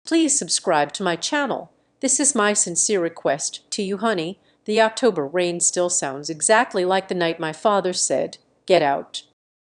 Please subscribe to my channel. This is my sincere request to you, honey. The October rain still sounds exactly like the night my father said, "Get out."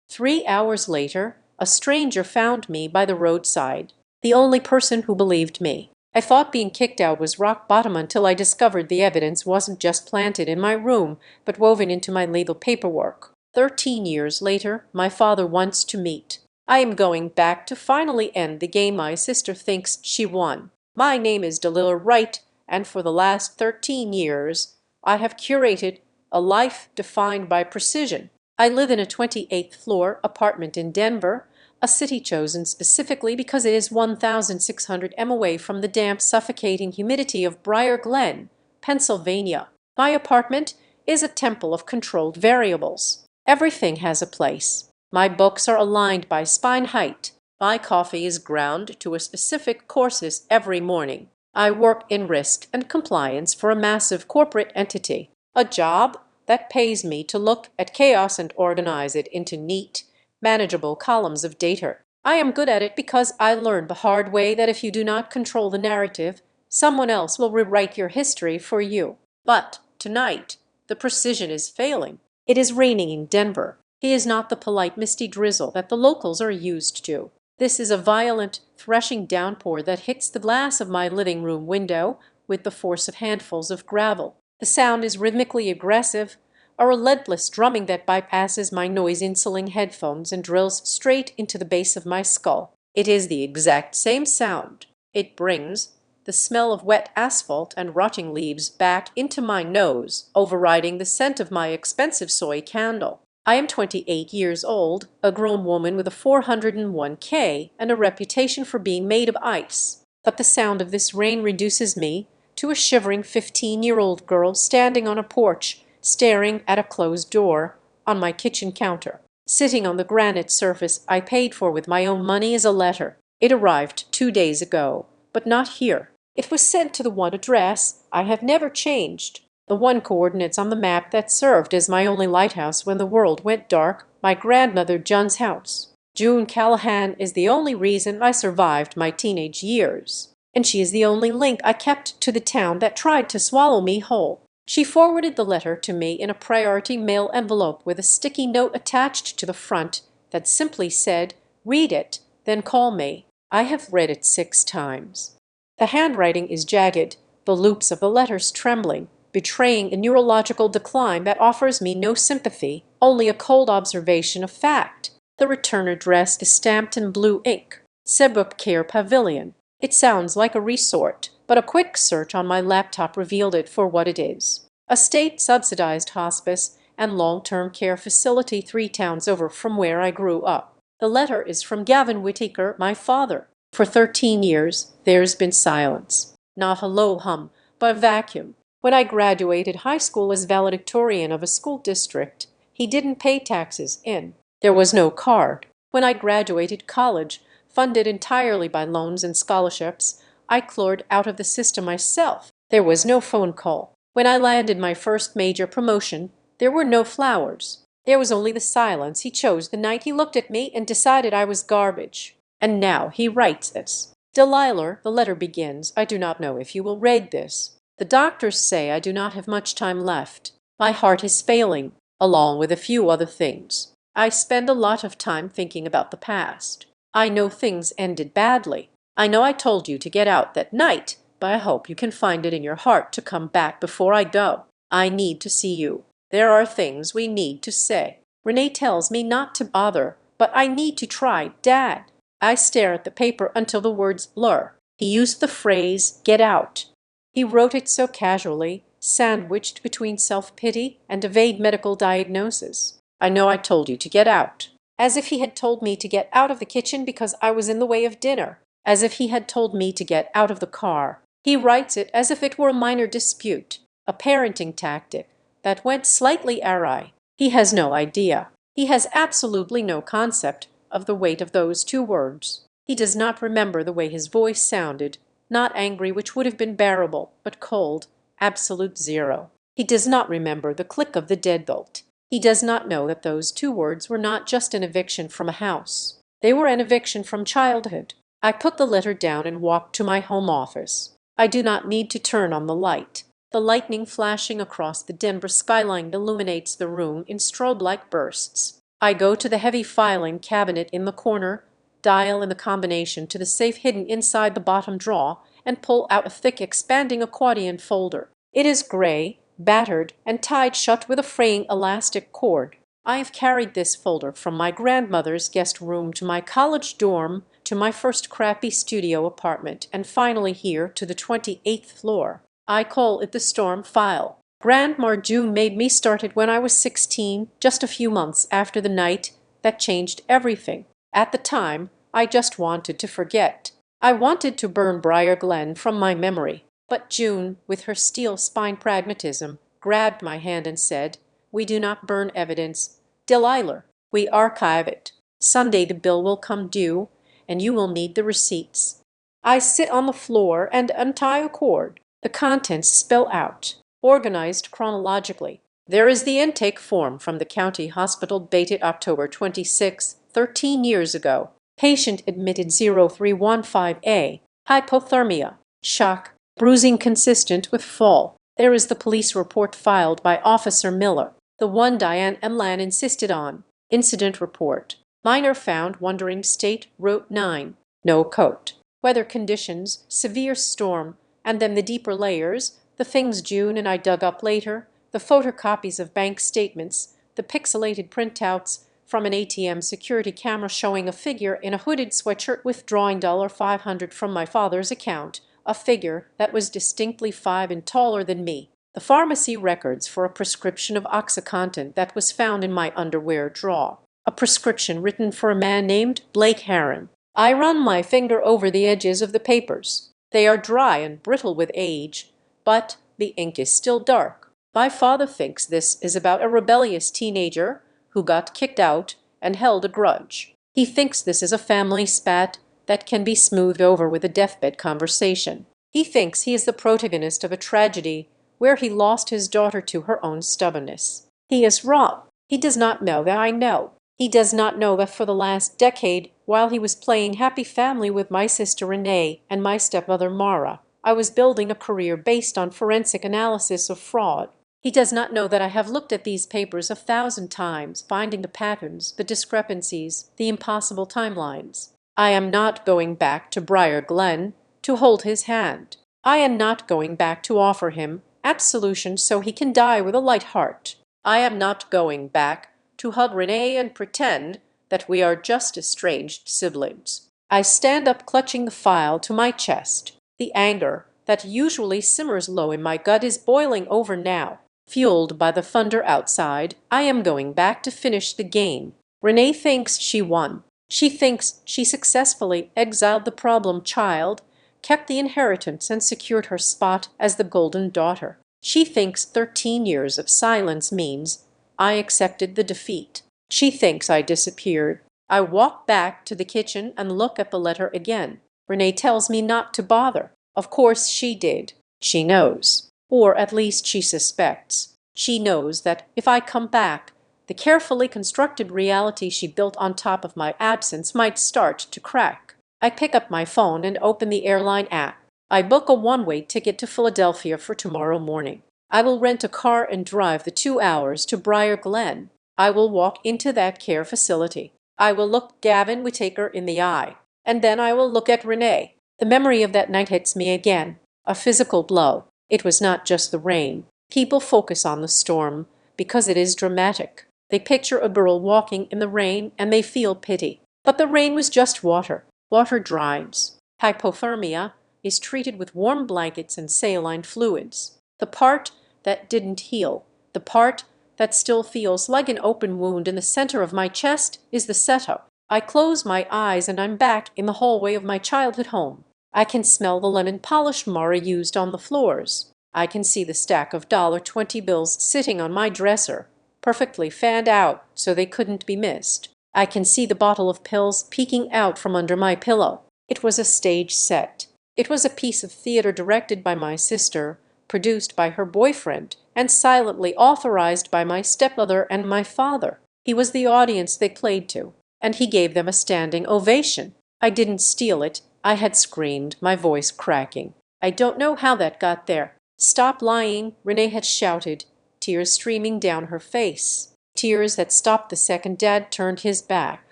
3 hours later, a stranger found me by the roadside, the only person who believed me. I thought being kicked out was rock bottom until I discovered the evidence wasn't just planted in my room, but woven into my legal paperwork. 13 years later, my father wants to meet. I am going back to finally end the game my sister thinks she won. My name is Delilah Wright, and for the last 13 years, I have curated a life defined by precision. I live in a 28th floor apartment in Denver, a city chosen specifically because it is 1,600 m away from the damp, suffocating humidity of Briar Glen, Pennsylvania. My apartment is a temple of controlled variables. Everything has a place. My books are aligned by spine height. My coffee is ground to a specific courses every morning. I work in risk and compliance for a massive corporate entity, a job that pays me to look at chaos and organize it into neat, manageable columns of data. I am good at it because I learned the hard way that if you do not control the narrative, someone else will rewrite your history for you. But tonight, the precision is failing. It is raining in Denver. It is not the polite misty drizzle that the locals are used to. This is a violent, threshing downpour that hits the glass of my living room window with the force of handfuls of gravel. The sound is rhythmically aggressive, a relentless drumming that bypasses my noise-insulating headphones and drills straight into the base of my skull. It is the exact same sound. It brings the smell of wet asphalt and rotting leaves back into my nose, overriding the scent of my expensive soy candle. I am 28 years old, a grown woman with a 401k and a reputation for being made of ice. But the sound of this rain reduces me to a shivering 15-year-old girl standing on a porch, staring at a closed door on my kitchen counter. Sitting on the granite surface I paid for with my own money is a letter. It arrived 2 days ago, but not here. It was sent to the one address I have never changed, the one coordinates on the map that served as my only lighthouse when the world went dark, my grandmother Jun's house. June Callahan is the only reason I survived my teenage years, and she is the only link I kept to the town that tried to swallow me whole. She forwarded the letter to me in a priority mail envelope with a sticky note attached to the front that simply said, "Read it, then call me." I have read it 6 times. The handwriting is jagged, the loops of the letters trembling, betraying a neurological decline that offers me no sympathy, only a cold observation of fact. The return address is stamped in blue ink, Seabrook Care Pavilion. It sounds like a resort, but a quick search on my laptop revealed it for what it is: a state-subsidized hospice and long-term care facility 3 towns over from where I grew up. The letter is from Gavin Whittaker, my father. For 13 years, there's been silence. Not a low hum, but a vacuum. When I graduated high school as valedictorian of a school district, he didn't pay taxes in. There was no card. When I graduated college, funded entirely by loans and scholarships, I clawed out of the system myself. There was no phone call. When I landed my first major promotion, there were no flowers. There was only the silence he chose the night he looked at me and decided I was garbage. And now he writes this. Delilah, the letter begins, "I do not know if you will read this. The doctors say I do not have much time left. My heart is failing, along with a few other things. I spend a lot of time thinking about the past. I know things ended badly. I know I told you to get out that night, but I hope you can find it in your heart to come back before I go. I need to see you. There are things we need to say. Renee tells me not to bother, but I need to try, Dad." I stare at the paper until the words blur. He used the phrase, "get out." He wrote it so casually, sandwiched between self-pity and a vague medical diagnosis. "I know I told you to get out." As if he had told me to get out of the kitchen because I was in the way of dinner. As if he had told me to get out of the car. He writes it as if it were a minor dispute, a parenting tactic that went slightly awry. He has no idea. He has absolutely no concept of the weight of those 2 words. He does not remember the way his voice sounded, not angry, which would have been bearable, but cold, absolute zero. He does not remember the click of the deadbolt. He does not know that those 2 words were not just an eviction from a house. They were an eviction from childhood. I put the letter down and walked to my home office. I do not need to turn on the light. The lightning flashing across the Denver skyline illuminates the room in strobe-like bursts. I go to the heavy filing cabinet in the corner, dial in the combination to the safe hidden inside the bottom drawer, and pull out a thick expanding accordion folder. It is gray, battered, and tied shut with a fraying elastic cord. I have carried this folder from my grandmother's guest room to my college dorm, to my first crappy studio apartment, and finally here to the 28th floor. I call it the storm file. Grandma June made me start it when I was 16, just a few months after the night that changed everything. At the time, I just wanted to forget. I wanted to burn Briar Glen from my memory. But June, with her steel-spine pragmatism, grabbed my hand and said, "We do not burn evidence, Delilah. We archive it. Sunday the bill will come due, and you will need the receipts." I sit on the floor and untie a cord. The contents spill out, organized chronologically. There is the intake form from the county hospital dated October 26, 13 years ago. Patient admitted 0315A. Hypothermia. Shock. Bruising consistent with fall. There is the police report filed by Officer Miller, the one Diane Emlan insisted on. Incident report. Minor found wandering state, Route 9. No coat. Weather conditions, severe storm, and then the deeper layers, the things June and I dug up later, the photocopies of bank statements, the pixelated printouts from an ATM security camera showing a figure in a hooded sweatshirt withdrawing $500 from my father's account, a figure that was distinctly 5 and taller than me. The pharmacy records for a prescription of OxyContin that was found in my underwear drawer. A prescription written for a man named Blake Herron. I run my finger over the edges of the papers. They are dry and brittle with age, but the ink is still dark. My father thinks this is about a rebellious teenager who got kicked out and held a grudge. He thinks this is a family spat that can be smoothed over with a deathbed conversation. He thinks he is the protagonist of a tragedy where he lost his daughter to her own stubbornness. He is wrong. He does not know that I know. He does not know that for the last decade, while he was playing happy family with my sister Renee and my stepmother Mara, I was building a career based on forensic analysis of fraud. He does not know that I have looked at these papers 1,000 times, finding the patterns, the discrepancies, the impossible timelines. I am not going back to Briar Glen to hold his hand. I am not going back to offer him absolution so he can die with a light heart. I am not going back to hug Renee and pretend that we are just estranged siblings. I stand up clutching the file to my chest. The anger that usually simmers low in my gut is boiling over now. Fueled by the thunder outside, I am going back to finish the game. Renee thinks she won. She thinks she successfully exiled the problem child, kept the inheritance, and secured her spot as the golden daughter. She thinks 13 years of silence means I accepted the defeat. She thinks I disappeared. I walk back to the kitchen and look at the letter again. Renee tells me not to bother. Of course she did. She knows. Or at least she suspects. She knows that if I come back, the carefully constructed reality she built on top of my absence might start to crack. I pick up my phone and open the airline app. I book a one-way ticket to Philadelphia for tomorrow morning. I will rent a car and drive the 2 hours to Briar Glen. I will walk into that care facility. I will look Gavin Whittaker in the eye. And then I will look at Renee. The memory of that night hits me again. A physical blow. It was not just the rain. People focus on the storm because it is dramatic. They picture a girl walking in the rain and they feel pity. But the rain was just water. Water dries. Hypothermia is treated with warm blankets and saline fluids. The part that didn't heal, the part that still feels like an open wound in the center of my chest, is the setup. I close my eyes and I'm back in the hallway of my childhood home. I can smell the lemon polish Mara used on the floors. I can see the stack of $20 bills sitting on my dresser, perfectly fanned out so they couldn't be missed. I can see the bottle of pills peeking out from under my pillow. It was a stage set. It was a piece of theater directed by my sister, produced by her boyfriend, and silently authorized by my stepmother and my father. He was the audience they played to, and he gave them a standing ovation. I didn't steal it, I had screamed, my voice cracking. I don't know how that got there. Stop lying, Renee had shouted, tears streaming down her face. Tears that stopped the second Dad turned his back.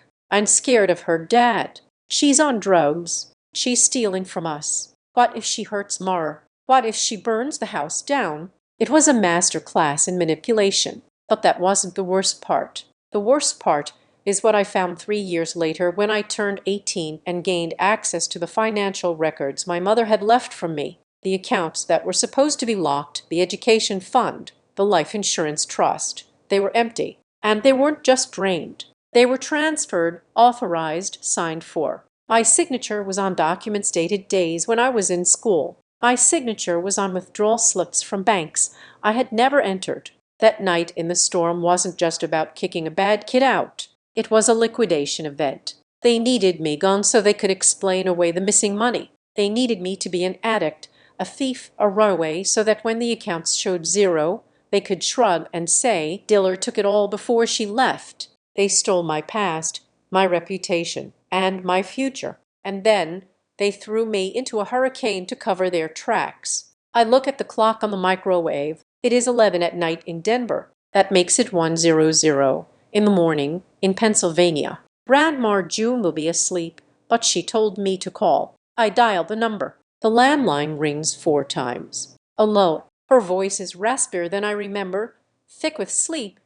I'm scared of her, Dad. She's on drugs. She's stealing from us. What if she hurts Mar? What if she burns the house down? It was a master class in manipulation, but that wasn't the worst part. The worst part is what I found 3 years later when I turned 18 and gained access to the financial records my mother had left from me, the accounts that were supposed to be locked, the education fund, the life insurance trust. They were empty, and they weren't just drained. They were transferred, authorized, signed for. My signature was on documents dated days when I was in school. My signature was on withdrawal slips from banks I had never entered. That night in the storm wasn't just about kicking a bad kid out. It was a liquidation event. They needed me gone so they could explain away the missing money. They needed me to be an addict, a thief, a runaway, so that when the accounts showed zero, they could shrug and say, Diller took it all before she left. They stole my past, my reputation, and my future. And then they threw me into a hurricane to cover their tracks. I look at the clock on the microwave. It is 11 at night in Denver. That makes it 1:00 in the morning in Pennsylvania. Grandma June will be asleep, but she told me to call. I dial the number. The landline rings 4 times. Alone. Her voice is raspier than I remember, thick with sleep,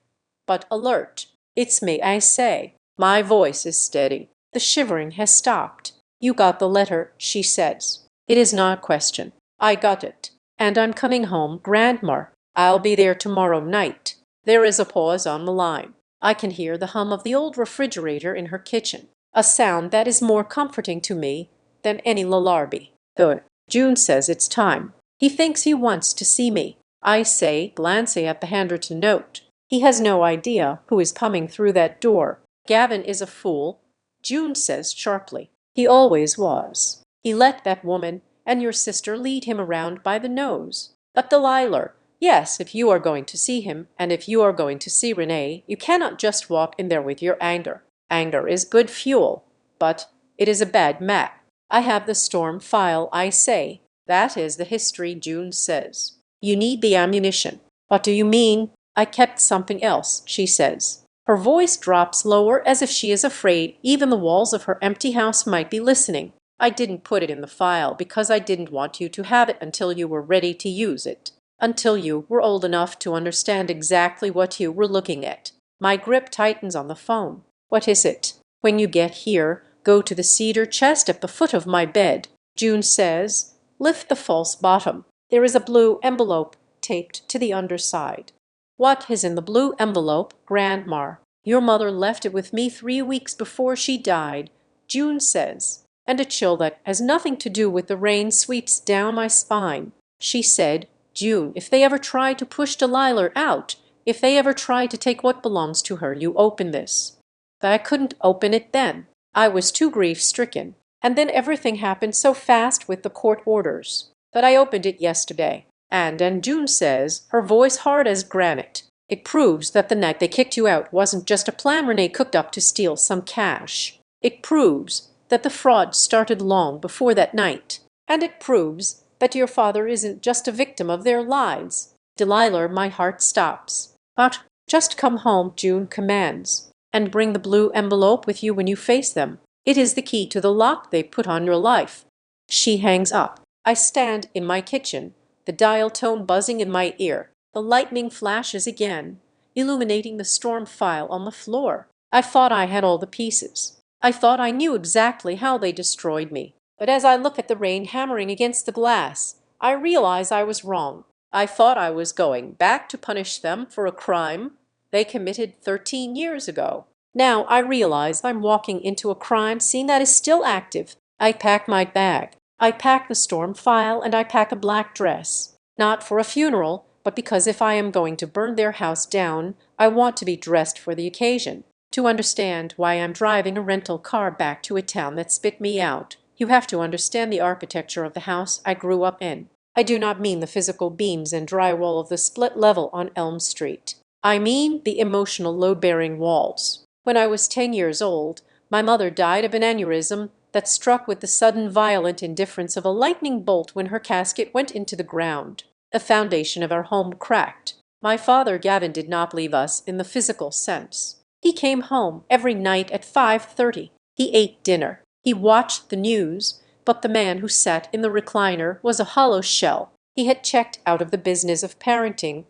but alert. It's me, I say. My voice is steady. The shivering has stopped. You got the letter, she says. It is not a question. I got it. And I'm coming home, Grandma. I'll be there tomorrow night. There is a pause on the line. I can hear the hum of the old refrigerator in her kitchen, a sound that is more comforting to me than any lullaby. Good. June says it's time. He thinks he wants to see me. I say, glancing at the handwritten note. He has no idea who is coming through that door. Gavin is a fool, June says sharply. He always was. He let that woman and your sister lead him around by the nose. But Delilah, yes, if you are going to see him, and if you are going to see Renee, you cannot just walk in there with your anger. Anger is good fuel, but it is a bad map. I have the storm file, I say. That is the history, June says. You need the ammunition. What do you mean? I kept something else, she says. Her voice drops lower as if she is afraid even the walls of her empty house might be listening. I didn't put it in the file because I didn't want you to have it until you were ready to use it. Until you were old enough to understand exactly what you were looking at. My grip tightens on the phone. What is it? When you get here, go to the cedar chest at the foot of my bed. June says, lift the false bottom. There is a blue envelope taped to the underside. What is in the blue envelope, Grandma? Your mother left it with me 3 weeks before she died, June says, and a chill that has nothing to do with the rain sweeps down my spine. She said, June, if they ever try to push Delilah out, if they ever try to take what belongs to her, you open this. But I couldn't open it then. I was too grief-stricken. And then everything happened so fast with the court orders. But I opened it yesterday. And June says, her voice hard as granite, it proves that the night they kicked you out wasn't just a plan Renee cooked up to steal some cash. It proves that the fraud started long before that night. And it proves that your father isn't just a victim of their lies. Delilah, my heart stops. But just come home, June commands, and bring the blue envelope with you when you face them. It is the key to the lock they put on your life. She hangs up. I stand in my kitchen, the dial tone buzzing in my ear. The lightning flashes again, illuminating the storm file on the floor. I thought I had all the pieces. I thought I knew exactly how they destroyed me. But as I look at the rain hammering against the glass, I realize I was wrong. I thought I was going back to punish them for a crime they committed 13 years ago. Now I realize I'm walking into a crime scene that is still active. I pack my bag. I pack the storm file and I pack a black dress. Not for a funeral, but because if I am going to burn their house down, I want to be dressed for the occasion. To understand why I'm driving a rental car back to a town that spit me out, you have to understand the architecture of the house I grew up in. I do not mean the physical beams and drywall of the split level on Elm Street. I mean the emotional load-bearing walls. When I was 10 years old, my mother died of an aneurysm that struck with the sudden violent indifference of a lightning bolt when her casket went into the ground. The foundation of our home cracked. My father Gavin did not leave us in the physical sense. He came home every night at 5:30. He ate dinner. He watched the news, but the man who sat in the recliner was a hollow shell. He had checked out of the business of parenting,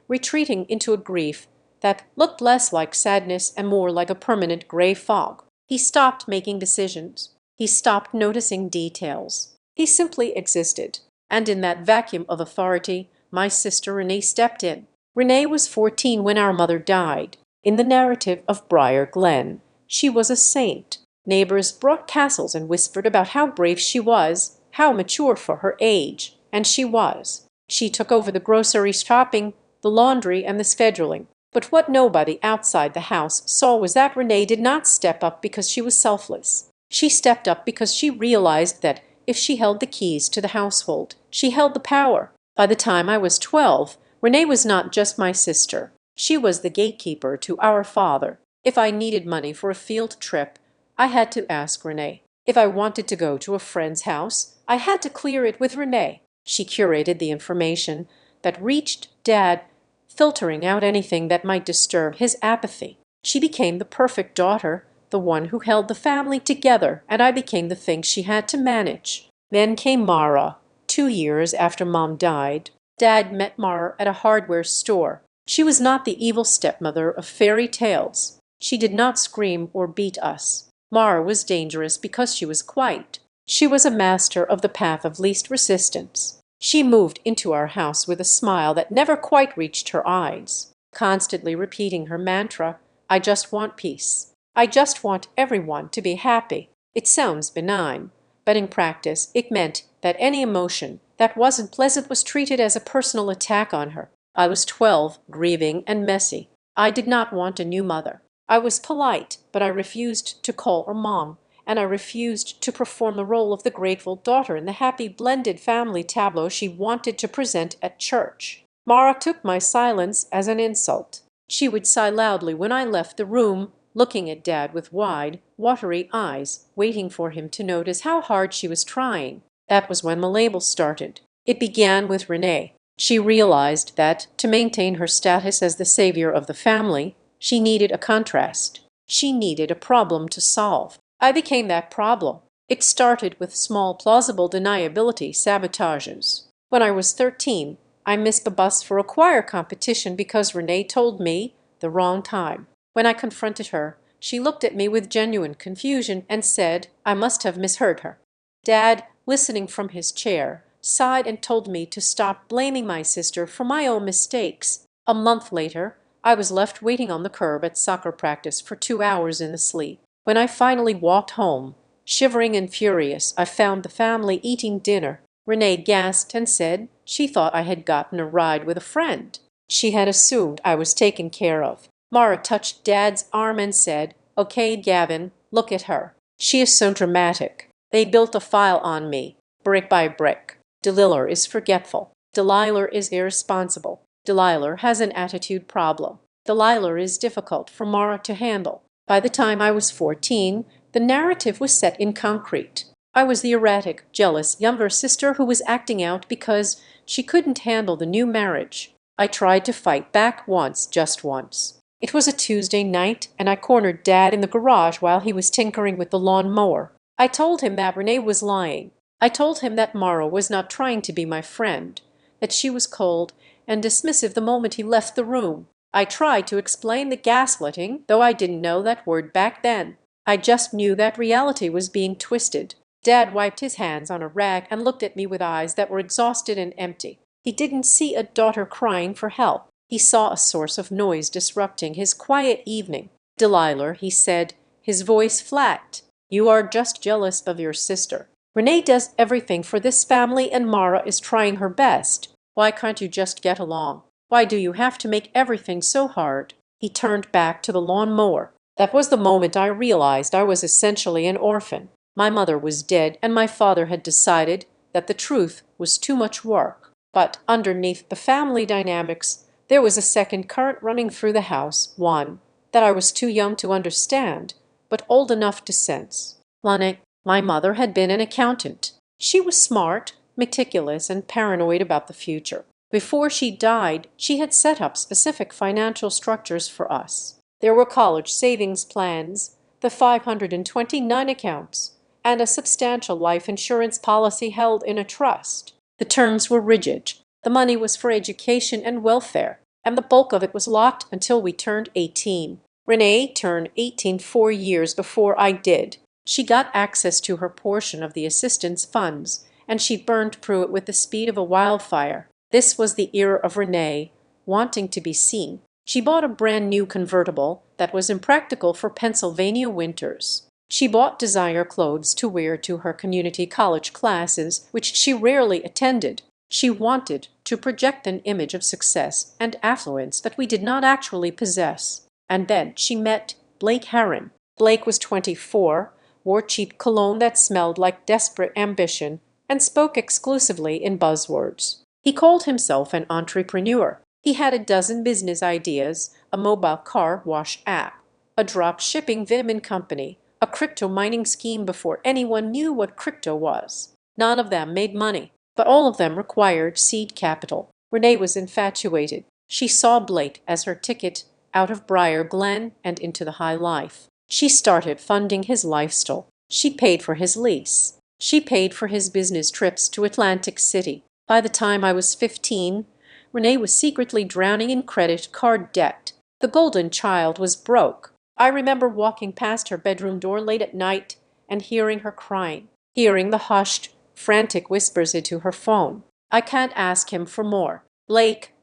retreating into a grief that looked less like sadness and more like a permanent gray fog. He stopped making decisions. He stopped noticing details. He simply existed. And in that vacuum of authority, my sister Renee stepped in. Renee was 14 when our mother died. In the narrative of Briar Glen, she was a saint. Neighbors brought castles and whispered about how brave she was, how mature for her age, and she was. She took over the grocery shopping, the laundry, and the scheduling. But what nobody outside the house saw was that Renee did not step up because she was selfless. She stepped up because she realized that if she held the keys to the household, she held the power. By the time I was 12, Renee was not just my sister. She was the gatekeeper to our father. If I needed money for a field trip, I had to ask Renee. If I wanted to go to a friend's house, I had to clear it with Renee. She curated the information that reached Dad, filtering out anything that might disturb his apathy. She became the perfect daughter, the one who held the family together, and I became the thing she had to manage. Then came Mara. 2 years after Mom died, Dad met Mara at a hardware store. She was not the evil stepmother of fairy tales. She did not scream or beat us. Mara was dangerous because she was quiet. She was a master of the path of least resistance. She moved into our house with a smile that never quite reached her eyes, constantly repeating her mantra, "I just want peace. I just want everyone to be happy." It sounds benign, but in practice it meant that any emotion that wasn't pleasant was treated as a personal attack on her. I was 12, grieving and messy. I did not want a new mother. I was polite, but I refused to call her mom, and I refused to perform the role of the grateful daughter in the happy blended family tableau she wanted to present at church. Mara took my silence as an insult. She would sigh loudly when I left the room, looking at Dad with wide, watery eyes, waiting for him to notice how hard she was trying. That was when the label started. It began with Renee. She realized that, to maintain her status as the savior of the family, she needed a contrast. She needed a problem to solve. I became that problem. It started with small plausible deniability sabotages. When I was 13, I missed the bus for a choir competition because Renee told me the wrong time. When I confronted her, she looked at me with genuine confusion and said I must have misheard her. Dad, listening from his chair, sighed and told me to stop blaming my sister for my own mistakes. A month later, I was left waiting on the curb at soccer practice for 2 hours in the sleet. When I finally walked home, shivering and furious, I found the family eating dinner. Renee gasped and said she thought I had gotten a ride with a friend. She had assumed I was taken care of. Mara touched Dad's arm and said, "Okay, Gavin, look at her. She is so dramatic. They built a file on me, brick by brick. Delilah is forgetful. Delilah is irresponsible. Delilah has an attitude problem. Delilah is difficult for Mara to handle." By the time I was 14, the narrative was set in concrete. I was the erratic, jealous younger sister who was acting out because she couldn't handle the new marriage. I tried to fight back once, just once. It was a Tuesday night, and I cornered Dad in the garage while he was tinkering with the lawn mower. I told him that Renee was lying. I told him that Mara was not trying to be my friend, that she was cold and dismissive the moment he left the room. I tried to explain the gaslighting, though I didn't know that word back then. I just knew that reality was being twisted. Dad wiped his hands on a rag and looked at me with eyes that were exhausted and empty. He didn't see a daughter crying for help. He saw a source of noise disrupting his quiet evening. "Delilah," he said, his voice flat, "you are just jealous of your sister. Renee does everything for this family and Mara is trying her best. Why can't you just get along? Why do you have to make everything so hard?" He turned back to the lawn mower. That was the moment I realized I was essentially an orphan. My mother was dead, and my father had decided that the truth was too much work. But underneath the family dynamics, there was a second current running through the house, one that I was too young to understand, but old enough to sense. "Lonnie, My mother had been an accountant. She was smart, meticulous, and paranoid about the future. Before she died, she had set up specific financial structures for us. There were college savings plans, the 529 accounts, and a substantial life insurance policy held in a trust. The terms were rigid. The money was for education and welfare, and the bulk of it was locked until we turned 18. Renee turned 18 4 years before I did. She got access to her portion of the assistance funds, and she burned through it with the speed of a wildfire. This was the era of Renee, wanting to be seen. She bought a brand new convertible that was impractical for Pennsylvania winters. She bought designer clothes to wear to her community college classes, which she rarely attended. She wanted to project an image of success and affluence that we did not actually possess. And then she met Blake Herron. Blake was 24, wore cheap cologne that smelled like desperate ambition, and spoke exclusively in buzzwords. He called himself an entrepreneur. He had a dozen business ideas, a mobile car wash app, a drop shipping vitamin company, a crypto mining scheme before anyone knew what crypto was. None of them made money, but all of them required seed capital. Renee was infatuated. She saw Blake as her ticket out of Briar Glen and into the high life. She started funding his lifestyle. She paid for his lease. She paid for his business trips to Atlantic City. By the time I was 15, Renee was secretly drowning in credit card debt. The golden child was broke. I remember walking past her bedroom door late at night and hearing her crying, hearing the hushed, frantic whispers into her phone. I can't ask him for more. Blake,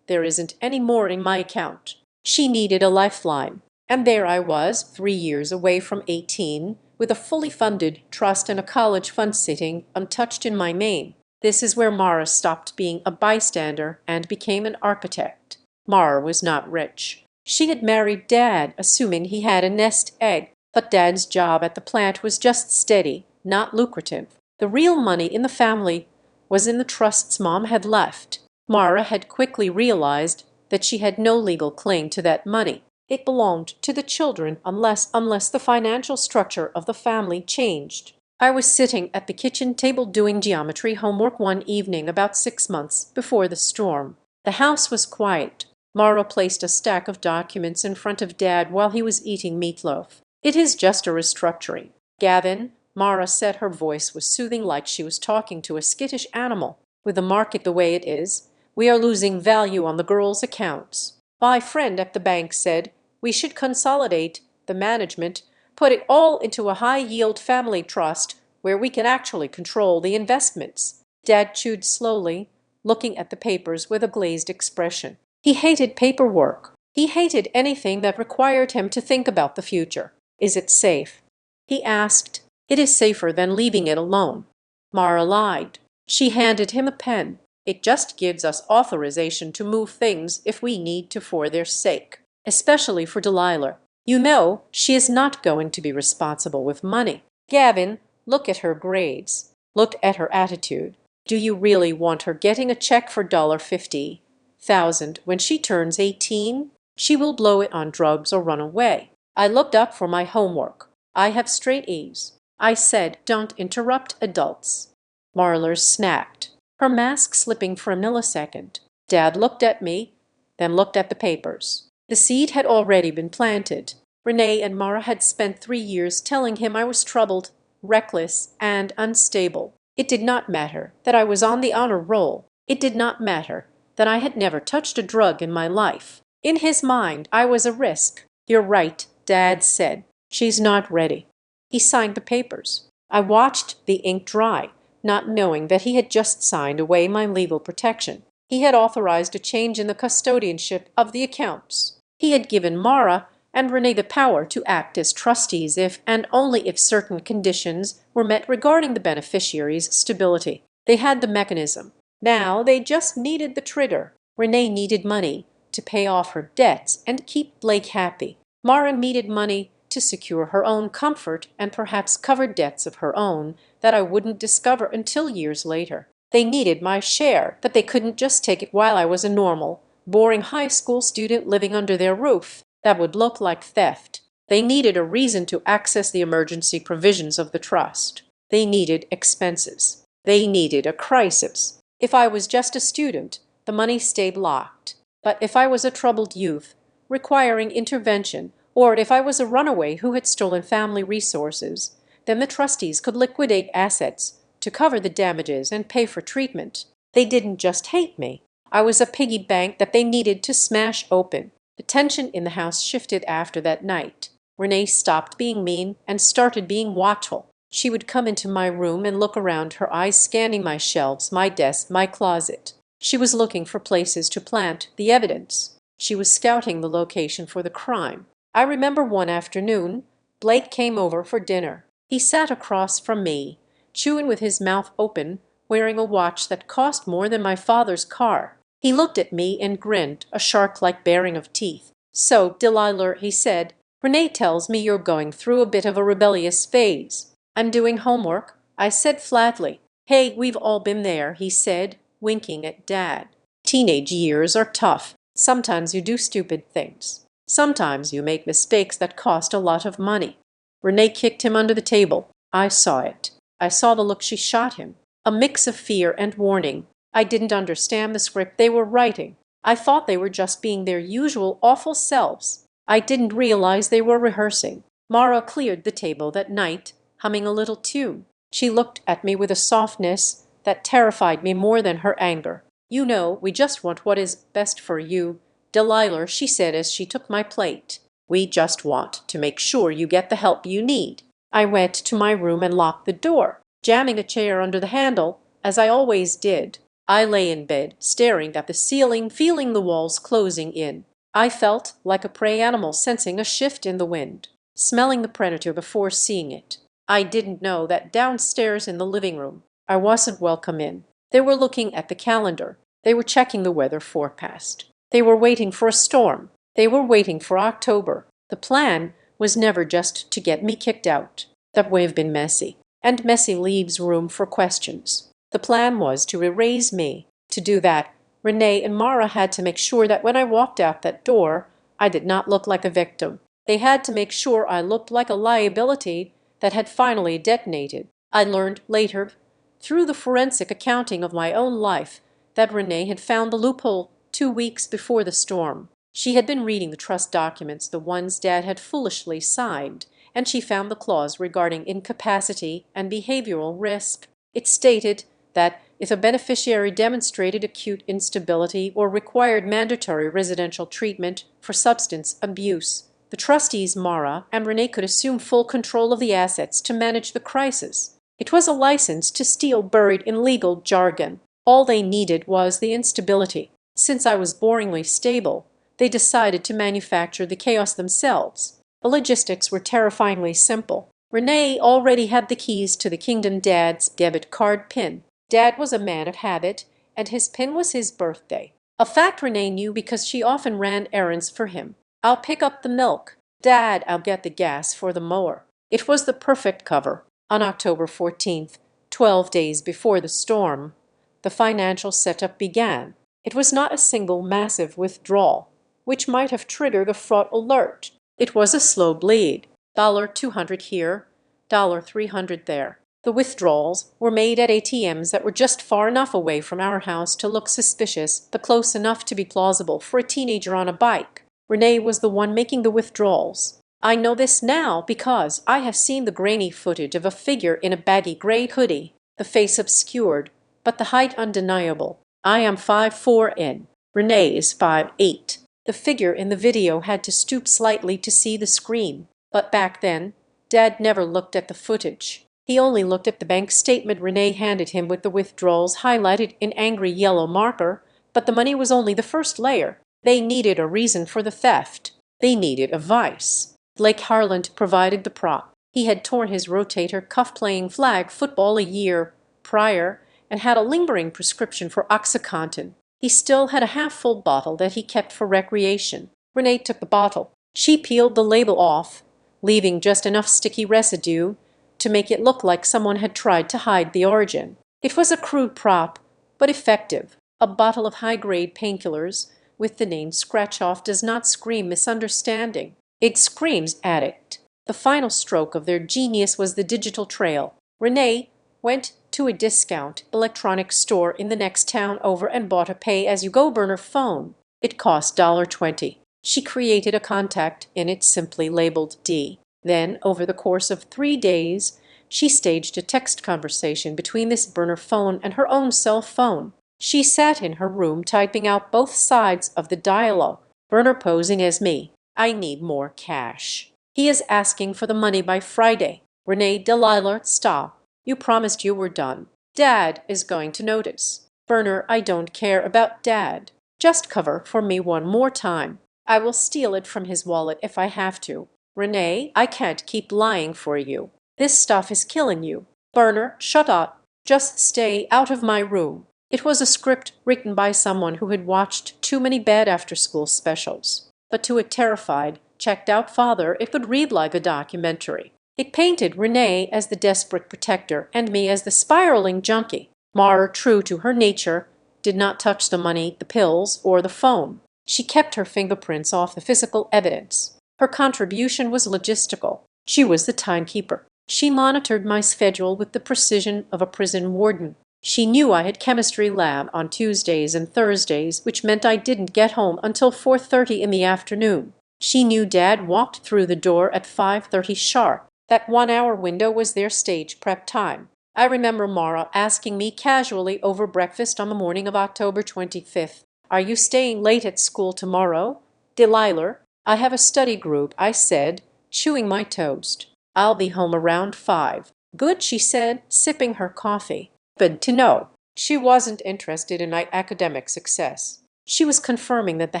there isn't any more in my account. She needed a lifeline. And there I was, 3 years away from 18, with a fully funded trust and a college fund sitting untouched in my name. This is where Mara stopped being a bystander and became an architect. Mara was not rich. She had married Dad, assuming he had a nest egg, but Dad's job at the plant was just steady, not lucrative. The real money in the family was in the trusts Mom had left. Mara had quickly realized that she had no legal claim to that money. It belonged to the children unless the financial structure of the family changed. I was sitting at the kitchen table doing geometry homework one evening about 6 months before the storm. The house was quiet. Mara placed a stack of documents in front of Dad while he was eating meatloaf. "It is just a restructuring. Gavin," Mara said. Her voice was soothing, like she was talking to a skittish animal. "With the market the way it is, we are losing value on the girls' accounts. My friend at the bank said we should consolidate the management, put it all into a high-yield family trust where we can actually control the investments." Dad chewed slowly, looking at the papers with a glazed expression. He hated paperwork. He hated anything that required him to think about the future. "Is it safe?" he asked. "It is safer than leaving it alone." Mara lied. She handed him a pen. "It just gives us authorization to move things if we need to for their sake. Especially for Delilah. You know, she is not going to be responsible with money. Gavin, look at her grades. Look at her attitude. Do you really want her getting a check for $50,000 when she turns 18? She will blow it on drugs or run away." I looked up for my homework. I have straight A's. I said, "Don't interrupt adults." Marlar snapped, her mask slipping for a millisecond. Dad looked at me, then looked at the papers. The seed had already been planted. Renee and Mara had spent 3 years telling him I was troubled, reckless, and unstable. It did not matter that I was on the honor roll. It did not matter that I had never touched a drug in my life. In his mind, I was a risk. "You're right," Dad said. "She's not ready." He signed the papers. I watched the ink dry, not knowing that he had just signed away my legal protection. He had authorized a change in the custodianship of the accounts. He had given Mara and Renee the power to act as trustees if and only if certain conditions were met regarding the beneficiary's stability. They had the mechanism. Now they just needed the trigger. Renee needed money to pay off her debts and keep Blake happy. Mara needed money to secure her own comfort and perhaps cover debts of her own that I wouldn't discover until years later. They needed my share, but they couldn't just take it while I was a normal, boring high school student living under their roof. That would look like theft. They needed a reason to access the emergency provisions of the trust. They needed expenses. They needed a crisis. If I was just a student, the money stayed locked. But if I was a troubled youth, requiring intervention, or if I was a runaway who had stolen family resources, then the trustees could liquidate assets to cover the damages and pay for treatment. They didn't just hate me. I was a piggy bank that they needed to smash open. The tension in the house shifted after that night. Renee stopped being mean and started being watchful. She would come into my room and look around, her eyes scanning my shelves, my desk, my closet. She was looking for places to plant the evidence. She was scouting the location for the crime. I remember one afternoon, Blake came over for dinner. He sat across from me, chewing with his mouth open, wearing a watch that cost more than my father's car. He looked at me and grinned, a shark-like baring of teeth. "So, Delilah," he said, "Renee tells me you're going through a bit of a rebellious phase." "I'm doing homework," I said flatly. "Hey, we've all been there," he said, winking at Dad. "Teenage years are tough. Sometimes you do stupid things. Sometimes you make mistakes that cost a lot of money." Renee kicked him under the table. I saw it. I saw the look she shot him. A mix of fear and warning. I didn't understand the script they were writing. I thought they were just being their usual awful selves. I didn't realize they were rehearsing. Mara cleared the table that night, humming a little tune. She looked at me with a softness that terrified me more than her anger. "You know, we just want what is best for you, Delilah," she said as she took my plate. "We just want to make sure you get the help you need." I went to my room and locked the door, jamming a chair under the handle, as I always did. I lay in bed, staring at the ceiling, feeling the walls closing in. I felt like a prey animal sensing a shift in the wind, smelling the predator before seeing it. I didn't know that downstairs in the living room I wasn't welcome in. They were looking at the calendar. They were checking the weather forecast. They were waiting for a storm. They were waiting for October. The plan was never just to get me kicked out. That would have been messy, and messy leaves room for questions. The plan was to erase me. To do that, Renee and Mara had to make sure that when I walked out that door, I did not look like a victim. They had to make sure I looked like a liability that had finally detonated. I learned later, through the forensic accounting of my own life, that Renee had found the loophole 2 weeks before the storm. She had been reading the trust documents, the ones Dad had foolishly signed, and she found the clause regarding incapacity and behavioral risk. It stated that if a beneficiary demonstrated acute instability or required mandatory residential treatment for substance abuse, the trustees, Mara and Renee, could assume full control of the assets to manage the crisis. It was a license to steal buried in legal jargon. All they needed was the instability. Since I was boringly stable, they decided to manufacture the chaos themselves. The logistics were terrifyingly simple. Renee already had the keys to the kingdom Dad's debit card PIN. Dad was a man of habit, and his PIN was his birthday. A fact Renee knew because she often ran errands for him. "I'll pick up the milk. Dad, I'll get the gas for the mower." It was the perfect cover. On October 14th, 12 days before the storm, the financial setup began. It was not a single massive withdrawal, which might have triggered a fraud alert. It was a slow bleed. $200 here, $300 there. The withdrawals were made at ATMs that were just far enough away from our house to look suspicious, but close enough to be plausible for a teenager on a bike. Renee was the one making the withdrawals. I know this now because I have seen the grainy footage of a figure in a baggy gray hoodie, the face obscured, but the height undeniable. I am 5'4" in. Renee is 5'8". The figure in the video had to stoop slightly to see the screen. But back then, Dad never looked at the footage. He only looked at the bank statement Renee handed him with the withdrawals highlighted in angry yellow marker, but the money was only the first layer. They needed a reason for the theft. They needed a vice. Blake Harland provided the prop. He had torn his rotator cuff playing flag football a year prior and had a lingering prescription for OxyContin. He still had a half-full bottle that he kept for recreation. Renee took the bottle. She peeled the label off, leaving just enough sticky residue to make it look like someone had tried to hide the origin. It was a crude prop, but effective. A bottle of high-grade painkillers with the name scratch-off does not scream misunderstanding. It screams addict. The final stroke of their genius was the digital trail. Renee went to a discount electronics store in the next town over and bought a pay-as-you-go burner phone. It cost $20. She created a contact in it simply labeled D. Then, over the course of 3 days, she staged a text conversation between this burner phone and her own cell phone. She sat in her room typing out both sides of the dialogue, burner posing as me. I need more cash. He is asking for the money by Friday. Renee, Delilah, stop. You promised you were done. Dad is going to notice. Burner, I don't care about Dad. Just cover for me one more time. I will steal it from his wallet if I have to. Renee, I can't keep lying for you. This stuff is killing you. Burner, shut up. Just stay out of my room. It was a script written by someone who had watched too many bad after-school specials. But to a terrified, checked-out father, it could read like a documentary. It painted Renee as the desperate protector and me as the spiraling junkie. Mara, true to her nature, did not touch the money, the pills, or the phone. She kept her fingerprints off the physical evidence. Her contribution was logistical. She was the timekeeper. She monitored my schedule with the precision of a prison warden. She knew I had chemistry lab on Tuesdays and Thursdays, which meant I didn't get home until 4:30 in the afternoon. She knew Dad walked through the door at 5:30 sharp. That 1-hour window was their stage prep time. I remember Mara asking me casually over breakfast on the morning of October 25th, "Are you staying late at school tomorrow?" "Delilah, I have a study group," I said, chewing my toast. "I'll be home around 5. "Good," she said, sipping her coffee. Good to know. She wasn't interested in my academic success. She was confirming that the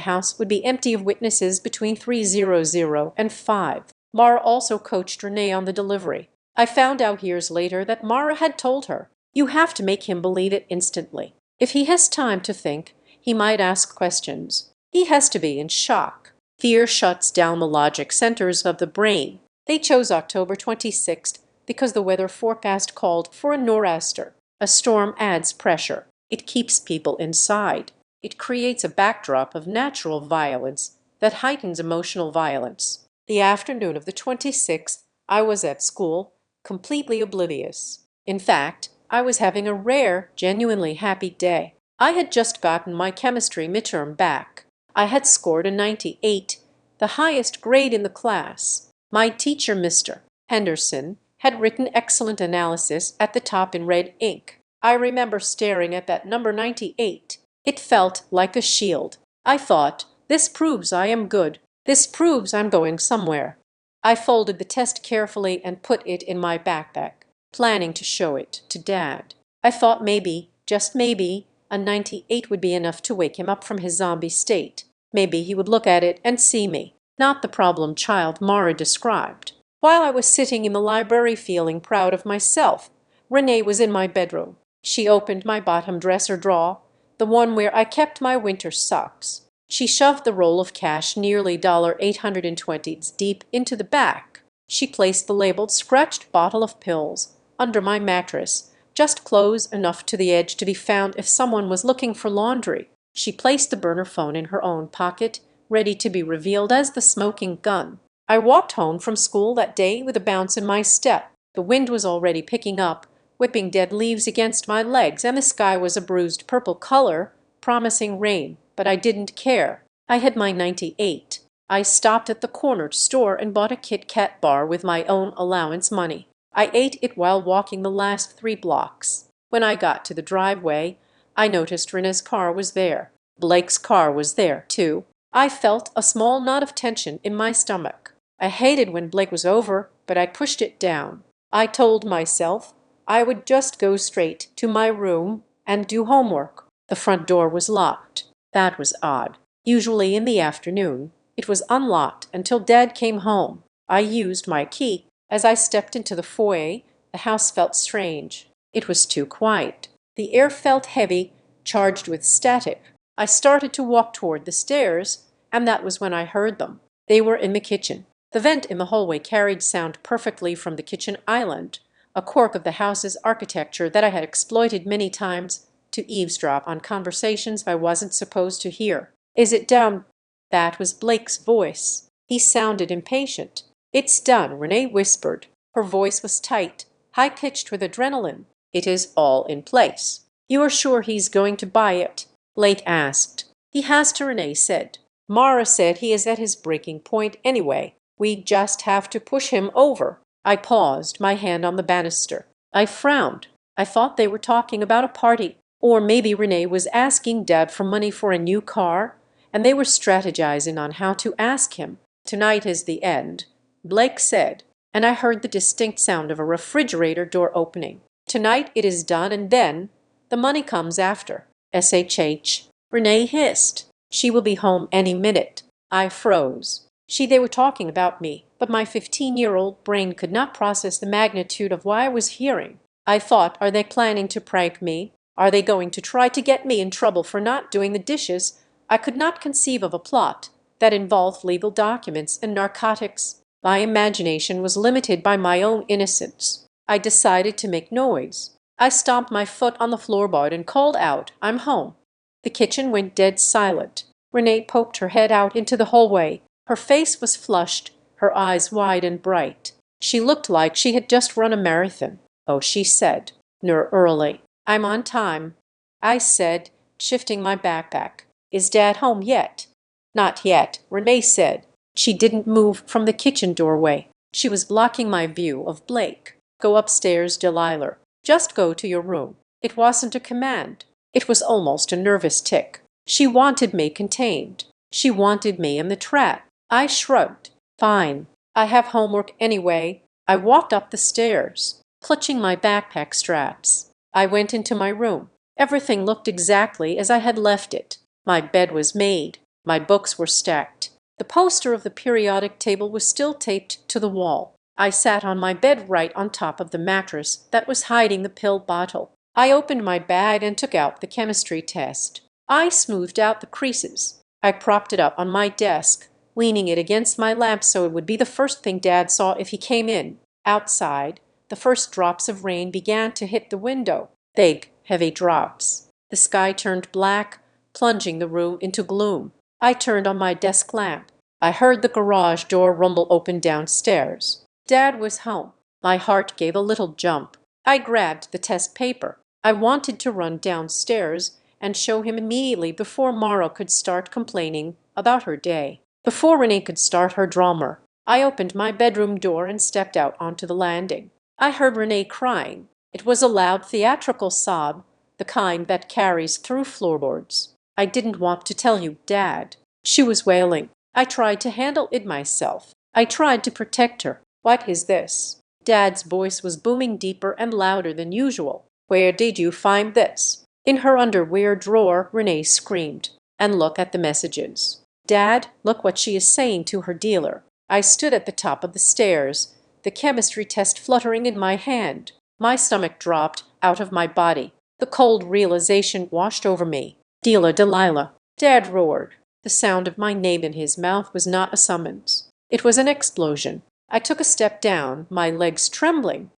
house would be empty of witnesses between 3:00 and 5. Mara also coached Renee on the delivery. I found out years later that Mara had told her, "You have to make him believe it instantly. If he has time to think, he might ask questions. He has to be in shock." Fear shuts down the logic centers of the brain. They chose October 26th because the weather forecast called for a nor'easter. A storm adds pressure. It keeps people inside. It creates a backdrop of natural violence that heightens emotional violence. The afternoon of the 26th, I was at school, completely oblivious. In fact, I was having a rare, genuinely happy day. I had just gotten my chemistry midterm back. I had scored a 98, the highest grade in the class. My teacher, Mr. Henderson, had written excellent analysis at the top in red ink. I remember staring at that number 98. It felt like a shield. I thought, this proves I am good. This proves I'm going somewhere. I folded the test carefully and put it in my backpack, planning to show it to Dad. I thought maybe, just maybe, a 98 would be enough to wake him up from his zombie state. Maybe he would look at it and see me, not the problem child Mara described. While I was sitting in the library feeling proud of myself, Renee was in my bedroom. She opened my bottom dresser drawer, the one where I kept my winter socks. She shoved the roll of cash nearly $820 deep into the back. She placed the labeled scratched bottle of pills under my mattress, just close enough to the edge to be found if someone was looking for laundry. She placed the burner phone in her own pocket, ready to be revealed as the smoking gun. I walked home from school that day with a bounce in my step. The wind was already picking up, whipping dead leaves against my legs, and the sky was a bruised purple color, promising rain, but I didn't care. I had my 98. I stopped at the corner store and bought a Kit Kat bar with my own allowance money. I ate it while walking the last 3 blocks. When I got to the driveway, I noticed Renee's car was there. Blake's car was there, too. I felt a small knot of tension in my stomach. I hated when Blake was over, but I pushed it down. I told myself I would just go straight to my room and do homework. The front door was locked. That was odd. Usually in the afternoon, it was unlocked until Dad came home. I used my key. As I stepped into the foyer, the house felt strange. It was too quiet. The air felt heavy, charged with static. I started to walk toward the stairs, and that was when I heard them. They were in the kitchen. The vent in the hallway carried sound perfectly from the kitchen island, a quirk of the house's architecture that I had exploited many times to eavesdrop on conversations I wasn't supposed to hear. "Is it down?" That was Blake's voice. He sounded impatient. "It's done," Renee whispered. Her voice was tight, high-pitched with adrenaline. "It is all in place." "You are sure he's going to buy it?" Blake asked. "He has to," Renee said. "Mara said he is at his breaking point anyway. We just have to push him over." I paused, my hand on the banister. I frowned. I thought they were talking about a party. Or maybe Renee was asking Dad for money for a new car, and they were strategizing on how to ask him. "Tonight is the end," Blake said, and I heard the distinct sound of a refrigerator door opening. "Tonight it is done, and then the money comes after." "SHH," Renee hissed. "She will be home any minute." I froze. They were talking about me, but my 15-year-old brain could not process the magnitude of what I was hearing. I thought, are they planning to prank me? Are they going to try to get me in trouble for not doing the dishes? I could not conceive of a plot that involved legal documents and narcotics. My imagination was limited by my own innocence. I decided to make noise. I stomped my foot on the floorboard and called out, "I'm home." The kitchen went dead silent. Renee poked her head out into the hallway. Her face was flushed, her eyes wide and bright. She looked like she had just run a marathon. "Oh," she said, "Nur early." "I'm on time," I said, shifting my backpack. "Is Dad home yet?" "Not yet," Renee said. She didn't move from the kitchen doorway. She was blocking my view of Blake. "Go upstairs, Delilah. Just go to your room." It wasn't a command. It was almost a nervous tick. She wanted me contained. She wanted me in the trap. I shrugged. "Fine. I have homework anyway." I walked up the stairs, clutching my backpack straps. I went into my room. Everything looked exactly as I had left it. My bed was made. My books were stacked. The poster of the periodic table was still taped to the wall. I sat on my bed right on top of the mattress that was hiding the pill bottle. I opened my bag and took out the chemistry test. I smoothed out the creases. I propped it up on my desk, leaning it against my lamp so it would be the first thing Dad saw if he came in. Outside, the first drops of rain began to hit the window. Big, heavy drops. The sky turned black, plunging the room into gloom. I turned on my desk lamp. I heard the garage door rumble open downstairs. Dad was home. My heart gave a little jump. I grabbed the test paper. I wanted to run downstairs and show him immediately before Mara could start complaining about her day. Before Renee could start her drama. I opened my bedroom door and stepped out onto the landing. I heard Renee crying. It was a loud theatrical sob, the kind that carries through floorboards. "I didn't want to tell you, Dad." She was wailing. I tried to handle it myself. I tried to protect her. "What is this?" Dad's voice was booming deeper and louder than usual. "Where did you find this?" "In her underwear drawer," Renee screamed. "And look at the messages." "Dad, look what she is saying to her dealer." I stood at the top of the stairs, the chemistry test fluttering in my hand. My stomach dropped out of my body. The cold realization washed over me. "Dealer Delilah." Dad roared. The sound of my name in his mouth was not a summons. It was an explosion. I took a step down, my legs trembling.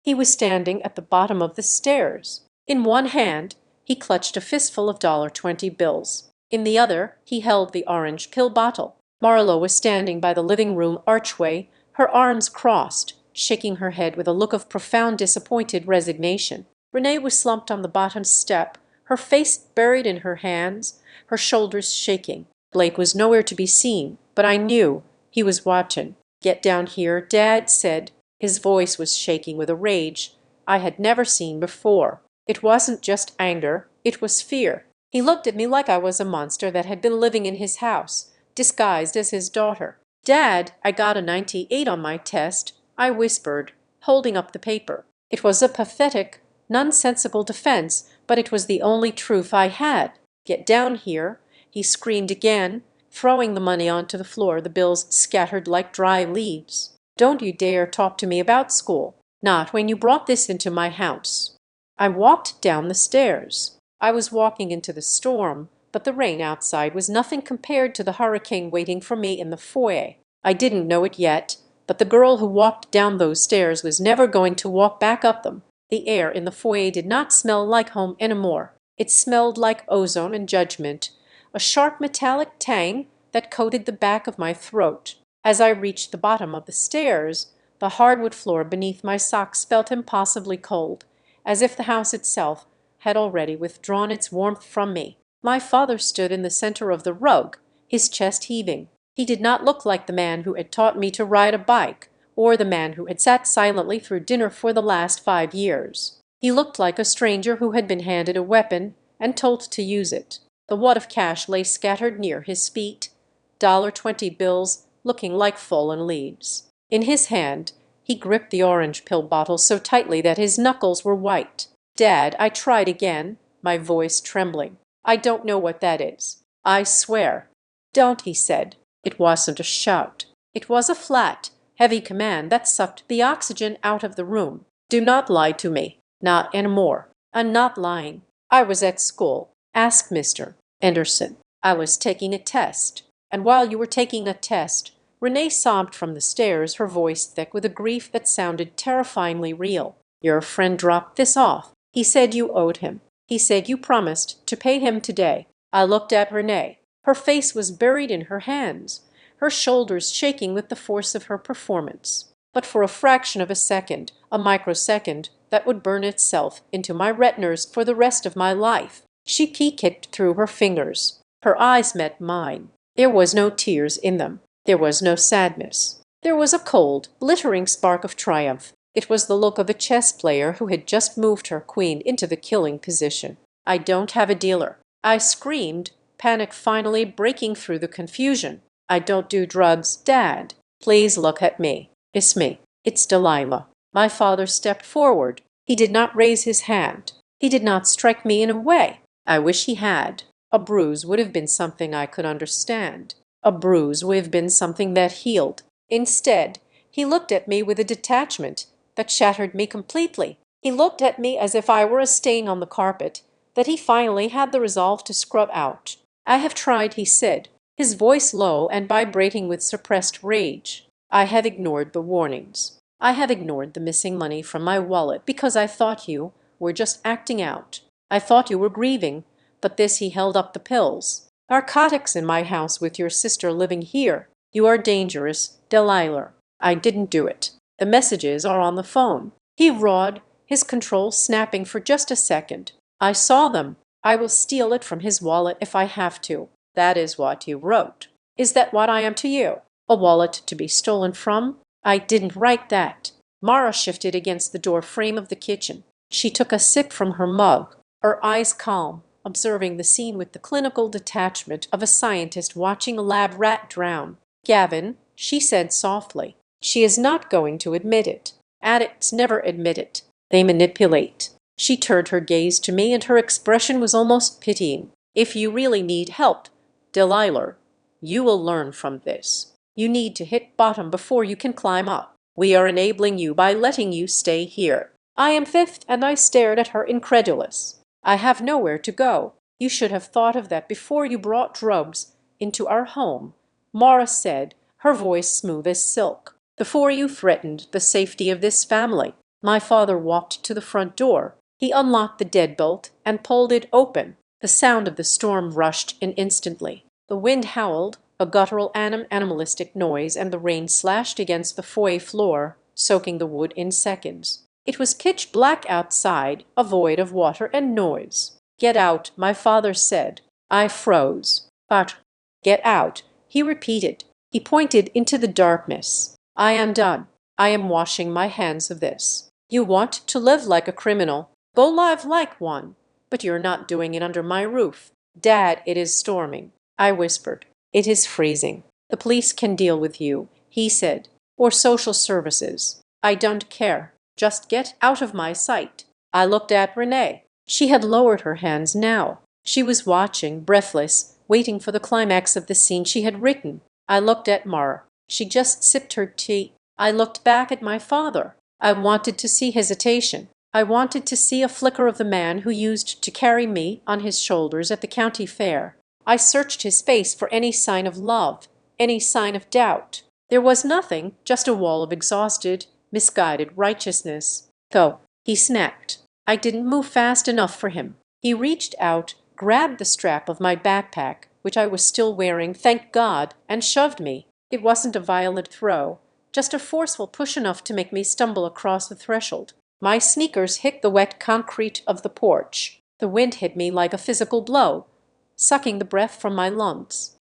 He was standing at the bottom of the stairs. In one hand, he clutched a fistful of $20 bills. In the other, he held the orange pill bottle. Marlo was standing by the living room archway, her arms crossed, shaking her head with a look of profound disappointed resignation. Renee was slumped on the bottom step, her face buried in her hands, her shoulders shaking. Blake was nowhere to be seen, but I knew he was watching. "Get down here," Dad said. His voice was shaking with a rage I had never seen before. It wasn't just anger, it was fear. He looked at me like I was a monster that had been living in his house, disguised as his daughter. "Dad, I got a 98 on my test," I whispered, holding up the paper. It was a pathetic, nonsensical defense, but it was the only truth I had. "Get down here," he screamed again, throwing the money onto the floor, the bills scattered like dry leaves. "Don't you dare talk to me about school. Not when you brought this into my house." I walked down the stairs. I was walking into the storm, but the rain outside was nothing compared to the hurricane waiting for me in the foyer. I didn't know it yet, but the girl who walked down those stairs was never going to walk back up them. The air in the foyer did not smell like home anymore. It smelled like ozone and judgment, a sharp metallic tang that coated the back of my throat. As I reached the bottom of the stairs, the hardwood floor beneath my socks felt impossibly cold, as if the house itself had already withdrawn its warmth from me. My father stood in the center of the rug, his chest heaving. He did not look like the man who had taught me to ride a bike, or the man who had sat silently through dinner for the last 5 years. He looked like a stranger who had been handed a weapon and told to use it. The wad of cash lay scattered near his feet, $20 bills looking like fallen leaves. In his hand, he gripped the orange pill bottle so tightly that his knuckles were white. "Dad," I tried again, my voice trembling. "I don't know what that is. I swear." "Don't," he said. It wasn't a shout. It was a flat, heavy command that sucked the oxygen out of the room. "Do not lie to me. Not anymore." "I'm not lying. I was at school. Ask Mr. Anderson. I was taking a test. And while you were taking a test," Renee sobbed from the stairs, her voice thick with a grief that sounded terrifyingly real, "your friend dropped this off. He said you owed him. He said you promised to pay him today." I looked at Renee. Her face was buried in her hands, her shoulders shaking with the force of her performance. But for a fraction of a second, a microsecond that would burn itself into my retinas for the rest of my life, she kicked through her fingers. Her eyes met mine. There was no tears in them. There was no sadness. There was a cold, glittering spark of triumph. It was the look of a chess player who had just moved her queen into the killing position. "I don't have a dealer," I screamed, panic finally breaking through the confusion. "I don't do drugs, Dad. Please look at me. It's me. It's Delilah." My father stepped forward. He did not raise his hand. He did not strike me in a way. I wish he had. A bruise would have been something I could understand. A bruise would have been something that healed. Instead, he looked at me with a detachment that shattered me completely. He looked at me as if I were a stain on the carpet that he finally had the resolve to scrub out. "I have tried," he said, his voice low and vibrating with suppressed rage. "I have ignored the warnings. I have ignored the missing money from my wallet because I thought you were just acting out. I thought you were grieving, but this," he held up the pills. "Narcotics in my house with your sister living here. You are dangerous, Delilah. I didn't do it. The messages are on the phone." He roared, his control snapping for just a second. "I saw them. I will steal it from his wallet if I have to." "That is what you wrote." "Is that what I am to you? A wallet to be stolen from?" "I didn't write that." Mara shifted against the door frame of the kitchen. She took a sip from her mug, her eyes calm, observing the scene with the clinical detachment of a scientist watching a lab rat drown. "Gavin," she said softly, "she is not going to admit it. Addicts never admit it. They manipulate." She turned her gaze to me and her expression was almost pitying. "If you really need help, Delilah, you will learn from this. You need to hit bottom before you can climb up. We are enabling you by letting you stay here." I am fifth, and I stared at her incredulous. "I have nowhere to go. You should have thought of that before you brought drugs into our home," Mara said, her voice smooth as silk. "Before you threatened the safety of this family." My father walked to the front door. He unlocked the deadbolt and pulled it open. The sound of the storm rushed in instantly. The wind howled, a guttural animalistic noise, and the rain slashed against the foyer floor, soaking the wood in seconds. It was pitch black outside, a void of water and noise. "Get out," my father said. I froze. "But—" "Get out," he repeated. He pointed into the darkness. "I am done. I am washing my hands of this. You want to live like a criminal. Go live like one. But you're not doing it under my roof." "Dad, it is storming," I whispered. "It is freezing. The police can deal with you," he said. "Or social services. I don't care. Just get out of my sight." I looked at Renee. She had lowered her hands now. She was watching, breathless, waiting for the climax of the scene she had written. I looked at Mara. She just sipped her tea. I looked back at my father. I wanted to see hesitation. I wanted to see a flicker of the man who used to carry me on his shoulders at the county fair. I searched his face for any sign of love, any sign of doubt. There was nothing, just a wall of exhausted, misguided righteousness. "Go," he snapped. I didn't move fast enough for him. He reached out, grabbed the strap of my backpack, which I was still wearing, thank God, and shoved me. It wasn't a violent throw, just a forceful push enough to make me stumble across the threshold. My sneakers hit the wet concrete of the porch. The wind hit me like a physical blow, sucking the breath from my lungs.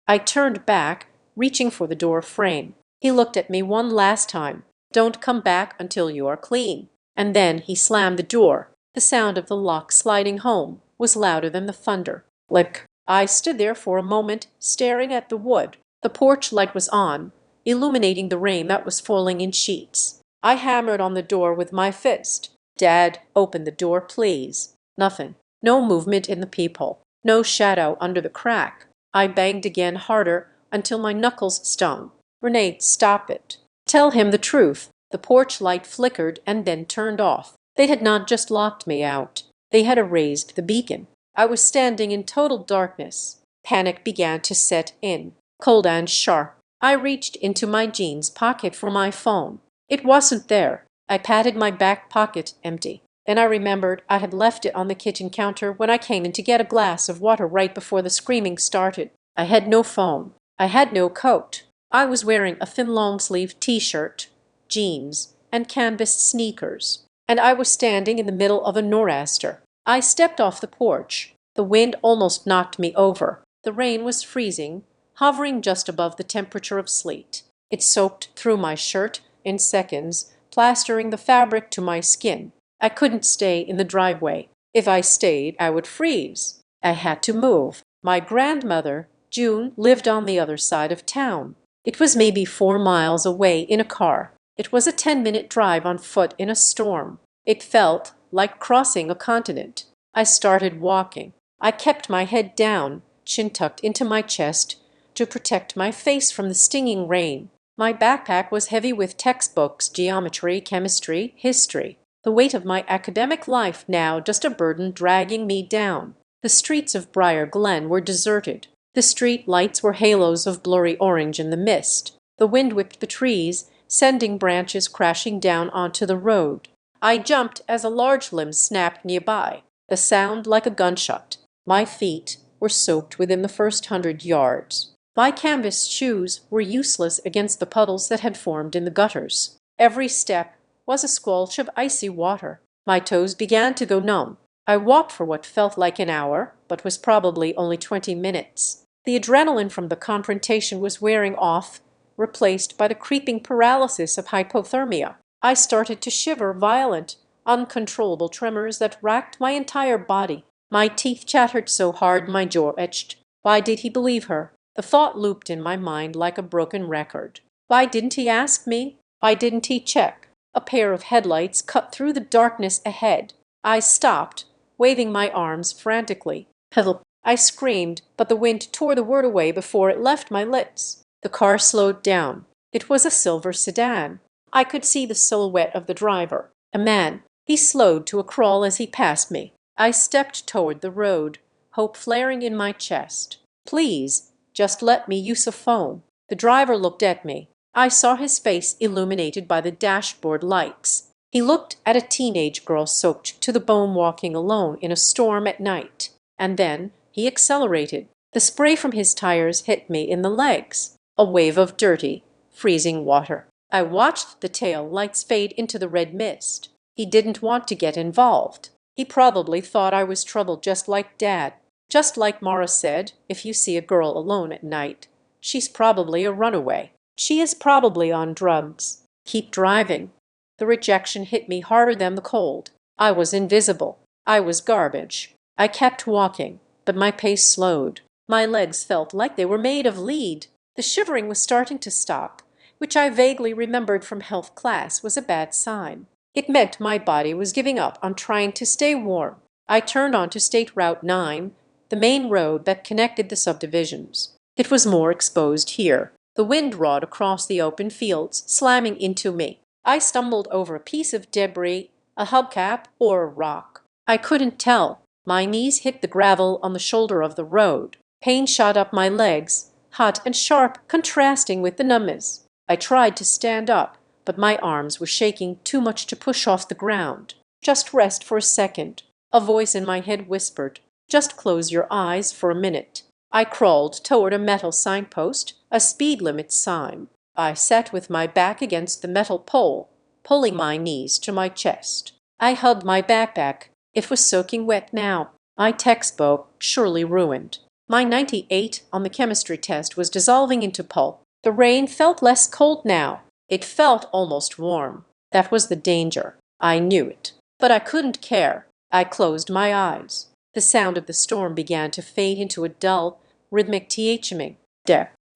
I turned back, reaching for the door frame. He looked at me one last time. "Don't come back until you are clean." And then he slammed the door. The sound of the lock sliding home was louder than the thunder. Click. I stood there for a moment, staring at the wood. The porch light was on, illuminating the rain that was falling in sheets. I hammered on the door with my fist. "Dad, open the door, please." Nothing. No movement in the peephole. No shadow under the crack. I banged again, harder, until my knuckles stung. "Renee, stop it. Tell him the truth." The porch light flickered and then turned off. They had not just locked me out. They had erased the beacon. I was standing in total darkness. Panic began to set in, cold and sharp. I reached into my jeans pocket for my phone. It wasn't there. I patted my back pocket, empty. Then I remembered I had left it on the kitchen counter when I came in to get a glass of water right before the screaming started. I had no phone. I had no coat. I was wearing a thin long-sleeved t-shirt, jeans, and canvas sneakers. And I was standing in the middle of a nor'easter. I stepped off the porch. The wind almost knocked me over. The rain was freezing, hovering just above the temperature of sleet. It soaked through my shirt in seconds, plastering the fabric to my skin. I couldn't stay in the driveway. If I stayed, I would freeze. I had to move. My grandmother, June, lived on the other side of town. It was maybe 4 miles away in a car. It was a 10-minute drive on foot in a storm. It felt like crossing a continent. I started walking. I kept my head down, chin tucked into my chest, to protect my face from the stinging rain. My backpack was heavy with textbooks, geometry, chemistry, history. The weight of my academic life now just a burden dragging me down. The streets of Briar Glen were deserted. The street lights were halos of blurry orange in the mist. The wind whipped the trees, sending branches crashing down onto the road. I jumped as a large limb snapped nearby, the sound like a gunshot. My feet were soaked within the first 100 yards. My canvas shoes were useless against the puddles that had formed in the gutters. Every step was a squelch of icy water. My toes began to go numb. I walked for what felt like an hour, but was probably only 20 minutes. The adrenaline from the confrontation was wearing off, replaced by the creeping paralysis of hypothermia. I started to shiver, violent, uncontrollable tremors that racked my entire body. My teeth chattered so hard my jaw itched. Why did he believe her? The thought looped in my mind like a broken record. Why didn't he ask me? Why didn't he check? A pair of headlights cut through the darkness ahead. I stopped, waving my arms frantically. "Help!" I screamed, but the wind tore the word away before it left my lips. The car slowed down. It was a silver sedan. I could see the silhouette of the driver, a man. He slowed to a crawl as he passed me. I stepped toward the road, hope flaring in my chest. "Please, just let me use a phone." The driver looked at me. I saw his face illuminated by the dashboard lights. He looked at a teenage girl soaked to the bone walking alone in a storm at night. And then he accelerated. The spray from his tires hit me in the legs. A wave of dirty, freezing water. I watched the tail lights fade into the red mist. He didn't want to get involved. He probably thought I was trouble, just like Dad. Just like Mara said, if you see a girl alone at night, she's probably a runaway. She is probably on drugs. Keep driving. The rejection hit me harder than the cold. I was invisible. I was garbage. I kept walking, but my pace slowed. My legs felt like they were made of lead. The shivering was starting to stop, which I vaguely remembered from health class was a bad sign. It meant my body was giving up on trying to stay warm. I turned onto State Route 9, the main road that connected the subdivisions. It was more exposed here. The wind roared across the open fields, slamming into me. I stumbled over a piece of debris, a hubcap, or a rock. I couldn't tell. My knees hit the gravel on the shoulder of the road. Pain shot up my legs, hot and sharp, contrasting with the numbness. I tried to stand up, but my arms were shaking too much to push off the ground. "Just rest for a second." A voice in my head whispered, "Just close your eyes for a minute." I crawled toward a metal signpost, a speed limit sign. I sat with my back against the metal pole, pulling my knees to my chest. I hugged my backpack. It was soaking wet now. My textbook surely ruined. My 98 on the chemistry test was dissolving into pulp. The rain felt less cold now. It felt almost warm. That was the danger. I knew it. But I couldn't care. I closed my eyes. The sound of the storm began to fade into a dull, rhythmic thming.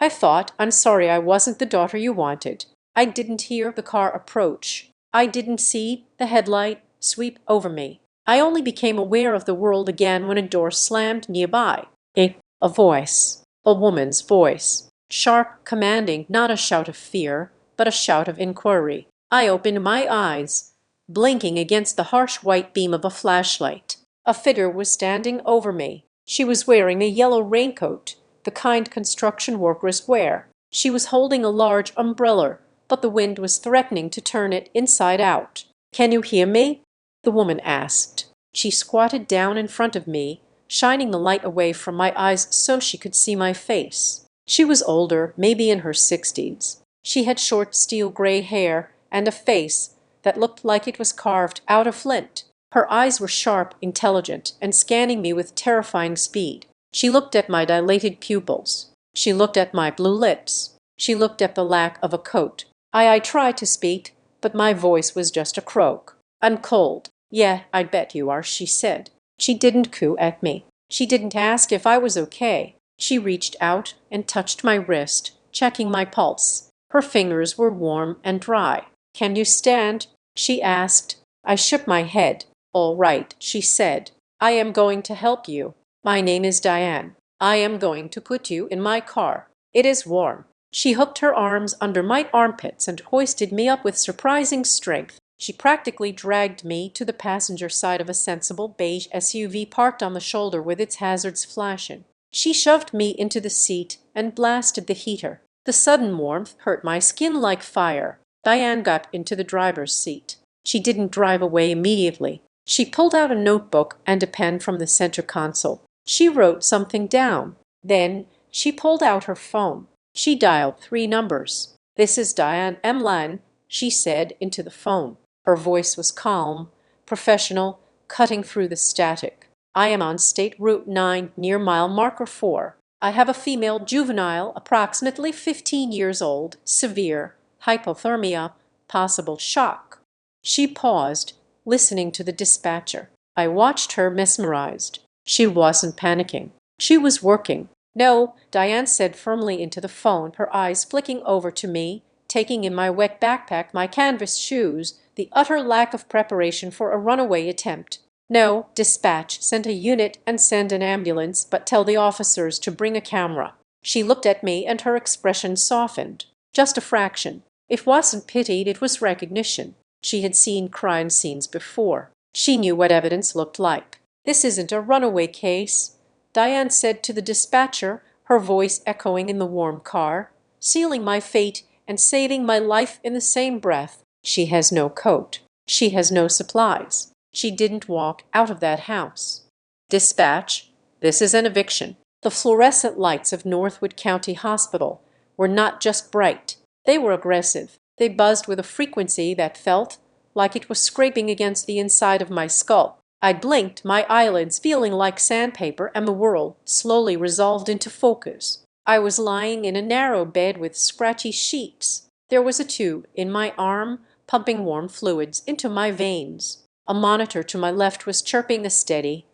I thought, I'm sorry I wasn't the daughter you wanted. I didn't hear the car approach. I didn't see the headlight sweep over me. I only became aware of the world again when a door slammed nearby. A voice. A woman's voice. Sharp, commanding, not a shout of fear, but a shout of inquiry. I opened my eyes, blinking against the harsh white beam of a flashlight. A figure was standing over me. She was wearing a yellow raincoat, the kind construction workers wear. She was holding a large umbrella, but the wind was threatening to turn it inside out. "Can you hear me?" the woman asked. She squatted down in front of me, shining the light away from my eyes so she could see my face. She was older, maybe in her 60s. She had short steel gray hair and a face that looked like it was carved out of flint. Her eyes were sharp, intelligent, and scanning me with terrifying speed. She looked at my dilated pupils. She looked at my blue lips. She looked at the lack of a coat. I tried to speak, but my voice was just a croak. "I'm cold." "Yeah, I bet you are," she said. She didn't coo at me. She didn't ask if I was okay. She reached out and touched my wrist, checking my pulse. Her fingers were warm and dry. "Can you stand?" she asked. I shook my head. "All right," she said. "I am going to help you. My name is Diane. I am going to put you in my car. It is warm." She hooked her arms under my armpits and hoisted me up with surprising strength. She practically dragged me to the passenger side of a sensible beige SUV parked on the shoulder with its hazards flashing. She shoved me into the seat and blasted the heater. The sudden warmth hurt my skin like fire. Diane got into the driver's seat. She didn't drive away immediately. She pulled out a notebook and a pen from the center console. She wrote something down. Then she pulled out her phone. She dialed 3 numbers. "This is Diane Emlan," she said into the phone. Her voice was calm, professional, cutting through the static. "I am on State Route 9 near mile marker 4. I have a female juvenile, approximately 15 years old, severe, hypothermia, possible shock." She paused, listening to the dispatcher. I watched her mesmerized. She wasn't panicking. She was working. "No," Diane said firmly into the phone, her eyes flicking over to me, taking in my wet backpack, my canvas shoes, the utter lack of preparation for a runaway attempt. "No, dispatch, send a unit and send an ambulance, but tell the officers to bring a camera." She looked at me and her expression softened. Just a fraction. It wasn't pity, it was recognition. She had seen crime scenes before. She knew what evidence looked like. "This isn't a runaway case," Diane said to the dispatcher, her voice echoing in the warm car. "Sealing my fate and saving my life in the same breath. She has no coat. She has no supplies. She didn't walk out of that house." Dispatch, this is an eviction. The fluorescent lights of Northwood County Hospital were not just bright. They were aggressive. They buzzed with a frequency that felt like it was scraping against the inside of my skull. I blinked, my eyelids feeling like sandpaper, and the world slowly resolved into focus. I was lying in a narrow bed with scratchy sheets. There was a tube in my arm, pumping warm fluids into my veins. A monitor to my left was chirping a steady,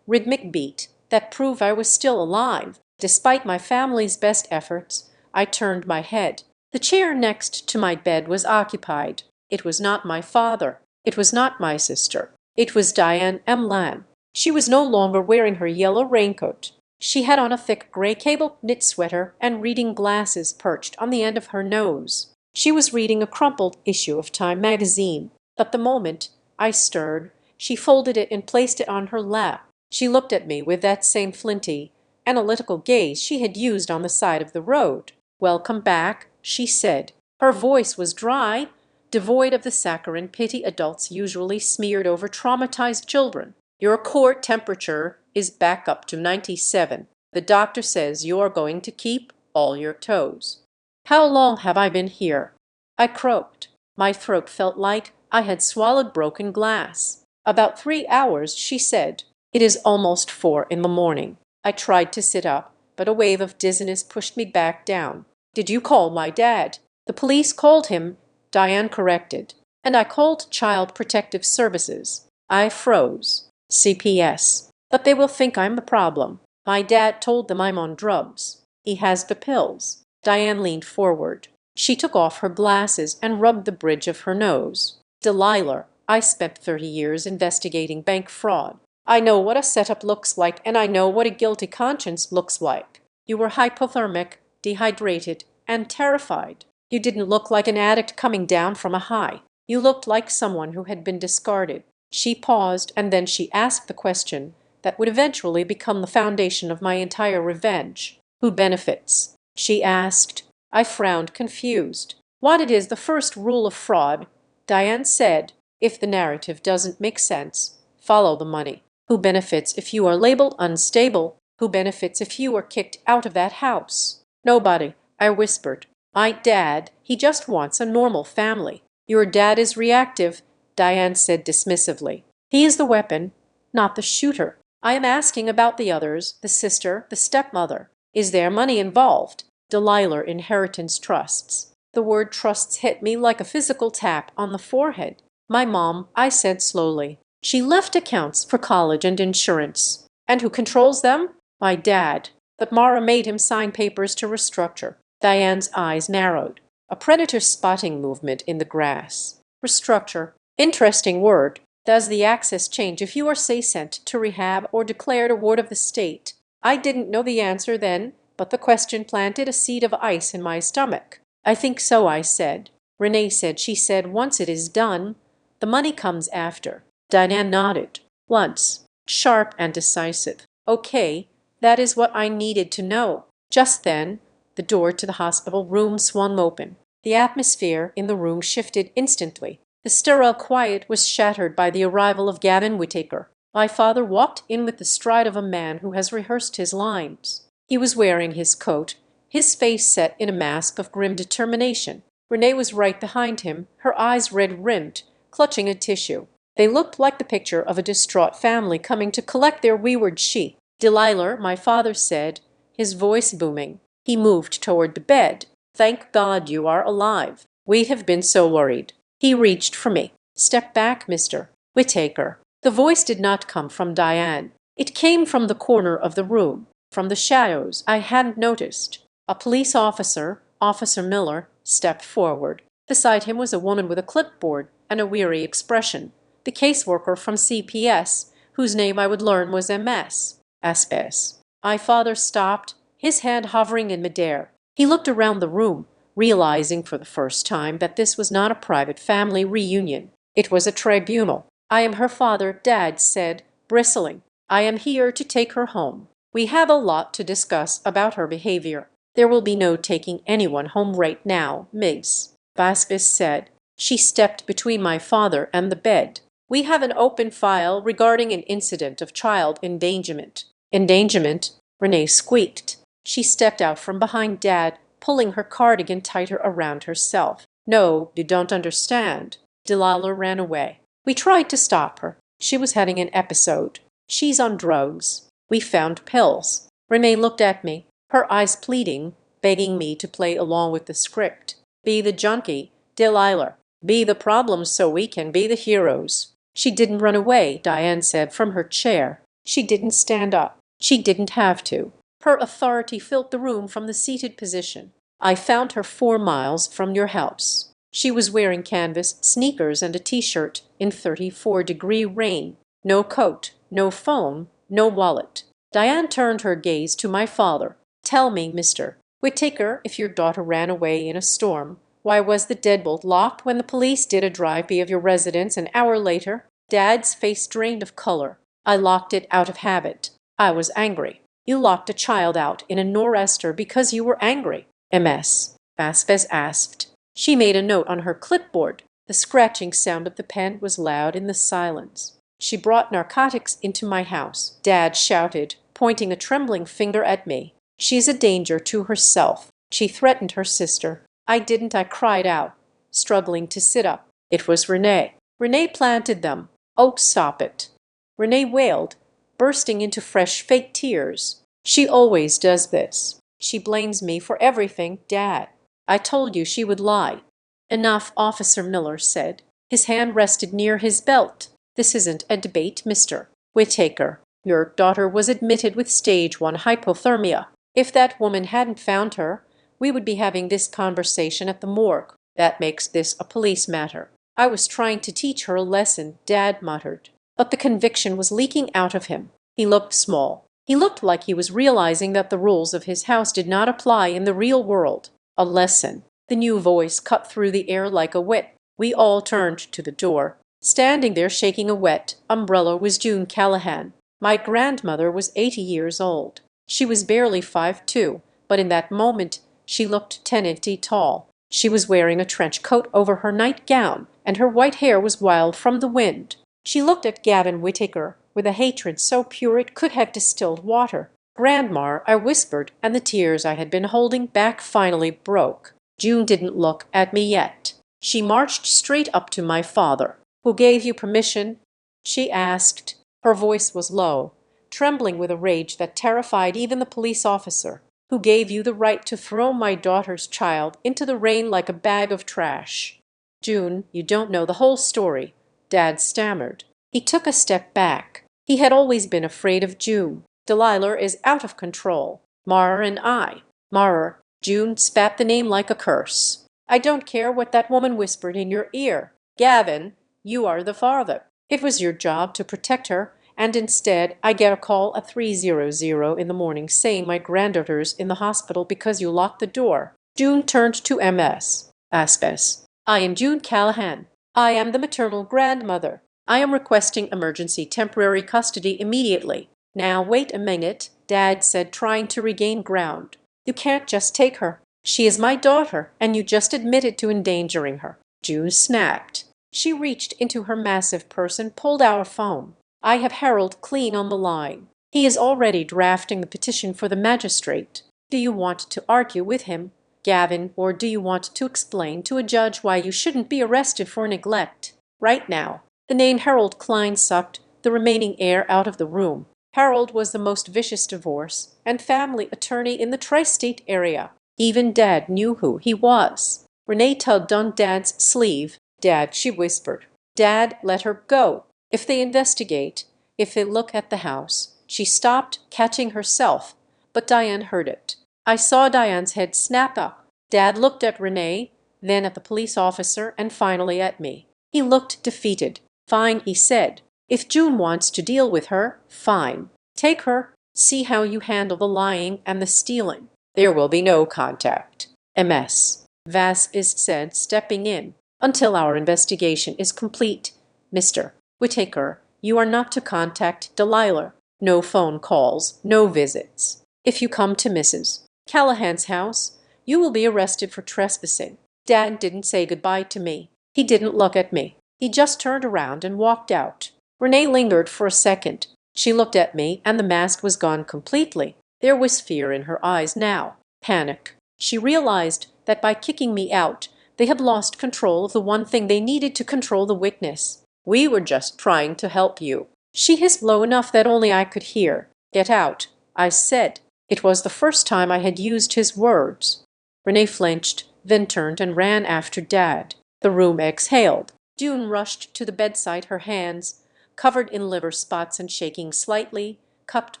rhythmic beat that proved I was still alive. Despite my family's best efforts, I turned my head. The chair next to my bed was occupied. It was not my father. It was not my sister. It was Diane Emlan. She was no longer wearing her yellow raincoat. She had on a thick gray cable knit sweater and reading glasses perched on the end of her nose. She was reading a crumpled issue of Time magazine. But the moment I stirred, she folded it and placed it on her lap. She looked at me with that same flinty, analytical gaze she had used on the side of the road. "Welcome back," she said. Her voice was dry, devoid of the saccharine pity adults usually smeared over traumatized children. "Your core temperature is back up to 97. The doctor says you are going to keep all your toes. How long have I been here? I croaked. My throat felt like I had swallowed broken glass. About 3 hours, she said. It is almost 4 in the morning. I tried to sit up, but a wave of dizziness pushed me back down. Did you call my dad? The police called him, Diane corrected, and I called Child Protective Services. I froze. CPS. But they will think I'm the problem. My dad told them I'm on drugs. He has the pills. Diane leaned forward. She took off her glasses and rubbed the bridge of her nose. Delilah, I spent 30 years investigating bank fraud. I know what a setup looks like, and I know what a guilty conscience looks like. You were hypothermic, dehydrated, and terrified. You didn't look like an addict coming down from a high. You looked like someone who had been discarded. She paused, and then she asked the question that would eventually become the foundation of my entire revenge. Who benefits? She asked. I frowned, confused. What it is the first rule of fraud? Diane said, if the narrative doesn't make sense, follow the money. Who benefits if you are labeled unstable? Who benefits if you are kicked out of that house? Nobody, I whispered. My dad, he just wants a normal family. Your dad is reactive, Diane said dismissively. He is the weapon, not the shooter. I am asking about the others, the sister, the stepmother. Is there money involved? Delilah inheritance trusts. The word trusts hit me like a physical tap on the forehead. My mom, I said slowly. She left accounts for college and insurance. And who controls them? My dad. But Mara made him sign papers to restructure. Diane's eyes narrowed. A predator spotting movement in the grass. Restructure. Interesting word. Does the access change if you are, say, sent to rehab or declared a ward of the state? I didn't know the answer then, but the question planted a seed of ice in my stomach. I think so, I said. Renee said she said once it is done, the money comes after. Diane nodded. Once. Sharp and decisive. Okay, that is what I needed to know. Just then, the door to the hospital room swung open. The atmosphere in the room shifted instantly. The sterile quiet was shattered by the arrival of Gavin Whittaker. My father walked in with the stride of a man who has rehearsed his lines. He was wearing his coat, his face set in a mask of grim determination. Renee was right behind him, her eyes red-rimmed, clutching a tissue. They looked like the picture of a distraught family coming to collect their wayward sheep. Delilah, my father said, his voice booming. He moved toward the bed. Thank God you are alive. We have been so worried. He reached for me. Step back, Mr. Whittaker. The voice did not come from Diane. It came from the corner of the room, from the shadows I hadn't noticed. A police officer, Officer Miller, stepped forward. Beside him was a woman with a clipboard and a weary expression, the caseworker from CPS, whose name I would learn was MS. SS. My father stopped, his hand hovering in midair. He looked around the room, realizing for the first time that this was not a private family reunion. It was a tribunal. I am her father, Dad said, bristling. I am here to take her home. We have a lot to discuss about her behavior. There will be no taking anyone home right now, Miss. Vasquez said. She stepped between my father and the bed. We have an open file regarding an incident of child endangerment. Endangerment? Renee squeaked. She stepped out from behind Dad, pulling her cardigan tighter around herself. No, you don't understand. Delilah ran away. We tried to stop her. She was having an episode. She's on drugs. We found pills. Renee looked at me, her eyes pleading, begging me to play along with the script. Be the junkie, Delilah. Be the problem so we can be the heroes. She didn't run away, Diane said from her chair. She didn't stand up. She didn't have to. Her authority filled the room from the seated position. I found her 4 miles from your house. She was wearing canvas sneakers and a t-shirt in 34-degree rain. No coat, no phone, no wallet. Diane turned her gaze to my father. Tell me, Mr. Whittaker, if your daughter ran away in a storm, why was the deadbolt locked when the police did a drive-by of your residence an hour later? Dad's face drained of color. I locked it out of habit. I was angry. You locked a child out in a nor'easter because you were angry. MS. Vasquez asked. She made a note on her clipboard. The scratching sound of the pen was loud in the silence. She brought narcotics into my house, Dad shouted. pointing a trembling finger at me. She's a danger to herself. She threatened her sister. I didn't, I cried out, struggling to sit up. It was Renee. Renee planted them. Oh, stop it. Renee wailed, bursting into fresh fake tears. She always does this. She blames me for everything, Dad. I told you she would lie. Enough, Officer Miller said. His hand rested near his belt. This isn't a debate, Mr. Whittaker. Your daughter was admitted with stage 1 hypothermia. If that woman hadn't found her, we would be having this conversation at the morgue. That makes this a police matter. I was trying to teach her a lesson, Dad muttered. But the conviction was leaking out of him. He looked small. He looked like he was realizing that the rules of his house did not apply in the real world. A lesson. The new voice cut through the air like a whip. We all turned to the door. Standing there shaking a wet umbrella was June Callahan. My grandmother was 80 years old. She was barely 5'2", but in that moment she looked 10 feet tall. She was wearing a trench coat over her nightgown, and her white hair was wild from the wind. She looked at Gavin Whittaker with a hatred so pure it could have distilled water. "Grandma," I whispered, and the tears I had been holding back finally broke. June didn't look at me yet. She marched straight up to my father. "Who gave you permission?" she asked. Her voice was low, trembling with a rage that terrified even the police officer. "Who gave you the right to throw my daughter's child into the rain like a bag of trash?" "June, you don't know the whole story," Dad stammered. He took a step back. He had always been afraid of June. "Delilah is out of control. Mara and I." Mara. June spat the name like a curse. "I don't care what that woman whispered in your ear. Gavin, you are the father. It was your job to protect her, and instead I get a call at 3:00 in the morning saying my granddaughter's in the hospital because you locked the door." June turned to Ms. Aspes. "I am June Callahan. I am the maternal grandmother. I am requesting emergency temporary custody immediately." "Now wait a minute," Dad said, trying to regain ground. "You can't just take her. She is my daughter, and you just admitted to endangering her." June snapped. She reached into her massive purse and pulled out a phone. "I have Harold Clean on the line. He is already drafting the petition for the magistrate. Do you want to argue with him, Gavin, or do you want to explain to a judge why you shouldn't be arrested for neglect? Right now." The name Harold Klein sucked the remaining air out of the room. Harold was the most vicious divorce and family attorney in the tri-state area. Even Dad knew who he was. Renee tugged on Dad's sleeve. "Dad," she whispered. "Dad, let her go. If they investigate, if they look at the house." She stopped, catching herself, but Diane heard it. I saw Diane's head snap up. Dad looked at Renee, then at the police officer, and finally at me. He looked defeated. "Fine," he said. "If June wants to deal with her, fine. Take her. See how you handle the lying and the stealing. There will be no contact." "Ms. Vasquez said, stepping in. "Until our investigation is complete, Mr. Whittaker, you are not to contact Delilah. No phone calls, no visits. If you come to Mrs. Callahan's house, you will be arrested for trespassing." Dad didn't say goodbye to me. He didn't look at me. He just turned around and walked out. Renee lingered for a second. She looked at me, and the mask was gone completely. There was fear in her eyes now. Panic. She realized that by kicking me out, they had lost control of the one thing they needed to control the witness. "We were just trying to help you." She hissed low enough that only I could hear. "Get out," I said. It was the first time I had used his words. Renee flinched, then turned and ran after Dad. The room exhaled. June rushed to the bedside, her hands, covered in liver spots and shaking slightly, cupped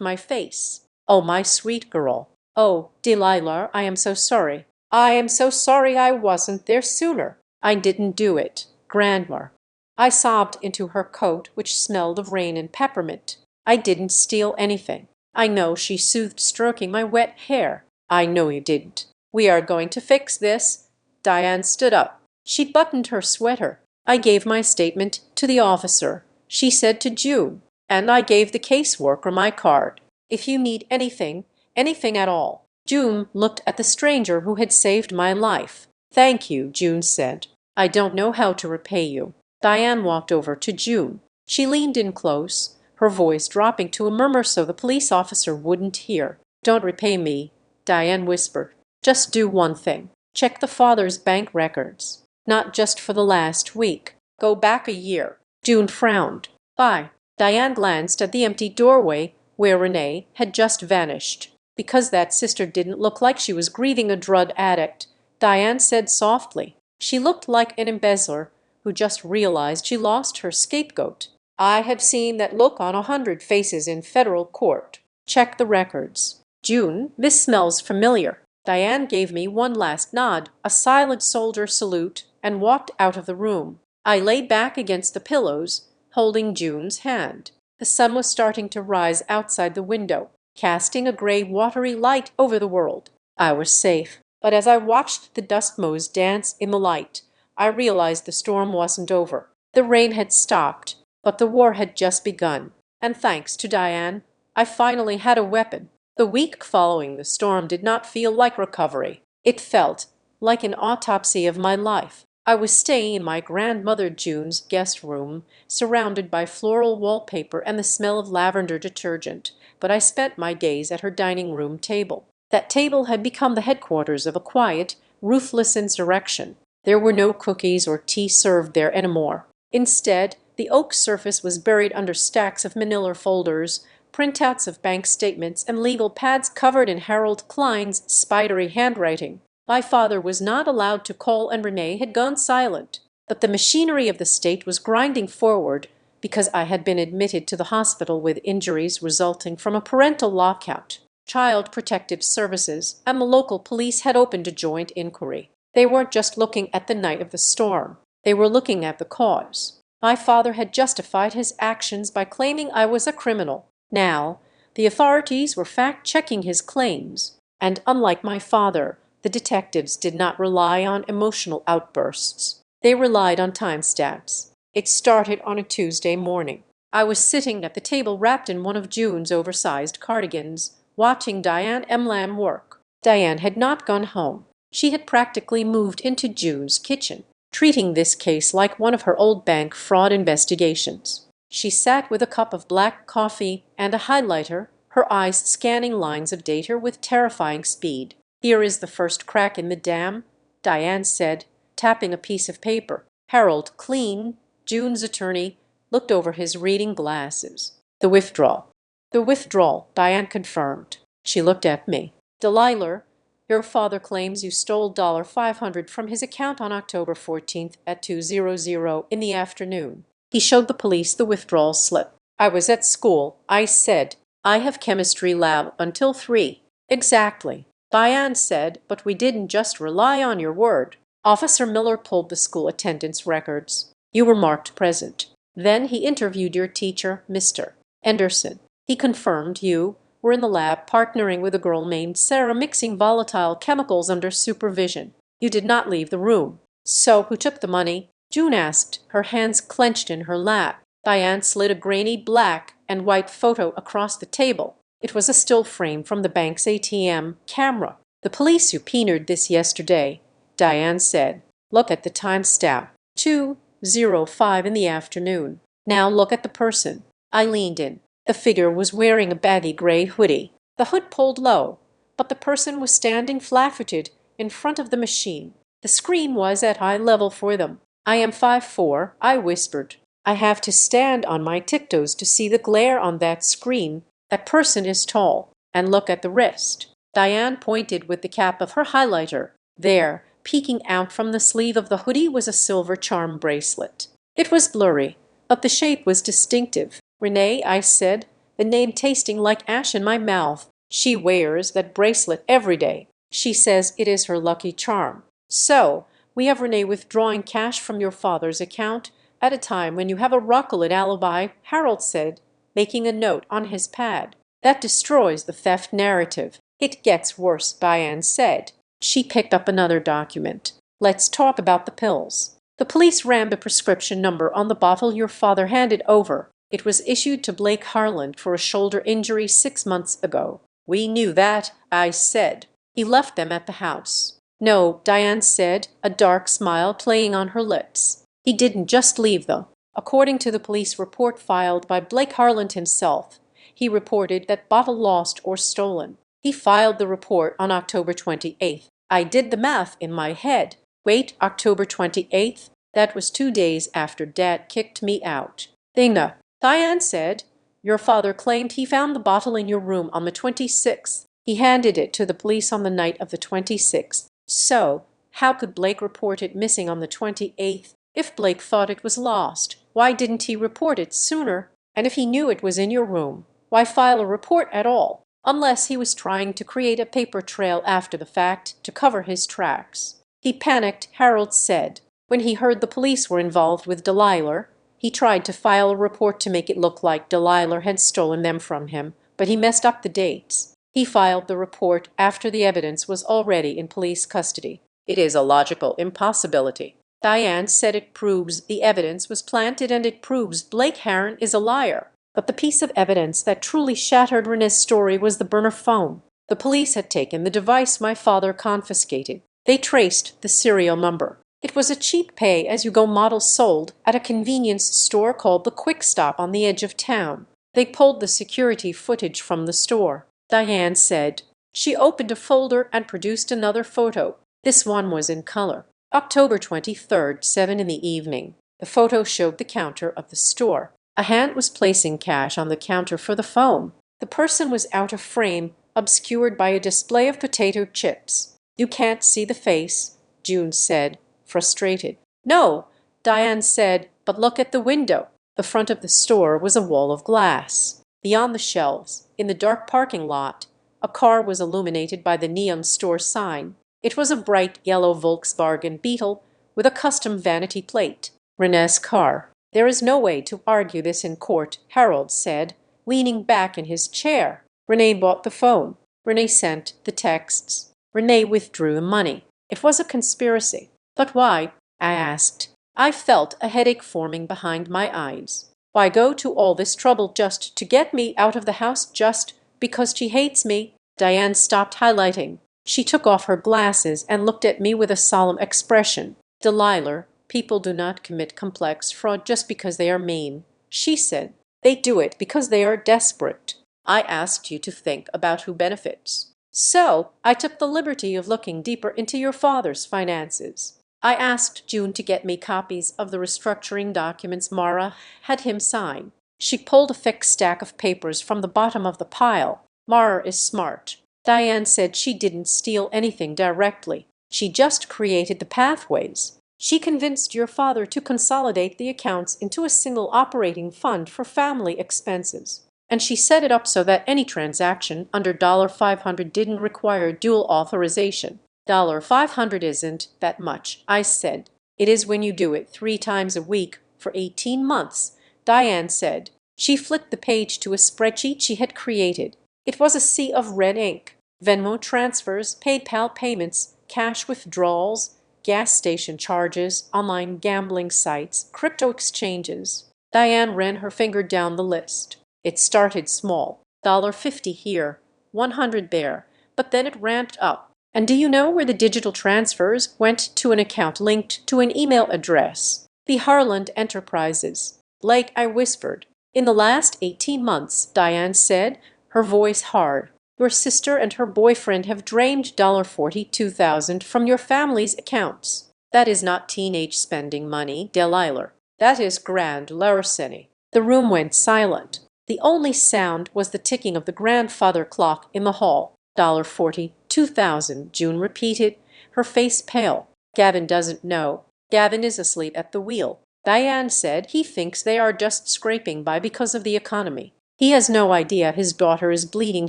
my face. "Oh, my sweet girl. Oh, Delilah, I am so sorry. I am so sorry I wasn't there sooner. I didn't do it, Grandma." I sobbed into her coat, which smelled of rain and peppermint. "I didn't steal anything. I know," she soothed, stroking my wet hair. "I know you didn't. We are going to fix this." Diane stood up. She buttoned her sweater. I gave my statement to the officer. She said to June, and I gave the caseworker my card. "If you need anything, anything at all." June looked at the stranger who had saved my life. "Thank you," June said. "I don't know how to repay you." Diane walked over to June. She leaned in close, her voice dropping to a murmur so the police officer wouldn't hear. "Don't repay me," Diane whispered. "Just do one thing. Check the father's bank records. Not just for the last week. Go back a year." June frowned. "Why?" Diane glanced at the empty doorway where Renee had just vanished. "Because that sister didn't look like she was grieving a drug addict," Diane said softly. She looked like an embezzler who just realized she lost her scapegoat. "I have seen that look on 100 faces in federal court. Check the records." "June, this smells familiar." Diane gave me one last nod, a silent soldier salute, and walked out of the room. I lay back against the pillows, holding June's hand. The sun was starting to rise outside the window, casting a gray, watery light over the world. I was safe. But as I watched the dust motes dance in the light, I realized the storm wasn't over. The rain had stopped, but the war had just begun. And thanks to Diane, I finally had a weapon. The week following the storm did not feel like recovery. It felt like an autopsy of my life. I was staying in my grandmother June's guest room, surrounded by floral wallpaper and the smell of lavender detergent, but I spent my days at her dining room table. That table had become the headquarters of a quiet, ruthless insurrection. There were no cookies or tea served there anymore. Instead, the oak surface was buried under stacks of manila folders, printouts of bank statements, and legal pads covered in Harold Klein's spidery handwriting. My father was not allowed to call and Renee had gone silent, but the machinery of the state was grinding forward because I had been admitted to the hospital with injuries resulting from a parental lockout. Child Protective Services and the local police had opened a joint inquiry. They weren't just looking at the night of the storm. They were looking at the cause. My father had justified his actions by claiming I was a criminal. Now, the authorities were fact-checking his claims, and unlike my father, the detectives did not rely on emotional outbursts. They relied on timestamps. It started on a Tuesday morning. I was sitting at the table wrapped in one of June's oversized cardigans, watching Diane M. Lamb work. Diane had not gone home. She had practically moved into June's kitchen, treating this case like one of her old bank fraud investigations. She sat with a cup of black coffee and a highlighter, her eyes scanning lines of data with terrifying speed. "Here is the first crack in the dam," Diane said, tapping a piece of paper. Harold Klein, June's attorney, looked over his reading glasses. "The withdrawal." "The withdrawal," Diane confirmed. She looked at me. "Delilah, your father claims you stole $500 from his account on October 14th at 2:00 in the afternoon." He showed the police the withdrawal slip. "I was at school," I said. "I have chemistry lab until 3. "Exactly," Diane said, "but we didn't just rely on your word." Officer Miller pulled the school attendance records. "You were marked present. Then he interviewed your teacher, Mr. Anderson. He confirmed you were in the lab partnering with a girl named Sarah mixing volatile chemicals under supervision. You did not leave the room." "So who took the money?" June asked, her hands clenched in her lap. Diane slid a grainy black and white photo across the table. It was a still frame from the bank's ATM camera. "The police subpoenaed this yesterday," Diane said. "Look at the timestamp, 2:05 in the afternoon. Now look at the person." I leaned in. The figure was wearing a baggy gray hoodie, the hood pulled low, but the person was standing flat-footed in front of the machine. The screen was at eye level for them. "I am 5'4", I whispered. "I have to stand on my tiptoes to see the glare on that screen. That person is tall. And look at the wrist." Diane pointed with the cap of her highlighter. There, peeking out from the sleeve of the hoodie, was a silver charm bracelet. It was blurry, but the shape was distinctive. "Renee," I said, the name tasting like ash in my mouth. "She wears that bracelet every day. She says it is her lucky charm." "So, we have Renee withdrawing cash from your father's account at a time when you have a rocklet alibi," Harold said, making a note on his pad. "That destroys the theft narrative." "It gets worse," Diane said. She picked up another document. "Let's talk about the pills." The police rammed a prescription number on the bottle your father handed over. "It was issued to Blake Harland for a shoulder injury 6 months ago." "We knew that," I said. "He left them at the house." "No," Diane said, a dark smile playing on her lips. "He didn't just leave them. According to the police report filed by Blake Harland himself, he reported that bottle lost or stolen. He filed the report on October 28th. I did the math in my head. Wait, October 28th? That was 2 days after Dad kicked me out. Dinga, Diane said. Your father claimed he found the bottle in your room on the 26th. He handed it to the police on the night of the 26th. So, how could Blake report it missing on the 28th? If Blake thought it was lost, why didn't he report it sooner? And if he knew it was in your room, why file a report at all? Unless he was trying to create a paper trail after the fact to cover his tracks. He panicked, Harold said. When he heard the police were involved with Delilah, he tried to file a report to make it look like Delilah had stolen them from him, but he messed up the dates. He filed the report after the evidence was already in police custody. It is a logical impossibility. Diane said it proves the evidence was planted and it proves Blake Harron is a liar. But the piece of evidence that truly shattered Renee's story was the burner phone. The police had taken the device my father confiscated. They traced the serial number. It was a cheap pay-as-you-go model sold at a convenience store called the Quick Stop on the edge of town. They pulled the security footage from the store. Diane said. She opened a folder and produced another photo. This one was in color. October 23rd, 7 in the evening. The photo showed the counter of the store. A hand was placing cash on the counter for the phone. The person was out of frame, obscured by a display of potato chips. You can't see the face, June said, frustrated. No, Diane said, but look at the window. The front of the store was a wall of glass. Beyond the shelves, in the dark parking lot, a car was illuminated by the neon store sign. It was a bright yellow Volkswagen Beetle with a custom vanity plate. Renee's car. There is no way to argue this in court, Harold said, leaning back in his chair. Renee bought the phone. Renee sent the texts. Renee withdrew the money. It was a conspiracy. But why? I asked. I felt a headache forming behind my eyes. Why go to all this trouble just to get me out of the house just because she hates me? Diane stopped highlighting. She took off her glasses and looked at me with a solemn expression. Delilah, people do not commit complex fraud just because they are mean. She said, they do it because they are desperate. I asked you to think about who benefits. So, I took the liberty of looking deeper into your father's finances. I asked June to get me copies of the restructuring documents Mara had him sign. She pulled a thick stack of papers from the bottom of the pile. Mara is smart. Diane said she didn't steal anything directly. She just created the pathways. She convinced your father to consolidate the accounts into a single operating fund for family expenses. And she set it up so that any transaction under $500 didn't require dual authorization. $500 isn't that much, I said. It is when you do it 3 times a week for 18 months, Diane said. She flipped the page to a spreadsheet she had created. It was a sea of red ink. Venmo transfers, PayPal payments, cash withdrawals, gas station charges, online gambling sites, crypto exchanges. Diane ran her finger down the list. It started small, $50 here, $100 there, but then it ramped up. And do you know where the digital transfers went to an account linked to an email address? The Harland Enterprises. Blake, I whispered. In the last 18 months, Diane said, her voice hard. Your sister and her boyfriend have drained $42,000 from your family's accounts. That is not teenage spending money, Delilah. That is grand larceny. The room went silent. The only sound was the ticking of the grandfather clock in the hall. $42,000, June repeated, her face pale. Gavin doesn't know. Gavin is asleep at the wheel. Diane said he thinks they are just scraping by because of the economy. He has no idea his daughter is bleeding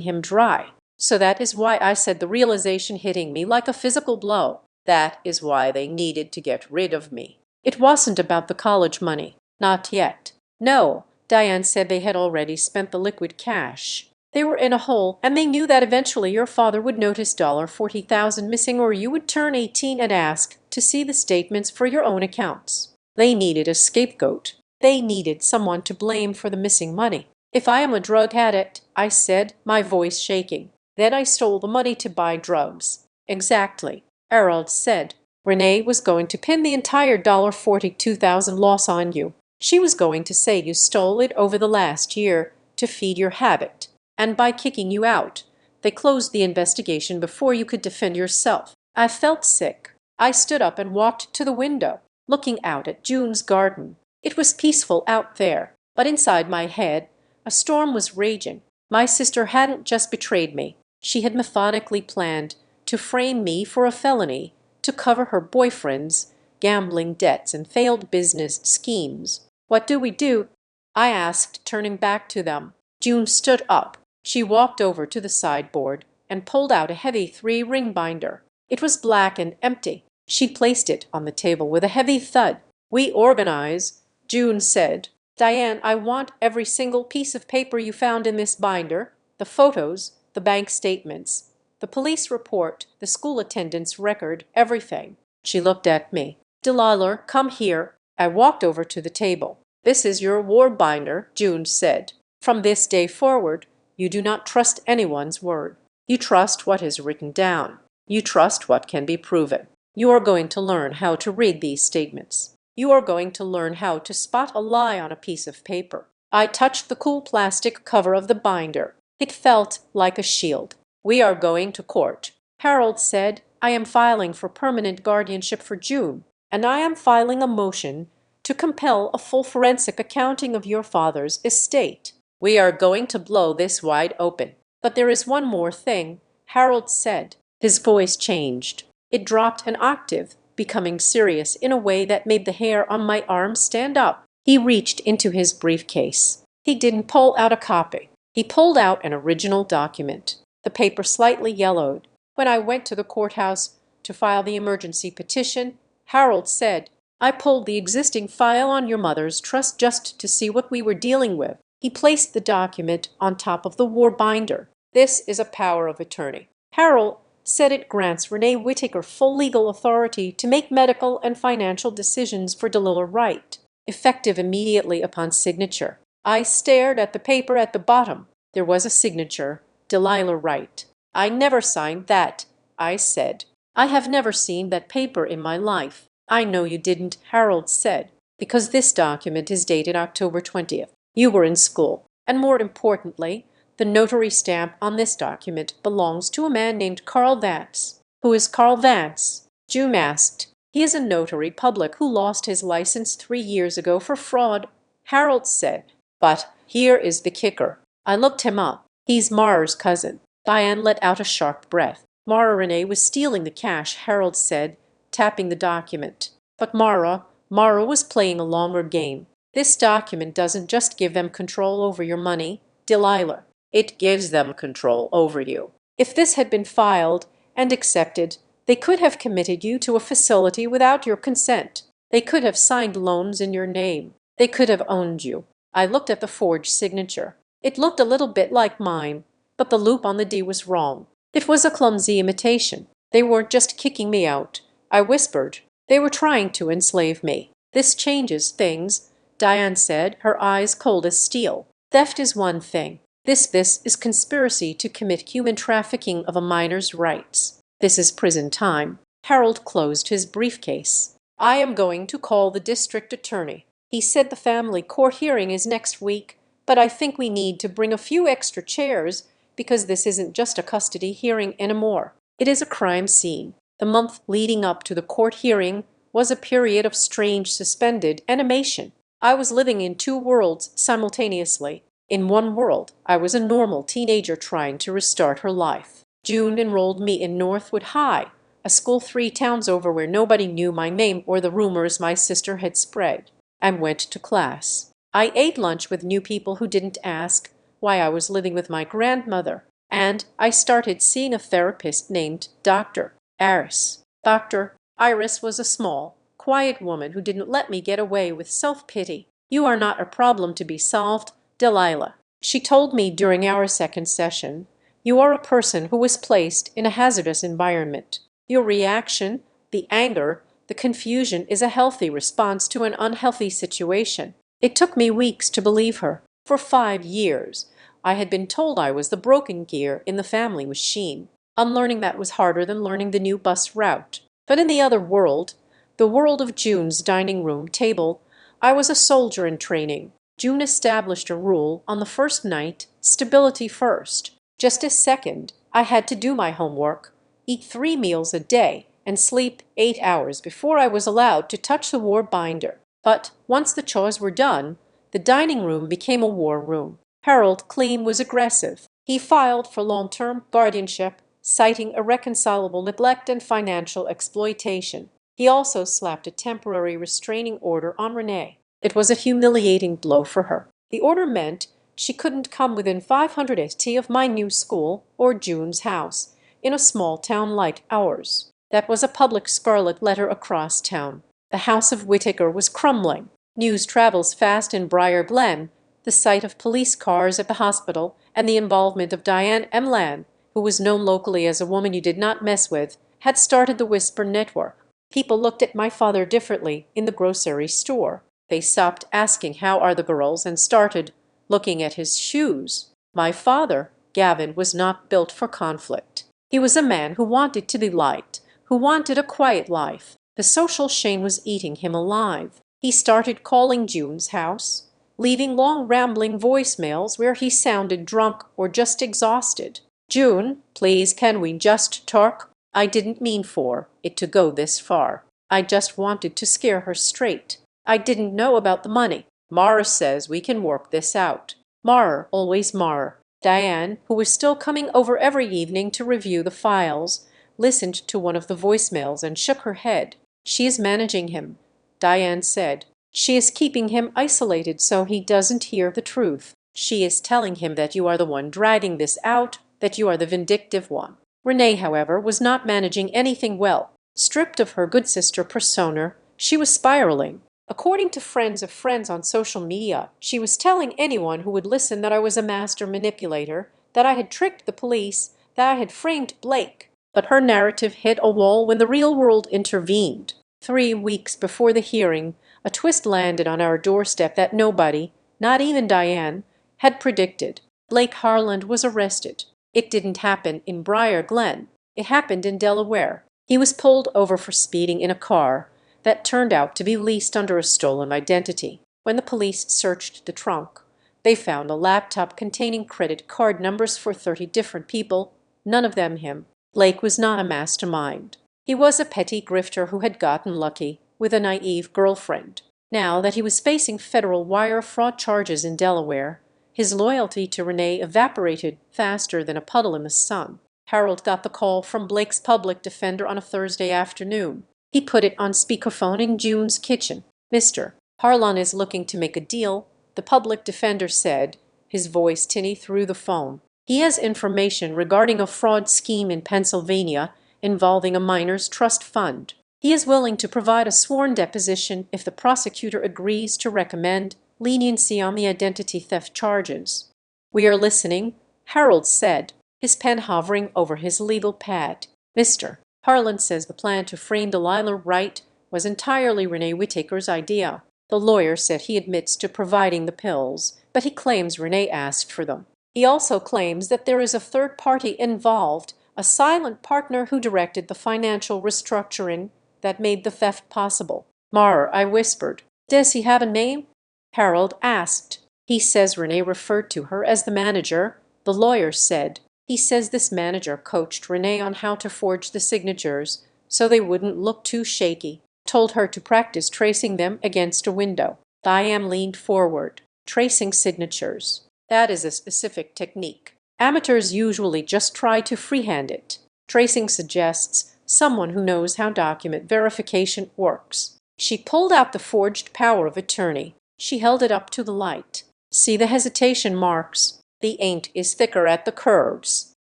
him dry. So that is why I said the realization hitting me like a physical blow. That is why they needed to get rid of me. It wasn't about the college money. Not yet. No, Diane said they had already spent the liquid cash. They were in a hole, and they knew that eventually your father would notice $40,000 missing, or you would turn 18 and ask to see the statements for your own accounts. They needed a scapegoat. They needed someone to blame for the missing money. If I am a drug addict, I said, my voice shaking. Then I stole the money to buy drugs. Exactly, Harold said. Renee was going to pin the entire $42,000 loss on you. She was going to say you stole it over the last year to feed your habit, and by kicking you out, they closed the investigation before you could defend yourself. I felt sick. I stood up and walked to the window, looking out at June's garden. It was peaceful out there, but inside my head, a storm was raging. My sister hadn't just betrayed me. She had methodically planned to frame me for a felony, to cover her boyfriend's gambling debts and failed business schemes. What do we do? I asked, turning back to them. June stood up. She walked over to the sideboard and pulled out a heavy 3-ring binder. It was black and empty. She placed it on the table with a heavy thud. We organize, June said. Diane, I want every single piece of paper you found in this binder, the photos, the bank statements, the police report, the school attendance record, everything. She looked at me. Delilah, come here. I walked over to the table. This is your war binder, June said. From this day forward, you do not trust anyone's word. You trust what is written down. You trust what can be proven. You are going to learn how to read these statements. You are going to learn how to spot a lie on a piece of paper. I touched the cool plastic cover of the binder. It felt like a shield. We are going to court. Harold said, I am filing for permanent guardianship for June, and I am filing a motion to compel a full forensic accounting of your father's estate. We are going to blow this wide open. But there is one more thing, Harold said. His voice changed. It dropped an octave, becoming serious in a way that made the hair on my arm stand up. He reached into his briefcase. He didn't pull out a copy. He pulled out an original document. The paper slightly yellowed. When I went to the courthouse to file the emergency petition, Harold said, I pulled the existing file on your mother's trust just to see what we were dealing with. He placed the document on top of the war binder. This is a power of attorney. Harold said it grants Renee Whittaker full legal authority to make medical and financial decisions for Delilah Wright, effective immediately upon signature. I stared at the paper at the bottom. There was a signature, Delilah Wright. I never signed that, I said. I have never seen that paper in my life. I know you didn't, Harold said, because this document is dated October 20th. You were in school, and more importantly, the notary stamp on this document belongs to a man named Carl Vance. Who is Carl Vance? June asked. He is a notary public who lost his license 3 years ago for fraud, Harold said. But here is the kicker. I looked him up. He's Mara's cousin. Diane let out a sharp breath. Mara Renee was stealing the cash, Harold said, tapping the document. But Mara was playing a longer game. This document doesn't just give them control over your money, Delilah. It gives them control over you. If this had been filed and accepted, they could have committed you to a facility without your consent. They could have signed loans in your name. They could have owned you. I looked at the forged signature. It looked a little bit like mine, but the loop on the D was wrong. It was a clumsy imitation. They weren't just kicking me out. I whispered. They were trying to enslave me. This changes things, Diane said, her eyes cold as steel. Theft is one thing. This is conspiracy to commit human trafficking of a minor's rights. This is prison time. Harold closed his briefcase. I am going to call the district attorney. He said the family court hearing is next week, but I think we need to bring a few extra chairs because this isn't just a custody hearing anymore. It is a crime scene. The month leading up to the court hearing was a period of strange suspended animation. I was living in two worlds simultaneously. In one world, I was a normal teenager trying to restart her life. June enrolled me in Northwood High, a school 3 towns over where nobody knew my name or the rumors my sister had spread, and went to class. I ate lunch with new people who didn't ask why I was living with my grandmother, and I started seeing a therapist named Dr. Iris. Dr. Iris was a small, quiet woman who didn't let me get away with self-pity. You are not a problem to be solved, Delilah. She told me during our second session, you are a person who was placed in a hazardous environment. Your reaction, the anger, the confusion is a healthy response to an unhealthy situation. It took me weeks to believe her. For 5 years, I had been told I was the broken gear in the family machine. Unlearning that was harder than learning the new bus route. But in the other world, the world of June's dining room table, I was a soldier in training. June established a rule on the first night, stability first. Just a second, I had to do my homework, eat 3 meals a day, and sleep 8 hours before I was allowed to touch the war binder. But once the chores were done, the dining room became a war room. Harold Kleem was aggressive. He filed for long-term guardianship, citing irreconcilable neglect and financial exploitation. He also slapped a temporary restraining order on Renee. It was a humiliating blow for her. The order meant she couldn't come within 500 st of my new school or June's house in a small town like ours. That was a public scarlet letter across town. The house of Whittaker was crumbling. News travels fast in Briar Glen. The sight of police cars at the hospital and the involvement of Diane Emlan, who was known locally as a woman you did not mess with, had started the whisper network. People looked at my father differently in the grocery store. They stopped asking how are the girls and started looking at his shoes. My father, Gavin, was not built for conflict. He was a man who wanted to be liked, who wanted a quiet life. The social shame was eating him alive. He started calling June's house, leaving long rambling voicemails where he sounded drunk or just exhausted. June, please can we just talk? I didn't mean for it to go this far. I just wanted to scare her straight. I didn't know about the money. Mara says we can work this out. Mara, always Mara. Diane, who was still coming over every evening to review the files, listened to one of the voicemails and shook her head. She is managing him, Diane said. She is keeping him isolated so he doesn't hear the truth. She is telling him that you are the one dragging this out, that you are the vindictive one. Renee, however, was not managing anything well. Stripped of her good sister persona, she was spiraling. According to friends of friends on social media, she was telling anyone who would listen that I was a master manipulator, that I had tricked the police, that I had framed Blake. But her narrative hit a wall when the real world intervened. 3 weeks before the hearing, a twist landed on our doorstep that nobody, not even Diane, had predicted. Blake Harland was arrested. It didn't happen in Briar Glen. It happened in Delaware. He was pulled over for speeding in a car that turned out to be leased under a stolen identity. When the police searched the trunk, they found a laptop containing credit card numbers for 30 different people, none of them him. Blake was not a mastermind. He was a petty grifter who had gotten lucky with a naive girlfriend. Now that he was facing federal wire fraud charges in Delaware, his loyalty to Renee evaporated faster than a puddle in the sun. Harold got the call from Blake's public defender on a Thursday afternoon. He put it on speakerphone in June's kitchen. Mr. Harlan is looking to make a deal, the public defender said, his voice tinny through the phone. He has information regarding a fraud scheme in Pennsylvania involving a miners' trust fund. He is willing to provide a sworn deposition if the prosecutor agrees to recommend leniency on the identity theft charges. We are listening, Harold said, his pen hovering over his legal pad. Mr. Harlan says the plan to frame Delilah Wright was entirely Renee Whittaker's idea. The lawyer said he admits to providing the pills, but he claims Renee asked for them. He also claims that there is a third party involved, a silent partner who directed the financial restructuring that made the theft possible. Mara, I whispered. Does he have a name? Harold asked. He says Renee referred to her as the manager, the lawyer said. He says this manager coached Renee on how to forge the signatures so they wouldn't look too shaky, told her to practice tracing them against a window. Diane leaned forward. Tracing signatures. That is a specific technique. Amateurs usually just try to freehand it. Tracing suggests someone who knows how document verification works. She pulled out the forged power of attorney. She held it up to the light. See the hesitation marks? The ink is thicker at the curves.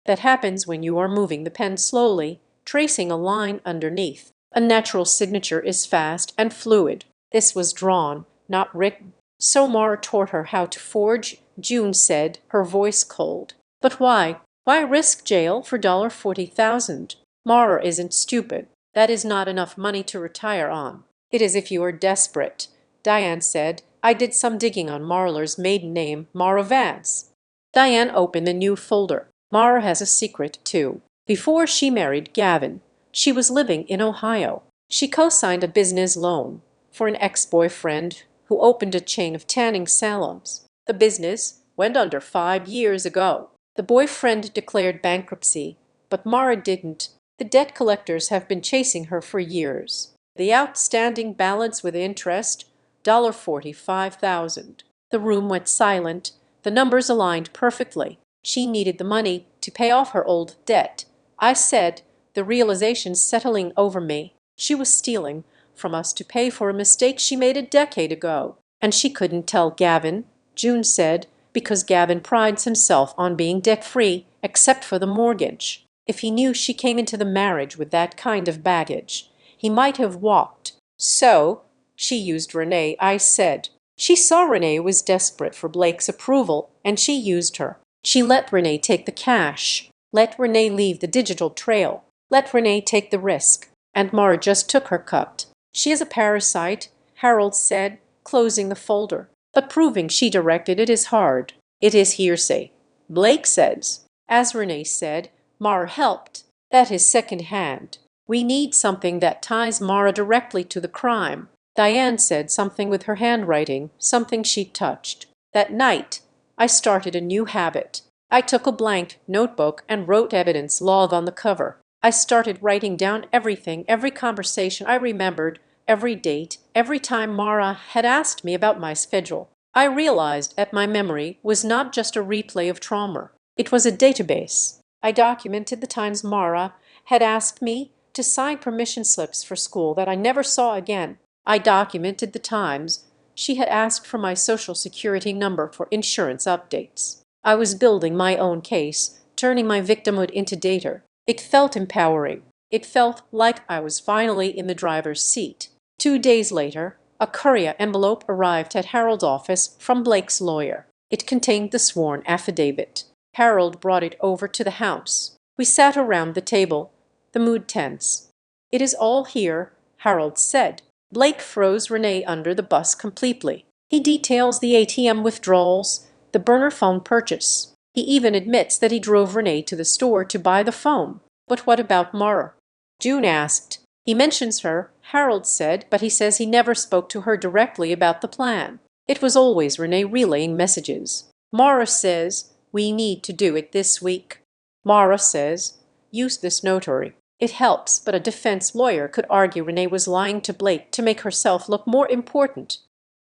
That happens when you are moving the pen slowly, tracing a line underneath. A natural signature is fast and fluid. This was drawn, not written. So Mara taught her how to forge, June said, her voice cold. But why? Why risk jail for $40,000? Mara isn't stupid. That is not enough money to retire on. It is if you are desperate. Diane said, I did some digging on Marlar's maiden name, Mara Vance. Diane opened the new folder. Mara has a secret, too. Before she married Gavin, she was living in Ohio. She co-signed a business loan for an ex-boyfriend who opened a chain of tanning salons. The business went under 5 years ago. The boyfriend declared bankruptcy, but Mara didn't. The debt collectors have been chasing her for years. The outstanding balance with interest, $45,000. The room went silent. The numbers aligned perfectly. She needed the money to pay off her old debt. I said, the realization settling over me. She was stealing from us to pay for a mistake she made a decade ago. And she couldn't tell Gavin, June said, because Gavin prides himself on being debt-free, except for the mortgage. If he knew she came into the marriage with that kind of baggage, he might have walked. So she used Renee, I said. She saw Renee was desperate for Blake's approval, and she used her. She let Renee take the cash. Let Renee leave the digital trail. Let Renee take the risk. And Mara just took her cut. She is a parasite, Harold said, closing the folder. But proving she directed it is hard. It is hearsay. Blake says. As Renee said, Mara helped. That is second-hand. We need something that ties Mara directly to the crime. Diane said something with her handwriting, something she touched. That night, I started a new habit. I took a blank notebook and wrote evidence log on the cover. I started writing down everything, every conversation I remembered, every date, every time Mara had asked me about my schedule. I realized that my memory was not just a replay of trauma. It was a database. I documented the times Mara had asked me to sign permission slips for school that I never saw again. I documented the times she had asked for my social security number for insurance updates. I was building my own case, turning my victimhood into data. It felt empowering. It felt like I was finally in the driver's seat. 2 days later, a courier envelope arrived at Harold's office from Blake's lawyer. It contained the sworn affidavit. Harold brought it over to the house. We sat around the table, the mood tense. It is all here, Harold said. Blake throws Renee under the bus completely. He details the ATM withdrawals, the burner phone purchase. He even admits that he drove Renee to the store to buy the phone. But what about Mara? June asked. He mentions her, Harold said, but he says he never spoke to her directly about the plan. It was always Renee relaying messages. Mara says, we need to do it this week. Mara says, use this notary. It helps, but a defense lawyer could argue Renee was lying to Blake to make herself look more important.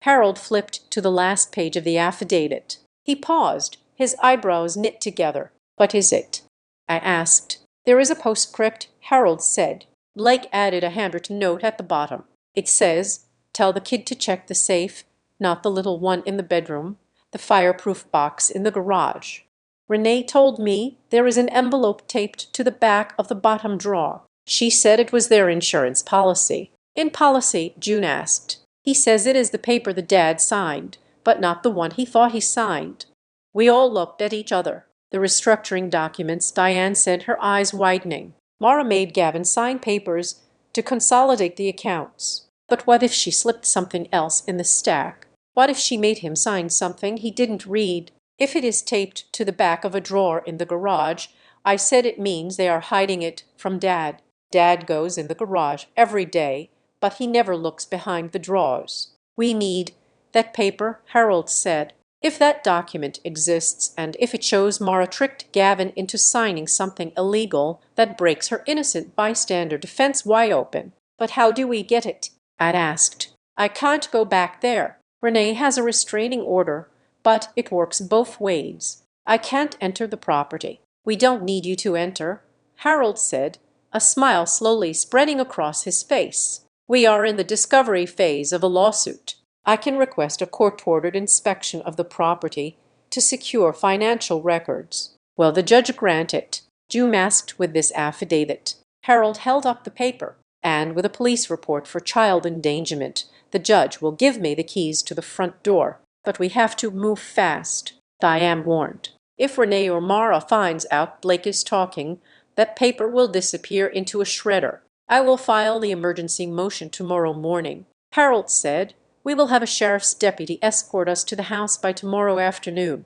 Harold flipped to the last page of the affidavit. He paused, his eyebrows knit together. What is it? I asked. There is a postscript, Harold said. Blake added a handwritten note at the bottom. It says, tell the kid to check the safe, not the little one in the bedroom, the fireproof box in the garage. Renee told me there is an envelope taped to the back of the bottom drawer. She said it was their insurance policy. In policy, June asked. He says it is the paper the dad signed, but not the one he thought he signed. We all looked at each other. The restructuring documents, Diane said, her eyes widening. Mara made Gavin sign papers to consolidate the accounts. But what if she slipped something else in the stack? What if she made him sign something he didn't read? If it is taped to the back of a drawer in the garage, I said it means they are hiding it from Dad. Dad goes in the garage every day, but he never looks behind the drawers. We need that paper, Harold said. If that document exists, and if it shows Mara tricked Gavin into signing something illegal, that breaks her innocent bystander defense wide open. But how do we get it? I'd asked. I can't go back there. Renee has a restraining order, but it works both ways. I can't enter the property. We don't need you to enter, Harold said, a smile slowly spreading across his face. We are in the discovery phase of a lawsuit. I can request a court-ordered inspection of the property to secure financial records. Will the judge grant it? June asked with this affidavit. Harold held up the paper. And with a police report for child endangerment, the judge will give me the keys to the front door. But we have to move fast, Diane warned. If Renee or Mara finds out Blake is talking, that paper will disappear into a shredder. I will file the emergency motion tomorrow morning. Harold said, we will have a sheriff's deputy escort us to the house by tomorrow afternoon.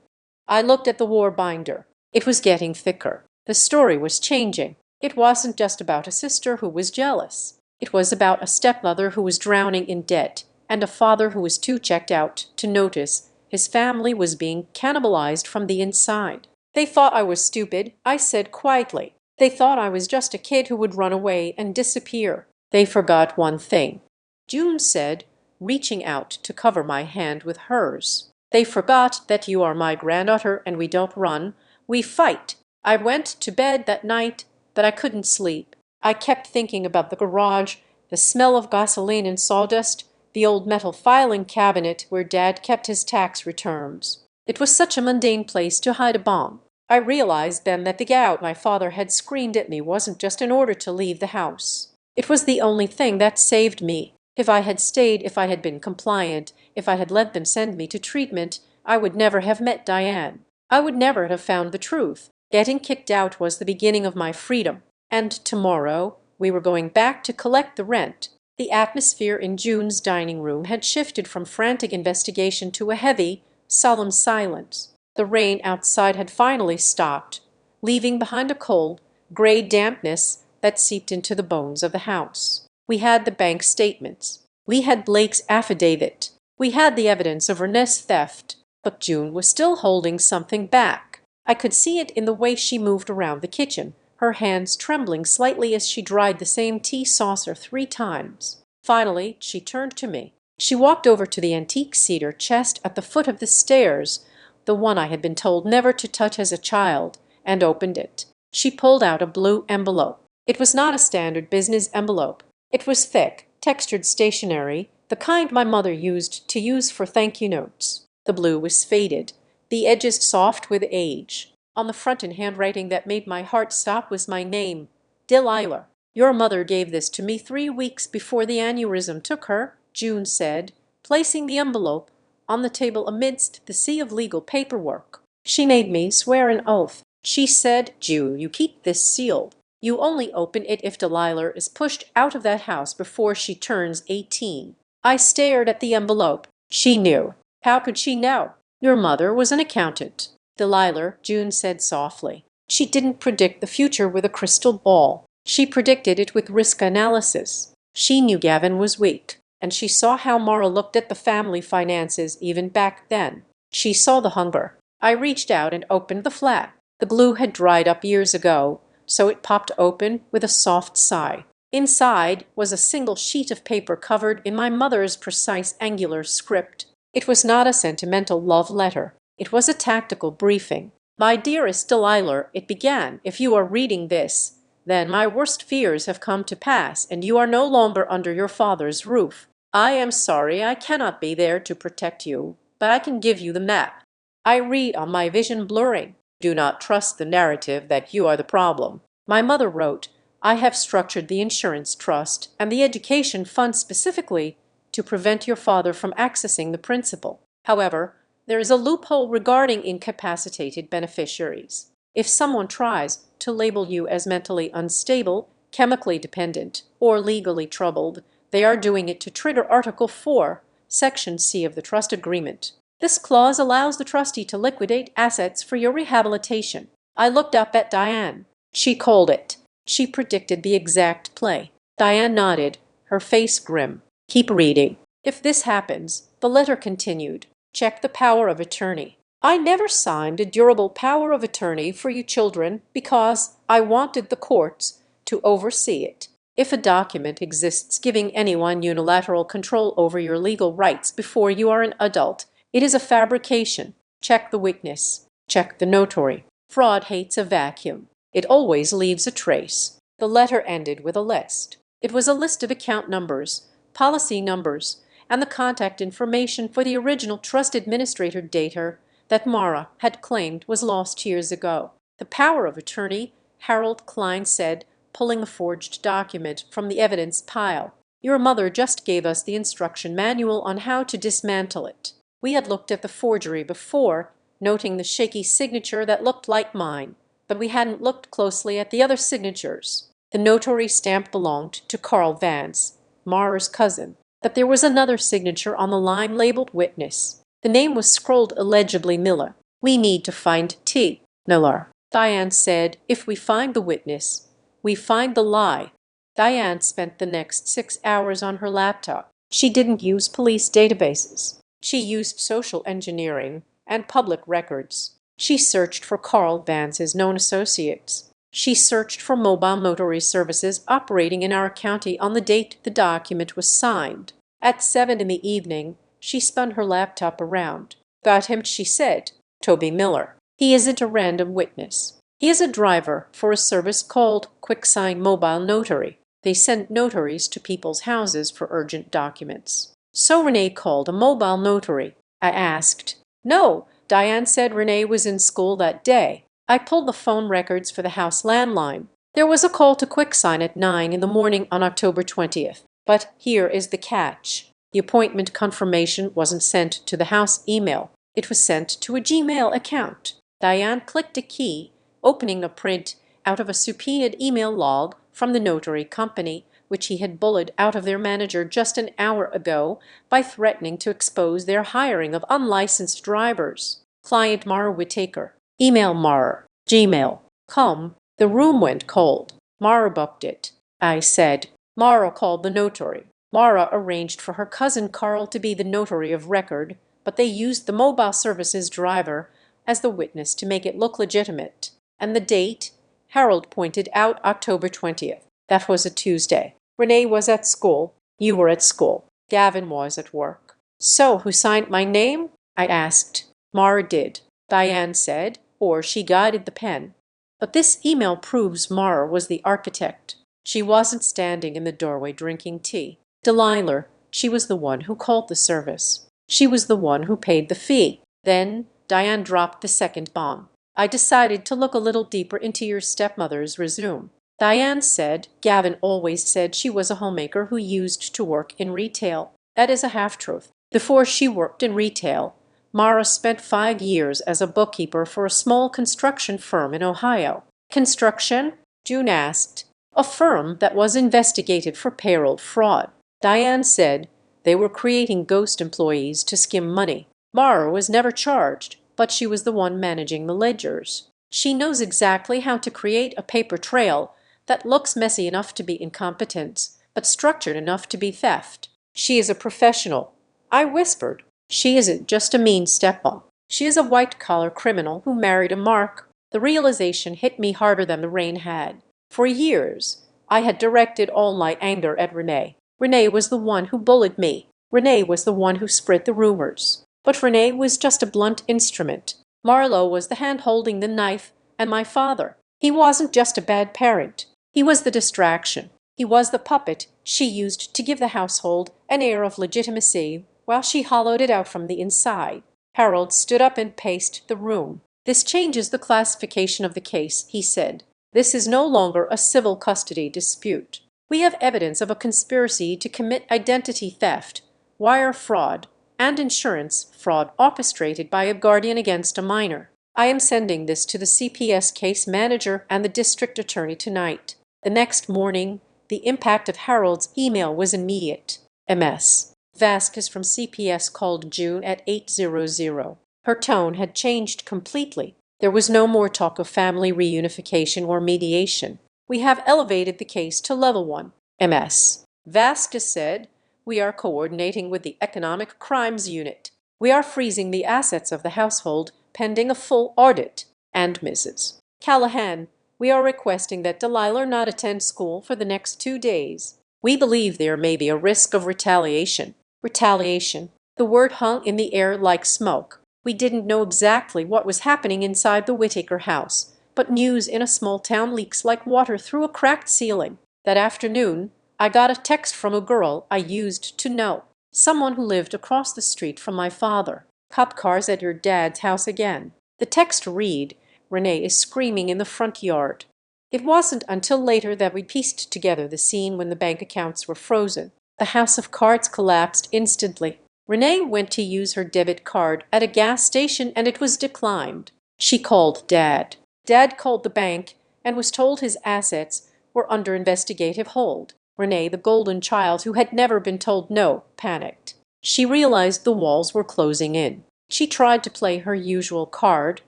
I looked at the war binder. It was getting thicker. The story was changing. It wasn't just about a sister who was jealous. It was about a stepmother who was drowning in debt, and a father who was too checked out to notice his family was being cannibalized from the inside. They thought I was stupid, I said quietly. They thought I was just a kid who would run away and disappear. They forgot one thing, June said, reaching out to cover my hand with hers. They forgot that you are my granddaughter and we don't run, we fight. I went to bed that night, but I couldn't sleep. I kept thinking about the garage, the smell of gasoline and sawdust, the old metal filing cabinet where Dad kept his tax returns. It was such a mundane place to hide a bomb. I realized then that the get out my father had screamed at me wasn't just an order to leave the house. It was the only thing that saved me. If I had stayed, if I had been compliant, if I had let them send me to treatment, I would never have met Diane. I would never have found the truth. Getting kicked out was the beginning of my freedom. And tomorrow we were going back to collect the rent. The atmosphere in June's dining room had shifted from frantic investigation to a heavy, solemn silence. The rain outside had finally stopped, leaving behind a cold, gray dampness that seeped into the bones of the house. We had the bank statements. We had Blake's affidavit. We had the evidence of Ernest's theft. But June was still holding something back. I could see it in the way she moved around the kitchen, her hands trembling slightly as she dried the same tea saucer 3 times. Finally, she turned to me. She walked over to the antique cedar chest at the foot of the stairs, the one I had been told never to touch as a child, and opened it. She pulled out a blue envelope. It was not a standard business envelope. It was thick, textured stationery, the kind my mother used to use for thank-you notes. The blue was faded, the edges soft with age. On the front in handwriting that made my heart stop was my name, Delilah. Your mother gave this to me 3 weeks before the aneurysm took her, June said, placing the envelope on the table amidst the sea of legal paperwork. She made me swear an oath. She said, June, you keep this sealed. You only open it if Delilah is pushed out of that house before she turns 18. I stared at the envelope. She knew. How could she know? Your mother was an accountant. Delilah, June said softly. She didn't predict the future with a crystal ball. She predicted it with risk analysis. She knew Gavin was weak, and she saw how Mara looked at the family finances even back then. She saw the hunger. I reached out and opened the flap. The glue had dried up years ago, so it popped open with a soft sigh. Inside was a single sheet of paper covered in my mother's precise angular script. It was not a sentimental love letter. It was a tactical briefing. My dearest Delilah, it began, if you are reading this, then my worst fears have come to pass, and you are no longer under your father's roof. I am sorry I cannot be there to protect you, but I can give you the map. I read on my vision blurring. Do not trust the narrative that you are the problem. My mother wrote, I have structured the insurance trust and the education fund specifically to prevent your father from accessing the principal. However, there is a loophole regarding incapacitated beneficiaries. If someone tries to label you as mentally unstable, chemically dependent, or legally troubled, they are doing it to trigger Article 4, Section C of the trust agreement. This clause allows the trustee to liquidate assets for your rehabilitation. I looked up at Diane. She called it. She predicted the exact play. Diane nodded, her face grim. Keep reading. If this happens, the letter continued, check the power of attorney. I never signed a durable power of attorney for you children because I wanted the courts to oversee it. If a document exists giving anyone unilateral control over your legal rights before you are an adult, it is a fabrication. Check the witness. Check the notary. Fraud hates a vacuum. It always leaves a trace. The letter ended with a list. It was a list of account numbers, policy numbers, and the contact information for the original trust administrator data that Mara had claimed was lost years ago. The power of attorney, Harold Klein said, pulling a forged document from the evidence pile. Your mother just gave us the instruction manual on how to dismantle it. We had looked at the forgery before, noting the shaky signature that looked like mine, but we hadn't looked closely at the other signatures. The notary stamp belonged to Carl Vance, Mara's cousin, but there was another signature on the line labeled witness. The name was scrolled illegibly Miller. We need to find T. Miller. Diane said, if we find the witness, we find the lie. Diane spent the next 6 hours on her laptop. She didn't use police databases. She used social engineering and public records. She searched for Carl Vance's known associates. She searched for mobile notary services operating in our county on the date the document was signed. At 7 in the evening, she spun her laptop around. "Got him," she said. "Toby Miller. He isn't a random witness. He is a driver for a service called QuickSign Mobile Notary. They send notaries to people's houses for urgent documents." "So Renee called a mobile notary?" I asked. "No," Diane said. "Renee was in school that day. I pulled the phone records for the house landline. There was a call to QuickSign at 9 in the morning on October 20th. But here is the catch. The appointment confirmation wasn't sent to the house email. It was sent to a Gmail account." Diane clicked a key, opening a print out of a subpoenaed email log from the notary company, which he had bullied out of their manager just an hour ago by threatening to expose their hiring of unlicensed drivers. "Client Mara Whittaker. Email Mara. Gmail. Come." The room went cold. "Mara booked it," I said. Mara called the notary. Mara arranged for her cousin Carl to be the notary of record, but they used the mobile services driver as the witness to make it look legitimate. And the date? Harold pointed out October 20th. That was a Tuesday. Renee was at school. You were at school. Gavin was at work. "So who signed my name?" I asked. "Mara did," Diane said, "or she guided the pen. But this email proves Mara was the architect. She wasn't standing in the doorway drinking tea. Delilah, she was the one who called the service. She was the one who paid the fee." Then Diane dropped the second bomb. "I decided to look a little deeper into your stepmother's resume." Diane said Gavin always said she was a homemaker who used to work in retail. That is a half-truth. Before she worked in retail, Mara spent 5 years as a bookkeeper for a small construction firm in Ohio. "Construction?" June asked. "A firm that was investigated for payroll fraud." Diane said they were creating ghost employees to skim money. Mara was never charged, but she was the one managing the ledgers. She knows exactly how to create a paper trail that looks messy enough to be incompetence, but structured enough to be theft. She is a professional. I whispered. She isn't just a mean stepmom. She is a white-collar criminal who married a mark. The realization hit me harder than the rain had. For years, I had directed all my anger at Renee. Renee was the one who bullied me. Renee was the one who spread the rumors. But Renee was just a blunt instrument. Marlowe was the hand holding the knife, and my father. He wasn't just a bad parent. He was the distraction. He was the puppet she used to give the household an air of legitimacy while she hollowed it out from the inside. Harold stood up and paced the room. "This changes the classification of the case," he said. "This is no longer a civil custody dispute. We have evidence of a conspiracy to commit identity theft, wire fraud, and insurance fraud orchestrated by a guardian against a minor. I am sending this to the CPS case manager and the district attorney tonight." The next morning, the impact of Harold's email was immediate. MS. Vasquez from CPS called June at 8:00. Her tone had changed completely. There was no more talk of family reunification or mediation. "We have elevated the case to level 1. MS. Vasquez said, "We are coordinating with the Economic Crimes Unit. We are freezing the assets of the household pending a full audit." And Mrs. Callahan, "We are requesting that Delilah not attend school for the next 2 days. We believe there may be a risk of retaliation." Retaliation. The word hung in the air like smoke. We didn't know exactly what was happening inside the Whittaker house, but news in a small town leaks like water through a cracked ceiling. That afternoon, I got a text from a girl I used to know, someone who lived across the street from my father. "Cop cars at your dad's house again." The text read, "Renee is screaming in the front yard." It wasn't until later that we pieced together the scene when the bank accounts were frozen. The house of cards collapsed instantly. Renee went to use her debit card at a gas station and it was declined. She called Dad. Dad called the bank and was told his assets were under investigative hold. Renee, the golden child who had never been told no, panicked. She realized the walls were closing in. She tried to play her usual card,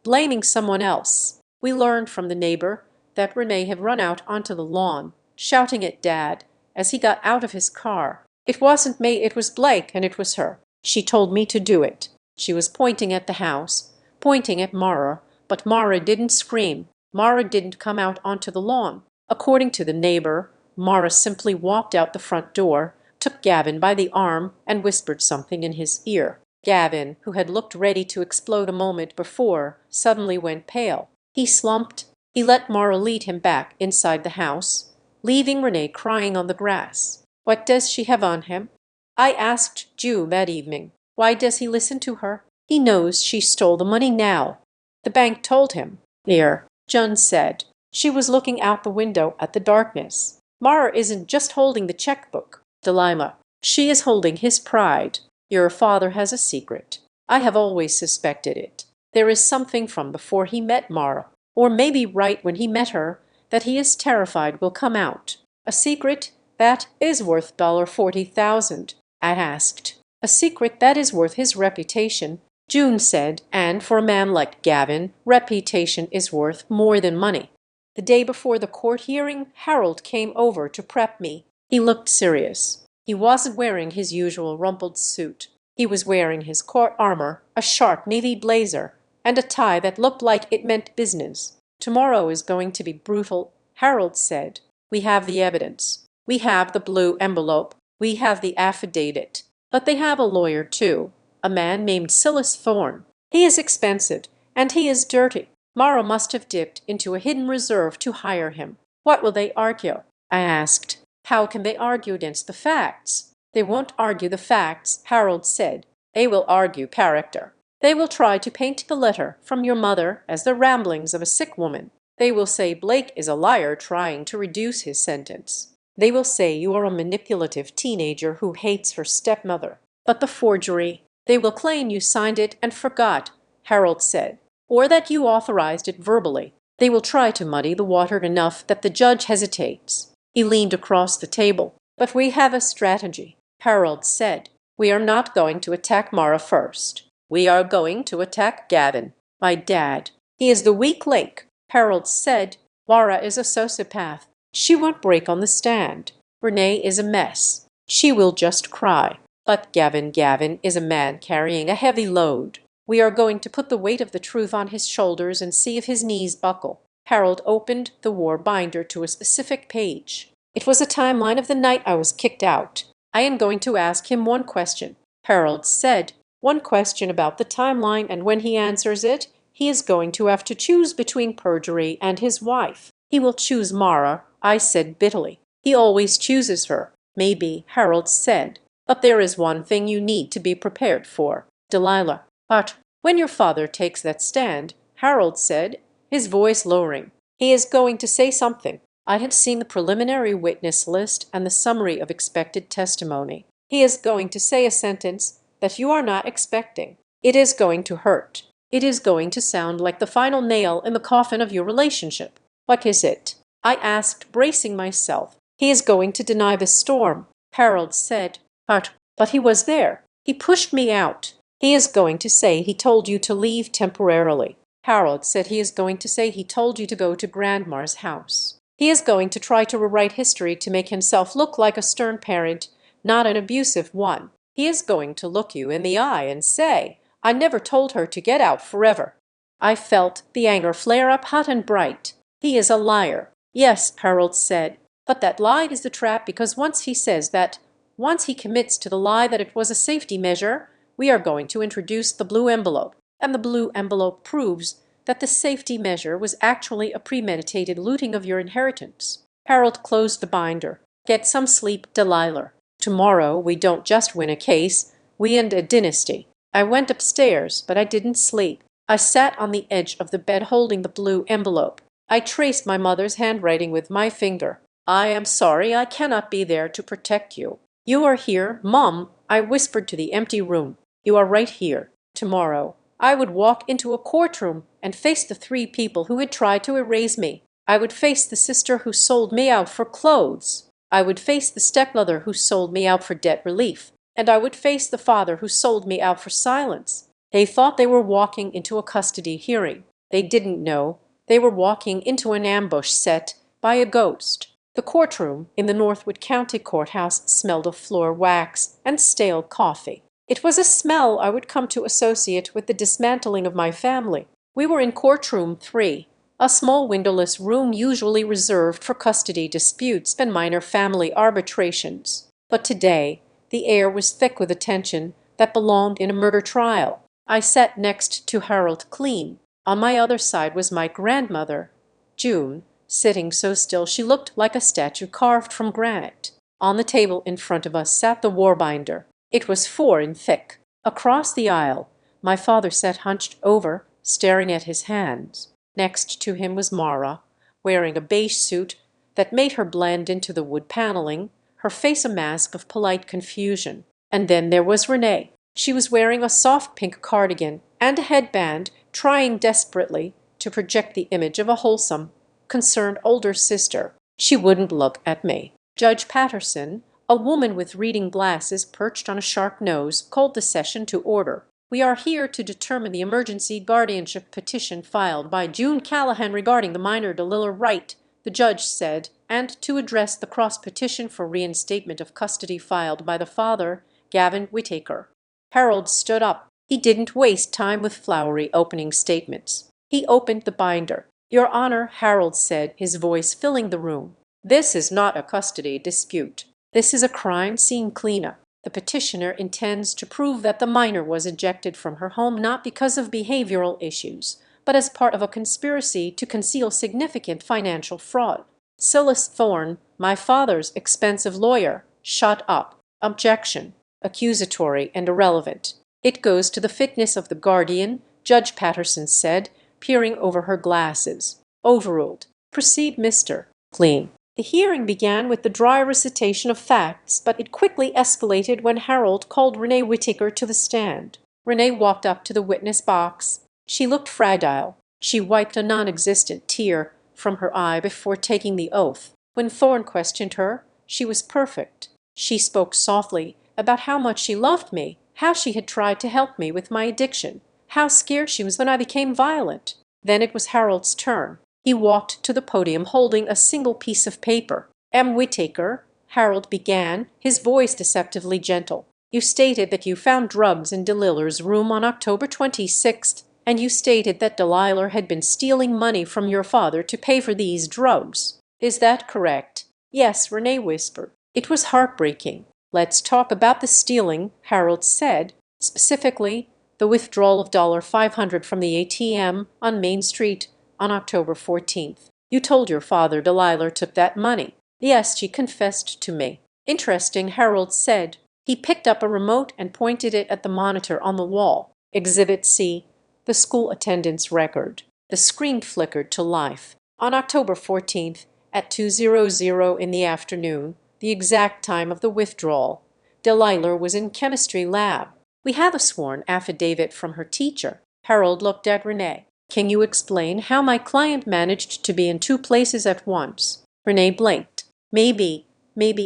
blaming someone else. We learned from the neighbor that Renee had run out onto the lawn, shouting at Dad as he got out of his car. It wasn't me, it was Blake, and it was her. She told me to do it. She was pointing at the house, pointing at Mara, but Mara didn't scream. Mara didn't come out onto the lawn. According to the neighbor, Mara simply walked out the front door, took Gavin by the arm, and whispered something in his ear. Gavin, who had looked ready to explode a moment before, suddenly went pale. He slumped. He let Mara lead him back inside the house, leaving Renee crying on the grass. What does she have on him? I asked Jew that evening. Why does he listen to her? He knows she stole the money now. The bank told him. There, Jun said. She was looking out the window at the darkness. Mara isn't just holding the checkbook, Delilah. She is holding his pride. Your father has a secret. I have always suspected it. There is something from before he met Mara, or maybe right when he met her, that he is terrified will come out. A secret that is worth $40,000, I asked. A secret that is worth his reputation, June said, and for a man like Gavin, reputation is worth more than money. The day before the court hearing, Harold came over to prep me. He looked serious. He wasn't wearing his usual rumpled suit. He was wearing his court armor, a sharp navy blazer, and a tie that looked like it meant business. Tomorrow is going to be brutal, Harold said. We have the evidence. We have the blue envelope. We have the affidavit. But they have a lawyer too, a man named Silas Thorne. He is expensive, and he is dirty. Mara must have dipped into a hidden reserve to hire him. What will they argue? I asked. How can they argue against the facts? They won't argue the facts, Harold said. They will argue character. They will try to paint the letter from your mother as the ramblings of a sick woman. They will say Blake is a liar trying to reduce his sentence. They will say you are a manipulative teenager who hates her stepmother. But the forgery, they will claim you signed it and forgot, Harold said, or that you authorized it verbally. They will try to muddy the water enough that the judge hesitates. He leaned across the table. But we have a strategy, Harold said. We are not going to attack Mara first. We are going to attack Gavin, my dad. He is the weak link, Harold said. Mara is a sociopath. She won't break on the stand. Renee is a mess. She will just cry. But Gavin is a man carrying a heavy load. We are going to put the weight of the truth on his shoulders and see if his knees buckle. Harold opened the war binder to a specific page. It was a timeline of the night I was kicked out. I am going to ask him one question, Harold said. One question about the timeline, and when he answers it, he is going to have to choose between perjury and his wife. He will choose Mara, I said bitterly. He always chooses her. Maybe, Harold said. But there is one thing you need to be prepared for, Delilah. But when your father takes that stand, Harold said, his voice lowering, he is going to say something. I had seen the preliminary witness list and the summary of expected testimony. He is going to say a sentence that you are not expecting. It is going to hurt. It is going to sound like the final nail in the coffin of your relationship. What is it? I asked, bracing myself. He is going to deny the storm, Harold said. But he was there. He pushed me out. He is going to say he told you to leave temporarily. Harold said he is going to say he told you to go to Grandma's house. He is going to try to rewrite history to make himself look like a stern parent, not an abusive one. He is going to look you in the eye and say, I never told her to get out forever. I felt the anger flare up hot and bright. He is a liar. Yes, Harold said. But that lie is the trap, because once he says that, once he commits to the lie that it was a safety measure, we are going to introduce the blue envelope. And the blue envelope proves that the safety measure was actually a premeditated looting of your inheritance. Harold closed the binder. Get some sleep, Delilah. Tomorrow we don't just win a case, we end a dynasty. I went upstairs, but I didn't sleep. I sat on the edge of the bed holding the blue envelope. I traced my mother's handwriting with my finger. I am sorry I cannot be there to protect you. You are here, Mom, I whispered to the empty room. You are right here. Tomorrow I would walk into a courtroom and face the 3 people who had tried to erase me. I would face the sister who sold me out for clothes. I would face the stepmother who sold me out for debt relief. And I would face the father who sold me out for silence. They thought they were walking into a custody hearing. They didn't know they were walking into an ambush set by a ghost. The courtroom in the Northwood County Courthouse smelled of floor wax and stale coffee. It was a smell I would come to associate with the dismantling of my family. We were in courtroom 3, a small windowless room usually reserved for custody disputes and minor family arbitrations. But today the air was thick with a tension that belonged in a murder trial. I sat next to Harold Clean. On my other side was my grandmother, June, sitting so still she looked like a statue carved from granite. On the table in front of us sat the warbinder. It was 4 in thick. Across the aisle, my father sat hunched over, staring at his hands. Next to him was Mara, wearing a beige suit that made her blend into the wood paneling, her face a mask of polite confusion. And then there was Renee. She was wearing a soft pink cardigan and a headband, trying desperately to project the image of a wholesome, concerned older sister. She wouldn't look at me. Judge Patterson, a woman with reading glasses perched on a sharp nose, called the session to order. We are here to determine the emergency guardianship petition filed by June Callahan regarding the minor Delilah Wright, the judge said, and to address the cross-petition for reinstatement of custody filed by the father, Gavin Whittaker. Harold stood up. He didn't waste time with flowery opening statements. He opened the binder. "Your Honor," Harold said, his voice filling the room, "this is not a custody dispute. This is a crime scene cleanup. The petitioner intends to prove that the minor was ejected from her home not because of behavioral issues, but as part of a conspiracy to conceal significant financial fraud." Silas Thorne, my father's expensive lawyer, shut up. "Objection. Accusatory and irrelevant. It goes to the fitness of the guardian," Judge Patterson said, peering over her glasses. "Overruled. Proceed, Mr. Clean." The hearing began with the dry recitation of facts, but it quickly escalated when Harold called Renee Whittaker to the stand. Renee walked up to the witness box. She looked fragile. She wiped a non-existent tear from her eye before taking the oath. When Thorne questioned her, she was perfect. She spoke softly about how much she loved me, how she had tried to help me with my addiction, how scared she was when I became violent. Then it was Harold's turn. He walked to the podium holding a single piece of paper. "M. Whittaker," Harold began, his voice deceptively gentle, "you stated that you found drugs in Delilah's room on October 26th, and you stated that Delilah had been stealing money from your father to pay for these drugs. Is that correct?" "Yes," Renee whispered. "It was heartbreaking." "Let's talk about the stealing," Harold said, "specifically the withdrawal of $500 from the ATM on Main Street on October 14th. You told your father Delilah took that money." "Yes, she confessed to me." "Interesting," Harold said. He picked up a remote and pointed it at the monitor on the wall. "Exhibit C, the school attendance record." The screen flickered to life. On October 14th at 2:00 in the afternoon, the exact time of the withdrawal, Delilah was in chemistry lab. "We have a sworn affidavit from her teacher." Harold looked at Renee. "Can you explain how my client managed to be in 2 places at once?" Renee blinked. Maybe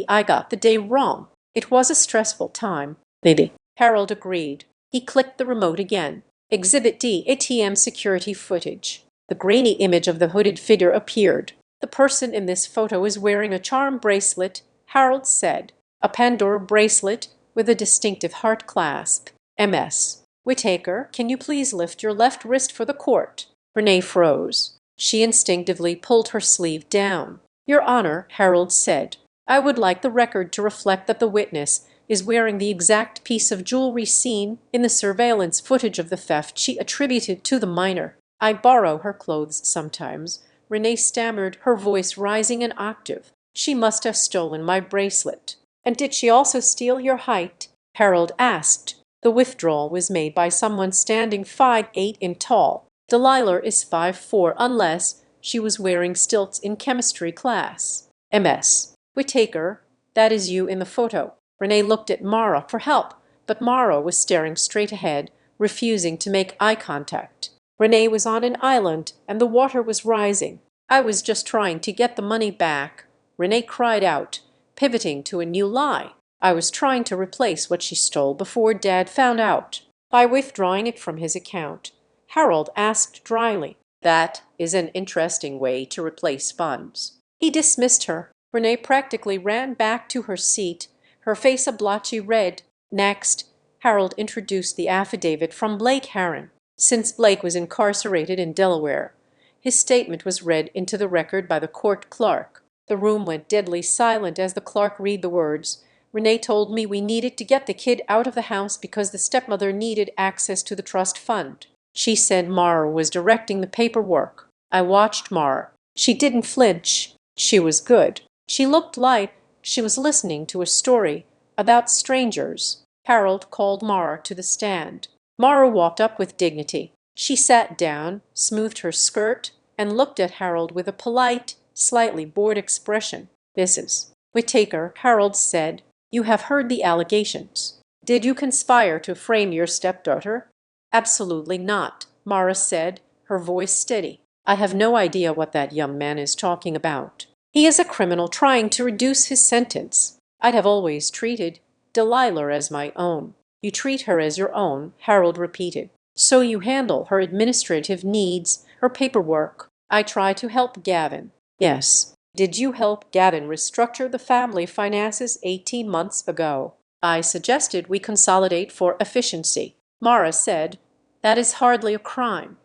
I got the day wrong. It was a stressful time." "Maybe." Harold agreed. He clicked the remote again. "Exhibit D, ATM security footage." The grainy image of the hooded figure appeared. "The person in this photo is wearing a charm bracelet," Harold said. "A Pandora bracelet with a distinctive heart clasp. MS. Whittaker, can you please lift your left wrist for the court?" Renee froze. She instinctively pulled her sleeve down. "Your Honor," Harold said, "I would like the record to reflect that the witness is wearing the exact piece of jewelry seen in the surveillance footage of the theft she attributed to the minor. I borrow her clothes sometimes." Renee stammered, her voice rising an octave. "She must have stolen my bracelet." "And did she also steal your height?" Harold asked. "The withdrawal was made by someone standing 5'8" in tall. Delilah is 5'4" unless she was wearing stilts in chemistry class." MS. Whittaker, that is you in the photo." Renee looked at Mara for help, but Mara was staring straight ahead, refusing to make eye contact. Renee was on an island and the water was rising. "I was just trying to get the money back," Renee cried out, pivoting to a new lie. "I was trying to replace what she stole before Dad found out, by withdrawing it from his account." Harold asked dryly. "That is an interesting way to replace funds." He dismissed her. Renee practically ran back to her seat, her face a blotchy red. Next, Harold introduced the affidavit from Blake Harron. Since Blake was incarcerated in Delaware, his statement was read into the record by the court clerk. The room went deadly silent as the clerk read the words. Renee told me we needed to get the kid out of the house because the stepmother needed access to the trust fund. She said Mara was directing the paperwork. I watched Mara. She didn't flinch. She was good. She looked like she was listening to a story about strangers. Harold called Mara to the stand. Mara walked up with dignity. She sat down, smoothed her skirt, and looked at Harold with a polite, slightly bored expression. "Mrs. Whittaker," Harold said, "you have heard the allegations. Did you conspire to frame your stepdaughter?" "Absolutely not," Mara said, her voice steady. "I have no idea what that young man is talking about. He is a criminal trying to reduce his sentence. I'd have always treated Delilah as my own." "You treat her as your own," Harold repeated. "So you handle her administrative needs, her paperwork." "I try to help Gavin." "Yes. Did you help Gavin restructure the family finances 18 months ago?" "I suggested we consolidate for efficiency." Mara said, "That is hardly a crime."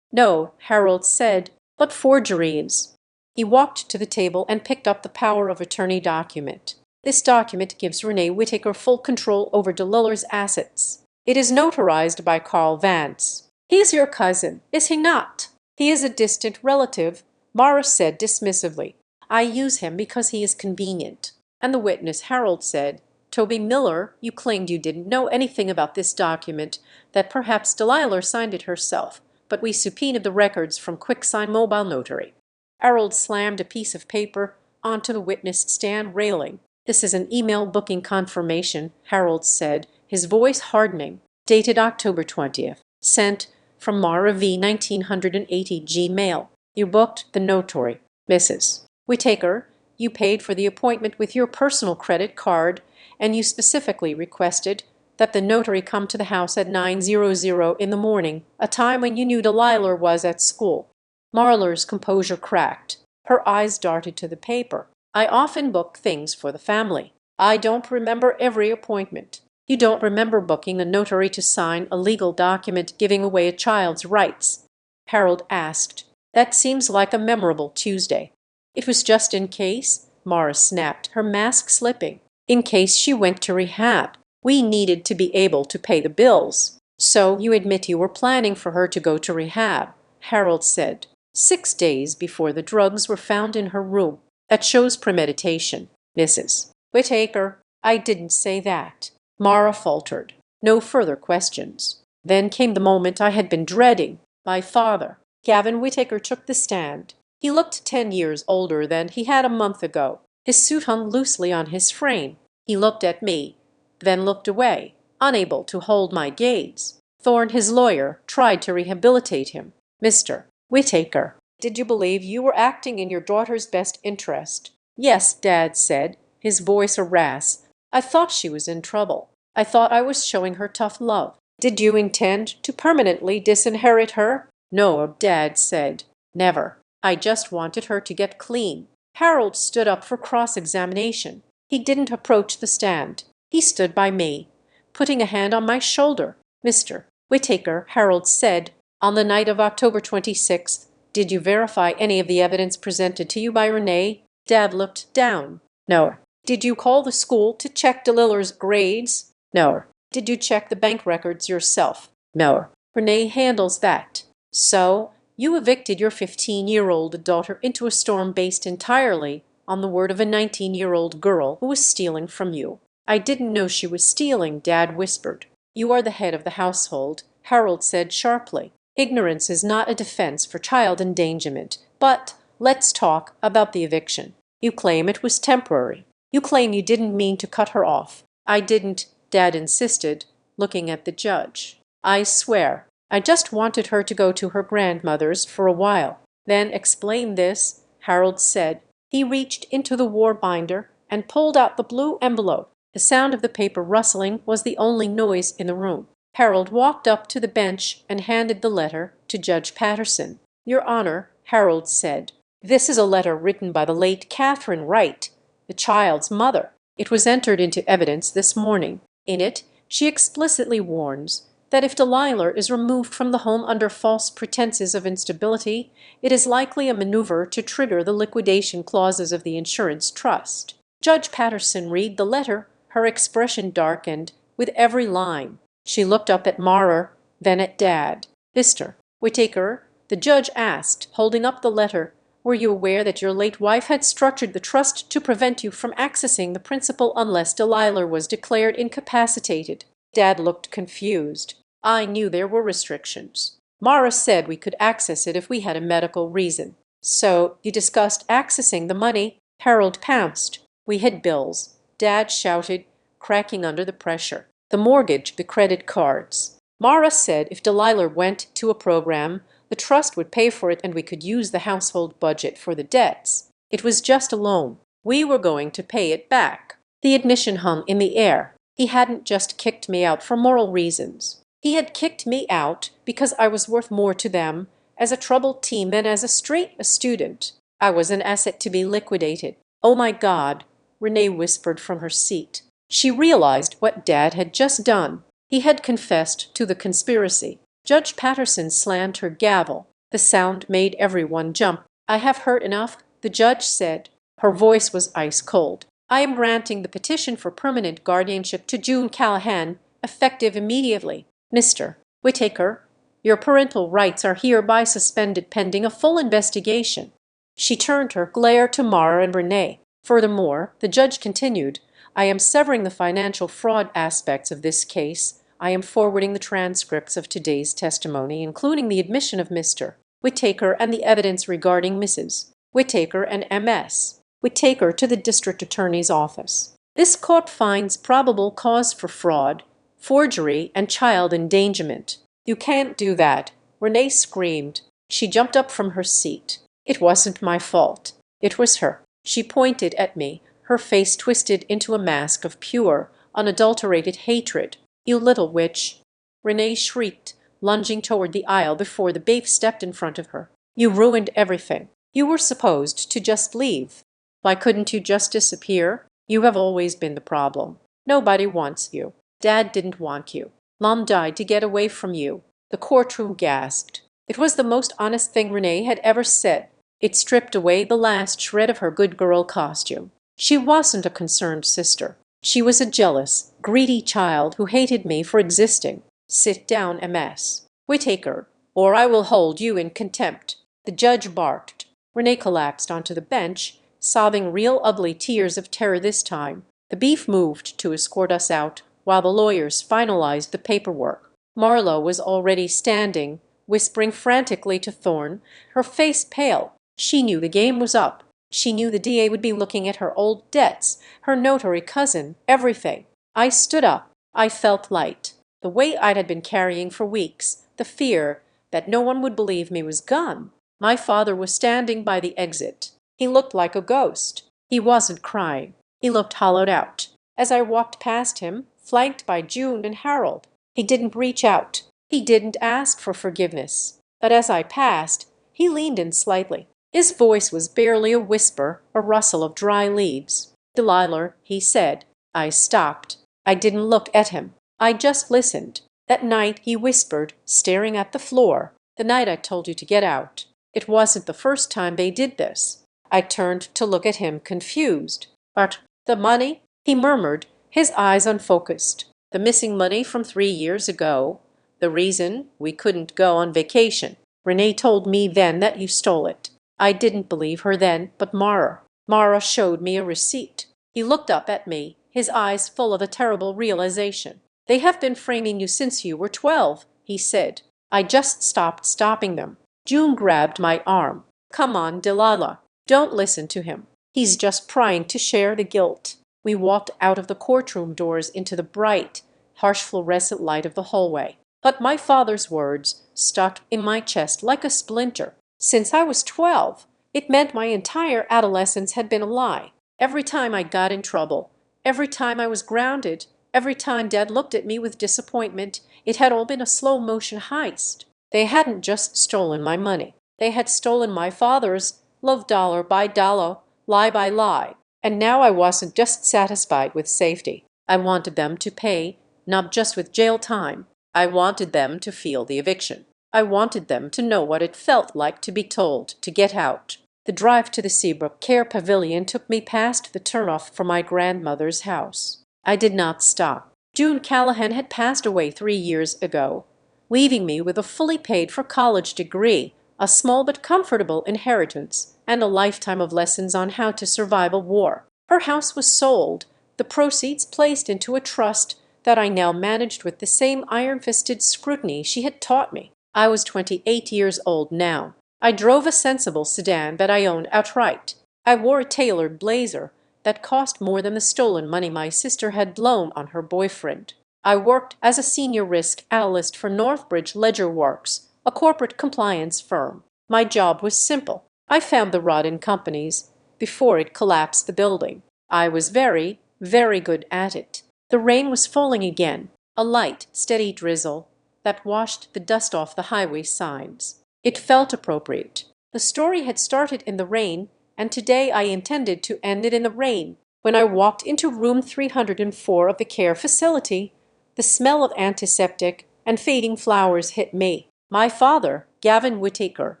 "No," Harold said, "but forgery is." He walked to the table and picked up the power of attorney document. "This document gives Renee Whittaker full control over Deliller's assets. It is notarized by Carl Vance. He is your cousin, is he not?" "He is a distant relative," Mara said dismissively. "I use him because he is convenient." And the witness Harold said, "Toby Miller, you claimed you didn't know anything about this document, that perhaps Delilah signed it herself, but we subpoenaed the records from QuickSign Mobile Notary." Harold slammed a piece of paper onto the witness stand railing. "This is an email booking confirmation," Harold said, his voice hardening. "Dated October 20th. Sent from Mara V. 1980 Gmail. You booked the notary. Mrs. Whittaker, you paid for the appointment with your personal credit card, and you specifically requested that the notary come to the house at 9:00 in the morning, a time when you knew Delilah was at school." Marlar's composure cracked. Her eyes darted to the paper. "I often book things for the family. I don't remember every appointment." "You don't remember booking a notary to sign a legal document giving away a child's rights?" Harold asked. "That seems like a memorable Tuesday." "It was just in case," Mara snapped, her mask slipping. "In case she went to rehab. We needed to be able to pay the bills." "So you admit you were planning for her to go to rehab," Harold said. 6 days before the drugs were found in her room. "That shows premeditation." "Mrs. Whittaker, I didn't say that." Mara faltered. No further questions. Then came the moment I had been dreading. My father. Gavin Whittaker took the stand. He looked 10 years older than he had a month ago. His suit hung loosely on his frame. He looked at me, then looked away, unable to hold my gaze. Thorne, his lawyer, tried to rehabilitate him. "Mr. Whittaker, did you believe you were acting in your daughter's best interest?" "Yes," Dad said, his voice a rasp. "I thought she was in trouble. I thought I was showing her tough love." "Did you intend to permanently disinherit her?" "No," Dad said. "Never. I just wanted her to get clean." Harold stood up for cross-examination. He didn't approach the stand. He stood by me, putting a hand on my shoulder. "Mr. Whittaker," Harold said, "on the night of October 26th, did you verify any of the evidence presented to you by Renee?" Dad looked down. "No." "Did you call the school to check Deliller's grades?" "No." "Did you check the bank records yourself?" "No." "Renee handles that. So you evicted your 15-year-old daughter into a storm based entirely on the word of a 19-year-old girl who was stealing from you." "I didn't know she was stealing," Dad whispered. "You are the head of the household," Harold said sharply. "Ignorance is not a defense for child endangerment. But let's talk about the eviction. You claim it was temporary. You claim you didn't mean to cut her off." "I didn't," Dad insisted, looking at the judge. "I swear. I just wanted her to go to her grandmother's for a while." "Then explain this," Harold said. He reached into the war binder and pulled out the blue envelope. The sound of the paper rustling was the only noise in the room. Harold walked up to the bench and handed the letter to Judge Patterson. "Your Honor," Harold said, "this is a letter written by the late Catherine Wright, the child's mother. It was entered into evidence this morning. In it, she explicitly warns that if Delilah is removed from the home under false pretenses of instability, it is likely a maneuver to trigger the liquidation clauses of the insurance trust. Judge Patterson read the letter, her expression darkened with every line. She looked up at Mara, then at Dad. "Mr. Whittaker," the judge asked, holding up the letter, "were you aware that your late wife had structured the trust to prevent you from accessing the principal unless Delilah was declared incapacitated?" Dad looked confused. "I knew there were restrictions. Mara said we could access it if we had a medical reason." "So you discussed accessing the money?" Harold pounced. "We had bills," Dad shouted, cracking under the pressure. "The mortgage, the credit cards. Mara said if Delilah went to a program, the trust would pay for it and we could use the household budget for the debts. It was just a loan. We were going to pay it back." The admission hung in the air. He hadn't just kicked me out for moral reasons. He had kicked me out because I was worth more to them as a troubled teen than as a student. I was an asset to be liquidated. "Oh my God," Renee whispered from her seat. She realized what Dad had just done. He had confessed to the conspiracy. Judge Patterson slammed her gavel. The sound made everyone jump. "I have heard enough," the judge said. Her voice was ice cold. "I am granting the petition for permanent guardianship to June Callahan, effective immediately. Mr. Whittaker, your parental rights are hereby suspended pending a full investigation." She turned her glare to Mara and Renee. "Furthermore," the judge continued, "I am severing the financial fraud aspects of this case. I am forwarding the transcripts of today's testimony, including the admission of Mr. Whittaker and the evidence regarding Mrs. Whittaker and Ms. Whittaker to the district attorney's office. This court finds probable cause for fraud, forgery, and child endangerment." "You can't do that," Renee screamed. She jumped up from her seat. "It wasn't my fault. It was her." She pointed at me, her face twisted into a mask of pure, unadulterated hatred. "You little witch!" Renee shrieked, lunging toward the aisle before the babe stepped in front of her. "You ruined everything. You were supposed to just leave. Why couldn't you just disappear? You have always been the problem. Nobody wants you. Dad didn't want you. Mom died to get away from you." The courtroom gasped. It was the most honest thing Renee had ever said. It stripped away the last shred of her good girl costume. She wasn't a concerned sister. She was a jealous, greedy child who hated me for existing. "Sit down, Ms. Whittaker, or I will hold you in contempt," the judge barked. Renee collapsed onto the bench, sobbing real ugly tears of terror this time. The beef moved to escort us out while the lawyers finalized the paperwork. Marlo was already standing, whispering frantically to Thorne, her face pale. She knew the game was up. She knew the DA would be looking at her old debts, her notary cousin, everything. I stood up. I felt light. The weight I had been carrying for weeks, the fear that no one would believe me, was gone. My father was standing by the exit. He looked like a ghost. He wasn't crying. He looked hollowed out. As I walked past him, flanked by June and Harold, he didn't reach out. He didn't ask for forgiveness. But as I passed, he leaned in slightly. His voice was barely a whisper, a rustle of dry leaves. "Delilah," he said. I stopped. I didn't look at him. I just listened. "That night," he whispered, staring at the floor, "the night I told you to get out. It wasn't the first time they did this." I turned to look at him, confused. "But the money?" he murmured, his eyes unfocused. "The missing money from 3 years ago. The reason we couldn't go on vacation. Renee told me then that you stole it." I didn't believe her then, but Mara showed me a receipt. He looked up at me, his eyes full of a terrible realization. "They have been framing you since you were 12, he said. I just stopping them. June grabbed my arm. "Come on, Delilah. Don't listen to him. He's just trying to share the guilt." We walked out of the courtroom doors into the bright, harsh fluorescent light of the hallway. But my father's words stuck in my chest like a splinter. Since I was 12, it meant my entire adolescence had been a lie. Every time I got in trouble, every time I was grounded, every time Dad looked at me with disappointment, it had all been a slow-motion heist. They hadn't just stolen my money. They had stolen my father's, love dollar by dollar, lie by lie. And now I wasn't just satisfied with safety. I wanted them to pay, not just with jail time. I wanted them to feel the eviction. I wanted them to know what it felt like to be told to get out. The drive to the Seabrook Care Pavilion took me past the turnoff for my grandmother's house. I did not stop. June Callahan had passed away 3 years ago, leaving me with a fully paid-for college degree, a small but comfortable inheritance, and a lifetime of lessons on how to survive a war. Her house was sold, the proceeds placed into a trust that I now managed with the same iron-fisted scrutiny she had taught me. I was 28 years old now. I drove a sensible sedan that I owned outright. I wore a tailored blazer that cost more than the stolen money my sister had blown on her boyfriend. I worked as a senior risk analyst for Northbridge Ledger Works, a corporate compliance firm. My job was simple. I found the rot in companies before it collapsed the building. I was very, very good at it. The rain was falling again, a light, steady drizzle that washed the dust off the highway signs. It felt appropriate. The story had started in the rain, and today I intended to end it in the rain. When I walked into room 304 of the care facility, the smell of antiseptic and fading flowers hit me. My father, Gavin Whittaker,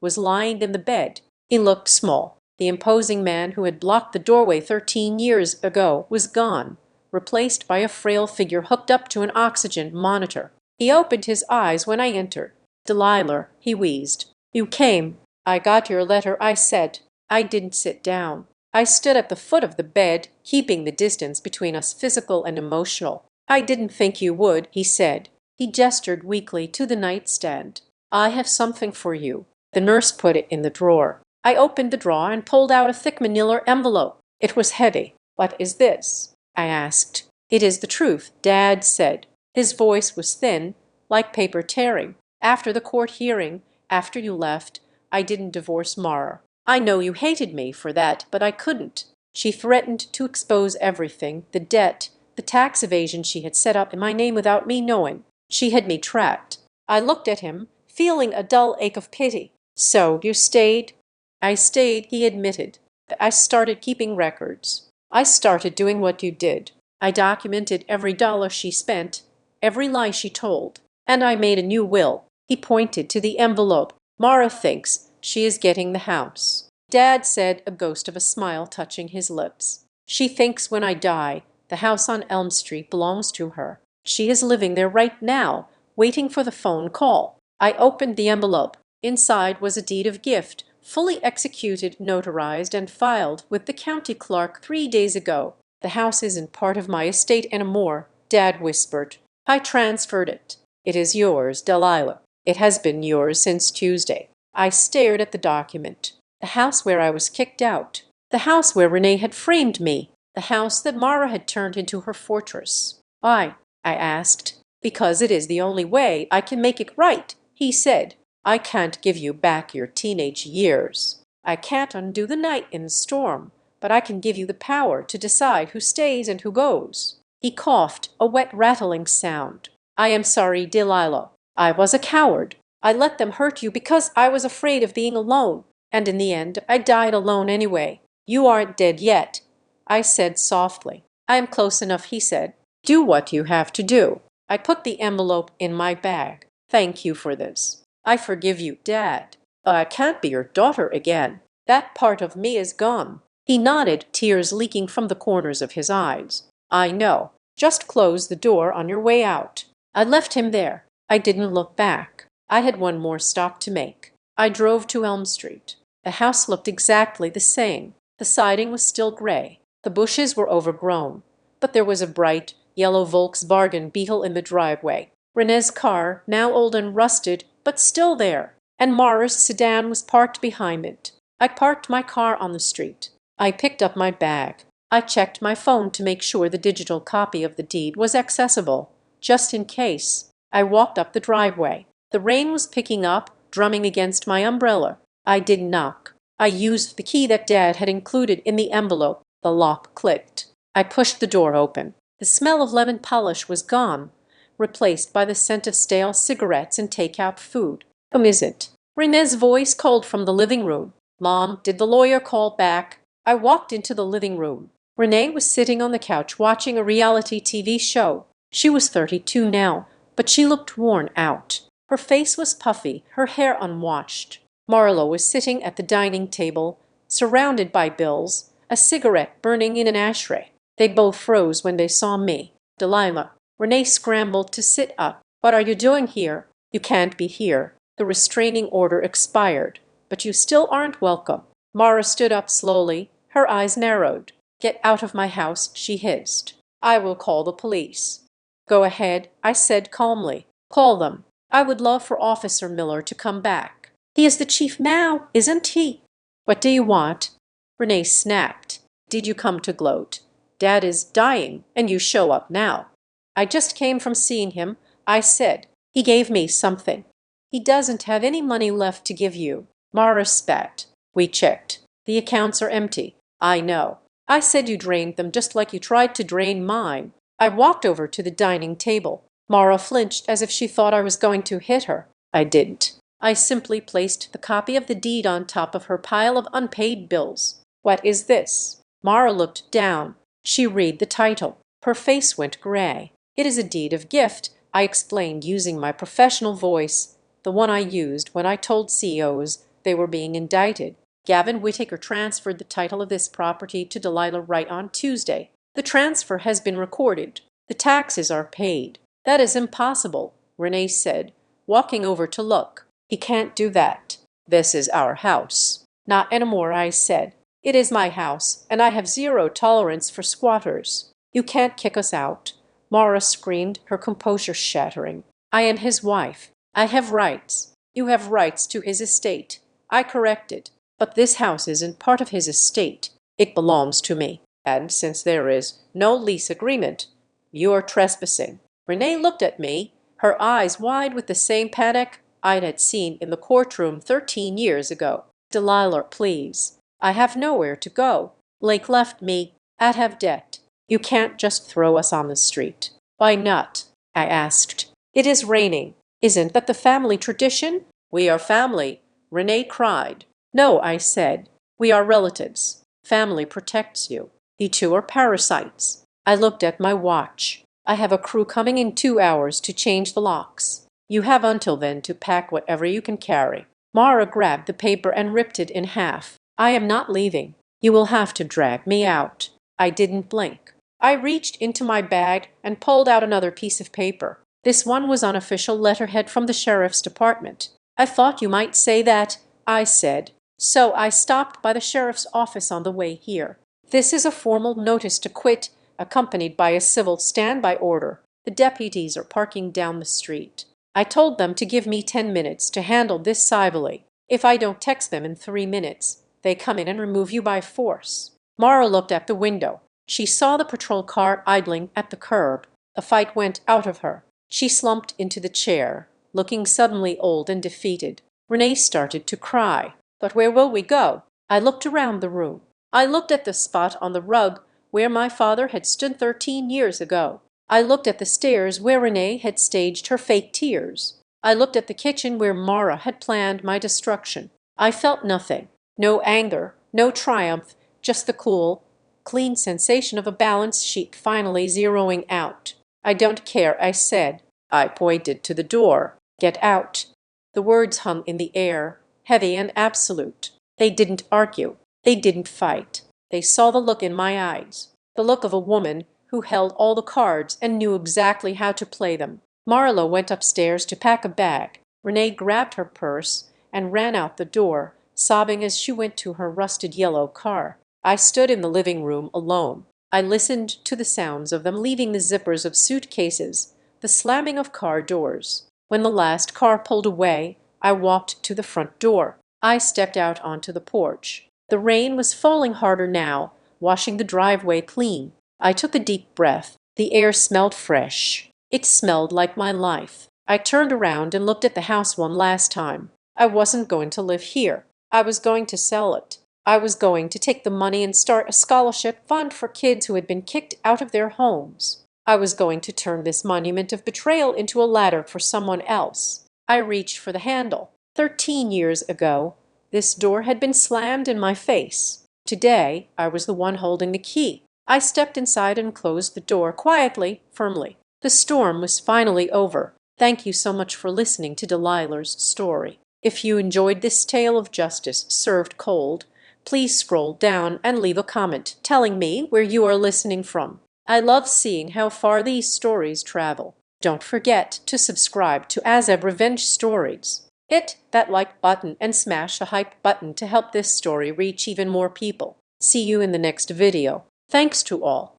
was lying in the bed. He looked small. The imposing man who had blocked the doorway 13 years ago was gone, replaced by a frail figure hooked up to an oxygen monitor. He opened his eyes when I entered. "Delilah," he wheezed. "You came." "I got your letter," I said. I didn't sit down. I stood at the foot of the bed, keeping the distance between us physical and emotional. "I didn't think you would," he said. He gestured weakly to the nightstand. "I have something for you." The nurse put it in the drawer. I opened the drawer and pulled out a thick manila envelope. It was heavy. "What is this?" I asked. "It is the truth," Dad said. His voice was thin, like paper tearing. "After the court hearing, after you left, I didn't divorce Mara. I know you hated me for that, but I couldn't. She threatened to expose everything, the debt, the tax evasion she had set up in my name without me knowing. She had me trapped." I looked at him, feeling a dull ache of pity. "So you stayed?" "I stayed," he admitted. "I started keeping records. I started doing what you did. I documented every dollar she spent, every lie she told. And I made a new will." He pointed to the envelope. "Mara thinks she is getting the house." Dad said, a ghost of a smile touching his lips. "She thinks when I die, the house on Elm Street belongs to her. She is living there right now, waiting for the phone call." I opened the envelope. Inside was a deed of gift, fully executed, notarized, and filed with the county clerk 3 days ago. "The house isn't part of my estate anymore," Dad whispered. "I transferred it. It is yours, Delilah. It has been yours since Tuesday." I stared at the document. The house where I was kicked out. The house where Renee had framed me. The house that Mara had turned into her fortress. "Why?" I asked. "Because it is the only way I can make it right," he said. "I can't give you back your teenage years. I can't undo the night in the storm, but I can give you the power to decide who stays and who goes." He coughed, a wet rattling sound. "I am sorry, Delilah. I was a coward. I let them hurt you because I was afraid of being alone. And in the end, I died alone anyway." "You aren't dead yet," I said softly. "I am close enough," he said. "Do what you have to do." I put the envelope in my bag. "Thank you for this. I forgive you, Dad. I can't be your daughter again. That part of me is gone." He nodded, tears leaking from the corners of his eyes. "I know. Just close the door on your way out." I left him there. I didn't look back. I had one more stop to make. I drove to Elm Street. The house looked exactly the same. The siding was still gray. The bushes were overgrown. But there was a bright, yellow Volkswagen Beetle in the driveway. Renee's car, now old and rusted, but still there. And Mara's sedan was parked behind it. I parked my car on the street. I picked up my bag. I checked my phone to make sure the digital copy of the deed was accessible, just in case. I walked up the driveway. The rain was picking up, drumming against my umbrella. I didn't knock. I used the key that Dad had included in the envelope. The lock clicked. I pushed the door open. The smell of lemon polish was gone, replaced by the scent of stale cigarettes and takeout food. "Whom is it?" Renee's voice called from the living room. "Mom, did the lawyer call back?" I walked into the living room. Renee was sitting on the couch watching a reality TV show. She was 32 now, but she looked worn out. Her face was puffy, her hair unwashed. Marlo was sitting at the dining table, surrounded by bills, a cigarette burning in an ashtray. They both froze when they saw me. Delilah. Renee scrambled to sit up. What are you doing here? You can't be here. The restraining order expired. But you still aren't welcome. Mara stood up slowly. Her eyes narrowed. Get out of my house, she hissed. I will call the police. Go ahead, I said calmly. Call them. I would love for Officer Miller to come back. He is the chief now, isn't he? What do you want? Renee snapped. Did you come to gloat? Dad is dying, and you show up now. I just came from seeing him, I said. He gave me something. He doesn't have any money left to give you. Mara spat. We checked. The accounts are empty. I know. I said you drained them just like you tried to drain mine. I walked over to the dining table. Mara flinched as if she thought I was going to hit her. I didn't. I simply placed the copy of the deed on top of her pile of unpaid bills. What is this? Mara looked down. She read the title. Her face went gray. It is a deed of gift, I explained using my professional voice, the one I used when I told CEOs they were being indicted. Gavin Whittaker transferred the title of this property to Delilah Wright on Tuesday. The transfer has been recorded. The taxes are paid. That is impossible, Renee said, walking over to look. He can't do that. This is our house. Not anymore, I said. It is my house, and I have zero tolerance for squatters. You can't kick us out. Mara screamed, her composure shattering. I am his wife. I have rights. You have rights to his estate. I corrected. But this house isn't part of his estate. It belongs to me. And since there is no lease agreement, you are trespassing. Renee looked at me, her eyes wide with the same panic I had seen in the courtroom 13 years ago. Delilah, please. I have nowhere to go. Blake left me. I'd have debt. You can't just throw us on the street. Why not? I asked. It is raining. Isn't that the family tradition? We are family, Renee cried. No, I said. We are relatives. Family protects you. You two are parasites. I looked at my watch. I have a crew coming in 2 hours to change the locks. You have until then to pack whatever you can carry. Mara grabbed the paper and ripped it in half. I am not leaving. You will have to drag me out. I didn't blink. I reached into my bag and pulled out another piece of paper. This one was on official letterhead from the sheriff's department. I thought you might say that, I said. So I stopped by the sheriff's office on the way here. This is a formal notice to quit, accompanied by a civil standby order. The deputies are parking down the street. I told them to give me 10 minutes to handle this civilly. If I don't text them in 3 minutes, they come in and remove you by force. Mara looked at the window. She saw the patrol car idling at the curb. The fight went out of her. She slumped into the chair, looking suddenly old and defeated. Renee started to cry. But where will we go? I looked around the room. I looked at the spot on the rug where my father had stood 13 years ago. I looked at the stairs where Renee had staged her fake tears. I looked at the kitchen where Mara had planned my destruction. I felt nothing. No anger, no triumph, just the cool, clean sensation of a balance sheet finally zeroing out. I don't care, I said. I pointed to the door. Get out. The words hung in the air, heavy and absolute. They didn't argue. They didn't fight. They saw the look in my eyes, the look of a woman who held all the cards and knew exactly how to play them. Marlo went upstairs to pack a bag. Renee grabbed her purse and ran out the door, sobbing as she went to her rusted yellow car. I stood in the living room alone. I listened to the sounds of them leaving the zippers of suitcases, the slamming of car doors. When the last car pulled away, I walked to the front door. I stepped out onto the porch. The rain was falling harder now, washing the driveway clean. I took a deep breath. The air smelled fresh. It smelled like my life. I turned around and looked at the house one last time. I wasn't going to live here. I was going to sell it. I was going to take the money and start a scholarship fund for kids who had been kicked out of their homes. I was going to turn this monument of betrayal into a ladder for someone else. I reached for the handle. 13 years ago, this door had been slammed in my face. Today, I was the one holding the key. I stepped inside and closed the door quietly, firmly. The storm was finally over. Thank you so much for listening to Delilah's story. If you enjoyed this tale of justice served cold, please scroll down and leave a comment telling me where you are listening from. I love seeing how far these stories travel. Don't forget to subscribe to Azad Revenge Stories. Hit that like button and smash a hype button to help this story reach even more people. See you in the next video. Thanks to all.